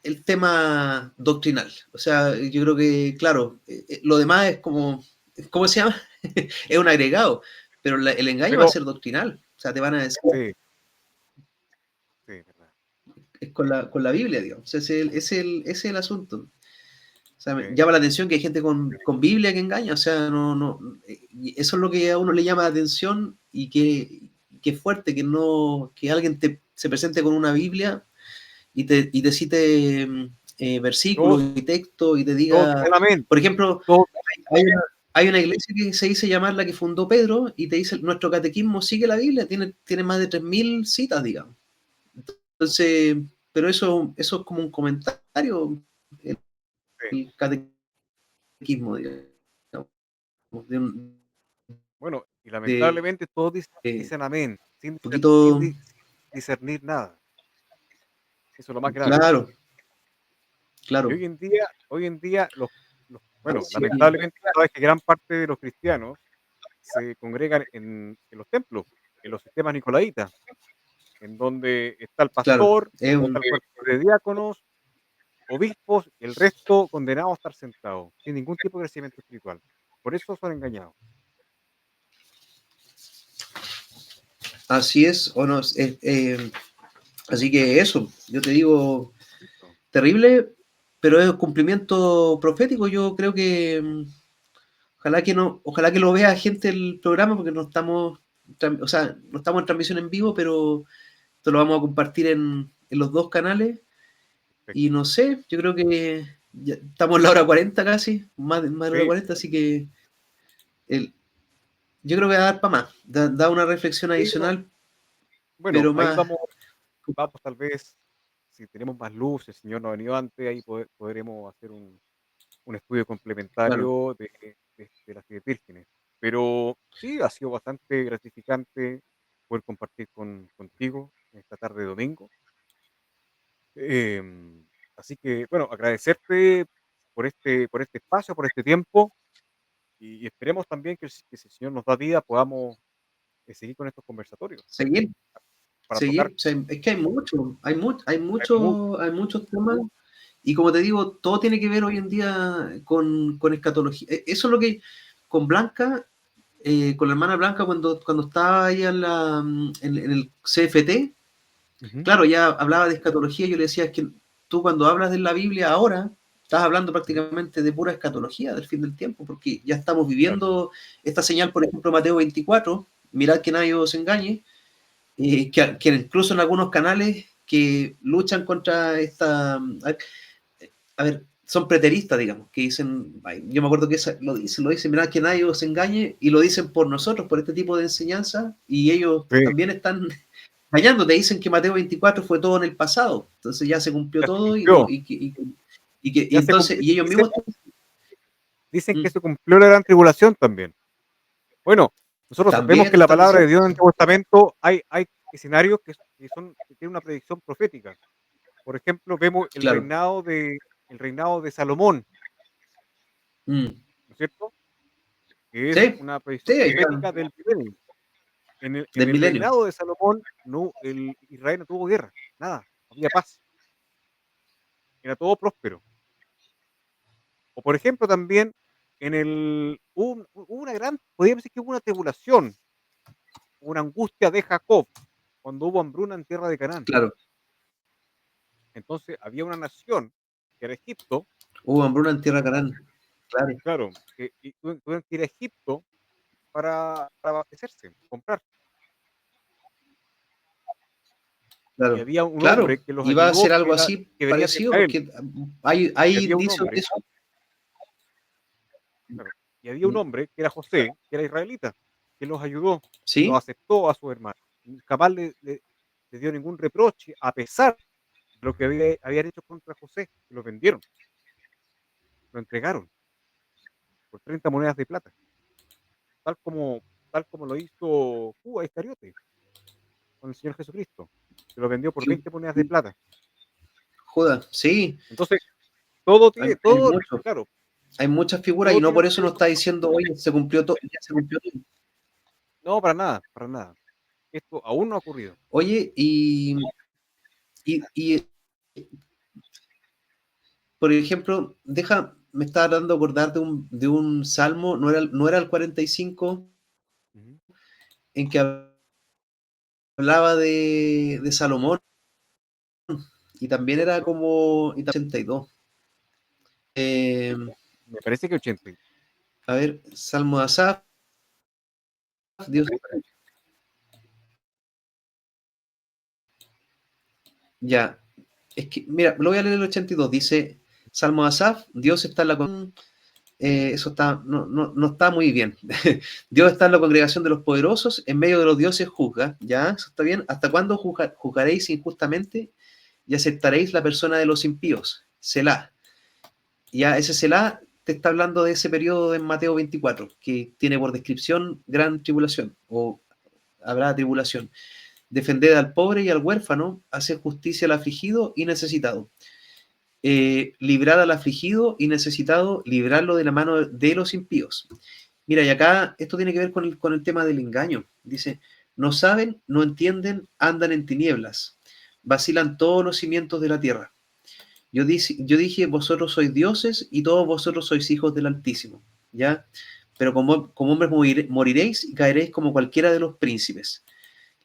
el tema doctrinal. O sea, yo creo que, claro, lo demás es como, ¿cómo se llama? Es un agregado, pero el engaño va a Pero ser doctrinal. O sea, te van a decir, sí, sí, verdad. es con la Biblia, digamos. O sea, ese es el asunto. O sea, me Sí, llama la atención que hay gente con Biblia que engaña. O sea, y eso es lo que a uno le llama la atención y que es fuerte, que alguien se presente con una Biblia y te cite versículos todos, y texto y te todos diga, dicen amén, por ejemplo, todos hay una iglesia que se dice llamar la que fundó Pedro y te dice, nuestro catequismo sigue la Biblia, tiene más de 3.000 citas, digamos. Entonces, pero eso es como un comentario, el, dicen, el catequismo, digamos, de un bueno, y de, lamentablemente todos un dicen amén, poquito, sin discernir nada. Eso es lo más grave. claro, Y claro, hoy en día bueno, sí, lamentablemente sabes que gran parte de los cristianos se congregan en los templos, en los sistemas nicolaitas, en donde está el claro, pastor, está el cuerpo de diáconos, obispos, y el resto condenados a estar sentados, sin ningún tipo de crecimiento espiritual. Por eso son engañados. así es, o no, así que eso, yo te digo, Listo. terrible, pero es un cumplimiento profético. Yo creo que ojalá que lo vea gente del programa, porque no estamos, o sea, no estamos en transmisión en vivo, pero esto lo vamos a compartir en los dos canales. Y Perfecto. no sé, yo creo que ya estamos en la hora 40 casi, más de la hora Sí, 40, así que el, yo creo que va a dar para más. Da una reflexión sí, no. adicional, Bueno, pero ahí más, vamos tal vez, si tenemos más luz, el Señor no ha venido antes, ahí podremos hacer un estudio claro, complementario las 10 vírgenes. Pero sí, ha sido bastante gratificante poder compartir contigo en esta tarde de domingo. Así que, bueno, agradecerte por este espacio, por este tiempo y esperemos también que si el Señor nos da vida podamos seguir con estos conversatorios Seguir, para tocar. seguir. O sea, es que hay mucho, Hay mucho, hay muchos temas. Y como te digo, todo tiene que ver hoy en día con escatología. Eso es lo que con Blanca, con la hermana Blanca, cuando estaba ella en el CFT, ujú, claro, ya hablaba de escatología. Yo le decía, es que tú cuando hablas de la Biblia ahora, estás hablando ujú, prácticamente de pura escatología del fin del tiempo, porque ya estamos claro, viviendo esta señal, por ejemplo, Mateo 24, mirad que nadie os engañe, que incluso en algunos canales que luchan contra esta... A ver, son preteristas, digamos, que dicen, ay, yo me acuerdo que lo dicen, mirad que nadie os engañe, y lo dicen por nosotros, por este tipo de enseñanza, y ellos sí, también están fallando. Te dicen que Mateo 24 fue todo en el pasado, entonces ya se cumplió ya se todo, cumplió, y ya se entonces, cumplió. y ellos mismos... Dicen que Mm, se cumplió la gran tribulación también. Bueno, nosotros vemos también que te en la están palabra de diciendo, Dios en el Antiguo Testamento hay escenarios que tienen una predicción profética. Por ejemplo, vemos claro, el reinado de Salomón, mm, ¿no es cierto? Que es sí, una predicción sí, profética del milenio. En del el milenio, reinado de Salomón, Israel no tuvo guerra, nada, había paz, era todo próspero. O por ejemplo, también hubo una gran, podríamos decir que hubo una tribulación, una angustia de Jacob, cuando hubo hambruna en tierra de Canaán. claro. Entonces había una nación, que era Egipto, Hubo hambruna en tierra Canaán, claro, claro, y tuvieron que ir a Egipto para abastecerse, comprar. Y claro, había un claro. hombre que los Y va a ser ayudó, algo así que venía de parecido, Israel. porque Y hay había un indicios de hombre, eso. claro, y había un hombre que era José, que era israelita, que los ayudó, los ¿Sí? aceptó a sus hermanos. Jamás le dio ningún reproche, a pesar de lo que habían hecho contra José, que lo vendieron, lo entregaron por 30 monedas de plata, tal como, tal como lo hizo Judas Iscariote con el Señor Jesucristo, que lo vendió por Sí, 20 monedas de plata. Judas, sí, Entonces, todo tiene, hay todo, mucho. claro, Hay muchas figuras, y todo no tiene por una eso nos predicción está profética. diciendo, oye, se cumplió todo, ya se cumplió todo. No, para nada, para nada. Esto aún no ha ocurrido. Oye, y, por ejemplo, me estaba dando a acordar de un salmo, no era el 45, Ujú. en que hablaba de Salomón, y también era como, y 82. Eh, Me parece que 80. a ver, Salmo de Asaf, Dios, ya, es que, mira, lo voy a leer el 82, dice, Salmo de Asaf, Dios está en la eso está, no está muy bien. Dios está en la congregación de los poderosos, en medio de los dioses juzga, ¿ya? Eso está bien. ¿Hasta cuándo juzgaréis injustamente y aceptaréis la persona de los impíos? Selah. Ya, ese Selah te está hablando de ese periodo en Mateo 24, que tiene por descripción gran tribulación, o habrá tribulación. Defended al pobre y al huérfano, hacer justicia al afligido y necesitado. Librar al afligido y necesitado, librarlo de la mano de los impíos. Mira, y acá esto tiene que ver con el tema del engaño. Dice, no saben, no entienden, andan en tinieblas, vacilan todos los cimientos de la tierra. Yo dije, vosotros sois dioses y todos vosotros sois hijos del Altísimo, ¿ya? Pero como hombres moriréis y caeréis como cualquiera de los príncipes.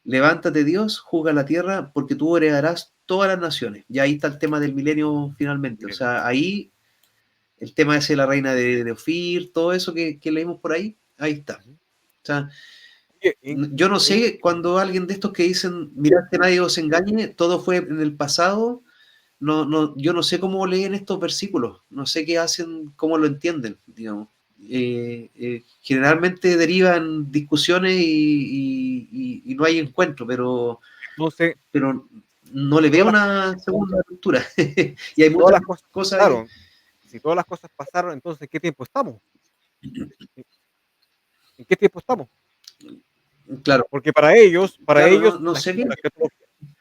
Levántate Dios, juzga la tierra, porque tú heredarás todas las naciones. Y ahí está el tema del milenio finalmente. O Milenio. sea, ahí el tema ese de la reina de Ofir, todo eso que leímos por ahí está. Ujú. O sea, Oye, yo no sé cuando alguien de estos que dicen, mirad que nadie os engañe, todo fue en el pasado, yo no sé cómo leen estos versículos, no sé qué hacen, cómo lo entienden, digamos. Generalmente derivan discusiones y no hay encuentro, entonces, pero no le si veo todas las, una segunda lectura. Y hay si todas muchas las cosas cosas ahí. pasaron, si todas las cosas pasaron, entonces, ¿en qué tiempo estamos? ¿En en qué tiempo estamos? Claro, Porque para ellos no sé bien.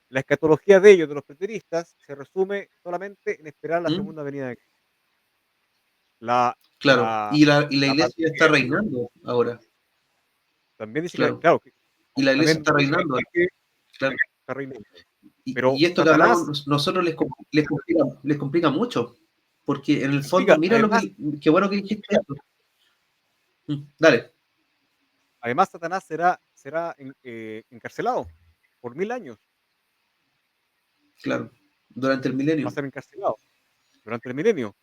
la escatología de ellos, de los preteristas, se resume solamente en esperar la ¿Mm? segunda venida de Cristo. La Claro, la y la la iglesia está pandemia reinando ahora, también dice que claro. claro, que Y la iglesia también está dice la reinando, Biblia que claro. está reinando. Pero Y esto que hablamos Satanás nosotros les complica mucho, porque en el fondo, complica, mira lo además que, qué bueno que dijiste esto. Dale, además Satanás será encarcelado por 1000 años, claro, durante el va a milenio, ser encarcelado durante el milenio.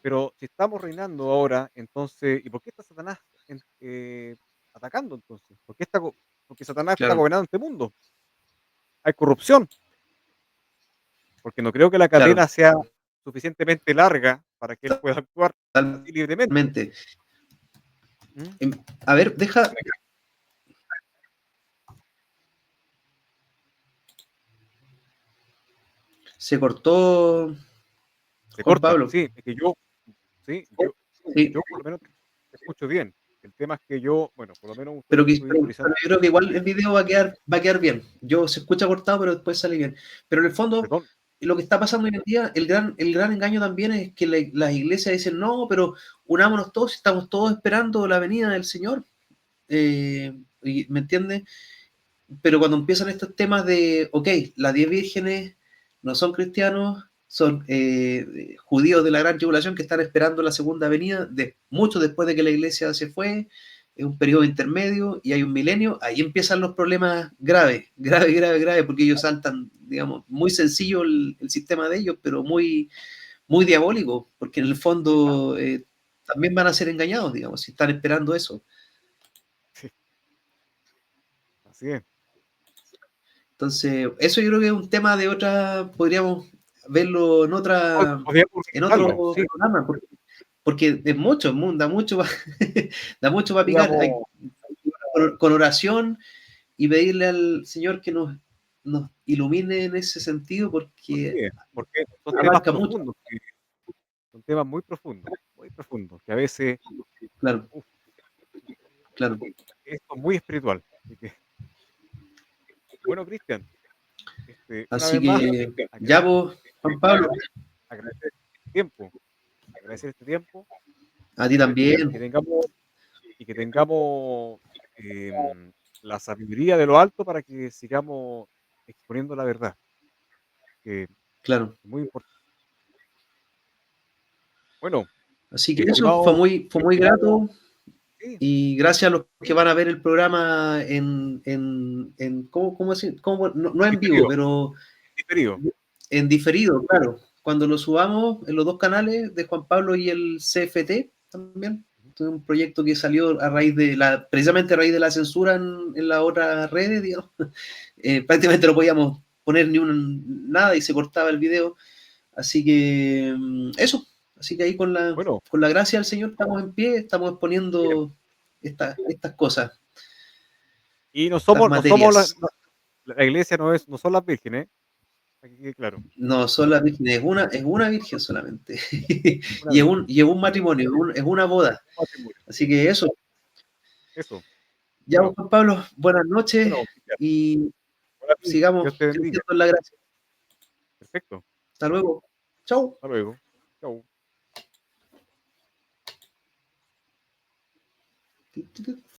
Pero si estamos reinando ahora, entonces, ¿y por qué está Satanás atacando entonces? Porque Satanás está claro, gobernando este mundo. Hay corrupción, porque no creo que la claro, cadena sea suficientemente larga para que él pueda actuar así libremente. totalmente. ¿Mm? Em, A ver, se cortó Se Juan corta, Pablo. sí, es que yo, sí, Sí, yo por lo menos te escucho bien. El tema es que yo, bueno, por lo menos pero, estoy utilizando, pero yo creo que igual el video va a quedar bien. Yo se escucha cortado, pero después sale bien. Pero en el fondo, perdón, lo que está pasando hoy en día, el gran engaño también es que las iglesias dicen, no, pero unámonos todos, estamos todos esperando la venida del Señor. ¿Me entiendes? Pero cuando empiezan estos temas de, ok, las 10 vírgenes no son cristianos, son judíos de la gran tribulación que están esperando la segunda venida, mucho después de que la iglesia se fue, es un periodo intermedio y hay un milenio, ahí empiezan los problemas graves, graves, porque ellos saltan, digamos, muy sencillo el sistema de ellos, pero muy diabólico, porque en el fondo también van a ser engañados, digamos, si están esperando eso. sí, así es. Entonces, eso yo creo que es un tema de otra, podríamos verlo Podríamos en organizarlo, otro sí, programa, porque es mucho, da mucho, da mucho para picar. podríamos, Con oración y pedirle al Señor que nos ilumine en ese sentido, porque sí, porque son temas abarca mucho. profundos, son temas muy profundos, que a veces, Claro, uf, claro. esto es muy espiritual. Así que, bueno, Cristian, una Así vez más, que ya agradecer, vos, Juan Pablo, agradecer este tiempo, agradecer este tiempo a ti y también, que tengamos la sabiduría de lo alto para que sigamos exponiendo la verdad, que es claro. muy importante. Bueno, Así que eso estimado fue muy grato. sí, Y gracias a los que van a ver el programa ¿cómo decir? No, no en vivo, diferido, pero diferido. en diferido, claro. Cuando lo subamos en los dos canales de Juan Pablo y el CFT también. Este es un proyecto que salió a raíz precisamente a raíz de la censura en las otras redes, digamos. Prácticamente no podíamos poner nada y se cortaba el video. Así que eso. Así que ahí Bueno, con la gracia del Señor estamos en pie, estamos bien. exponiendo estas cosas, Y no estas somos, no somos materias. la iglesia no son las vírgenes, aquí quede claro. No son las vírgenes, es una virgen solamente. Una vez, Y es un matrimonio, es una boda. un matrimonio. Así que Eso. ya Bueno, Juan Pablo, buenas noches bueno, Cristian, y ahora sí, sigamos Dios te bendiga. creciendo en la gracia. Perfecto. Hasta luego. Chau. Hasta luego. Chau.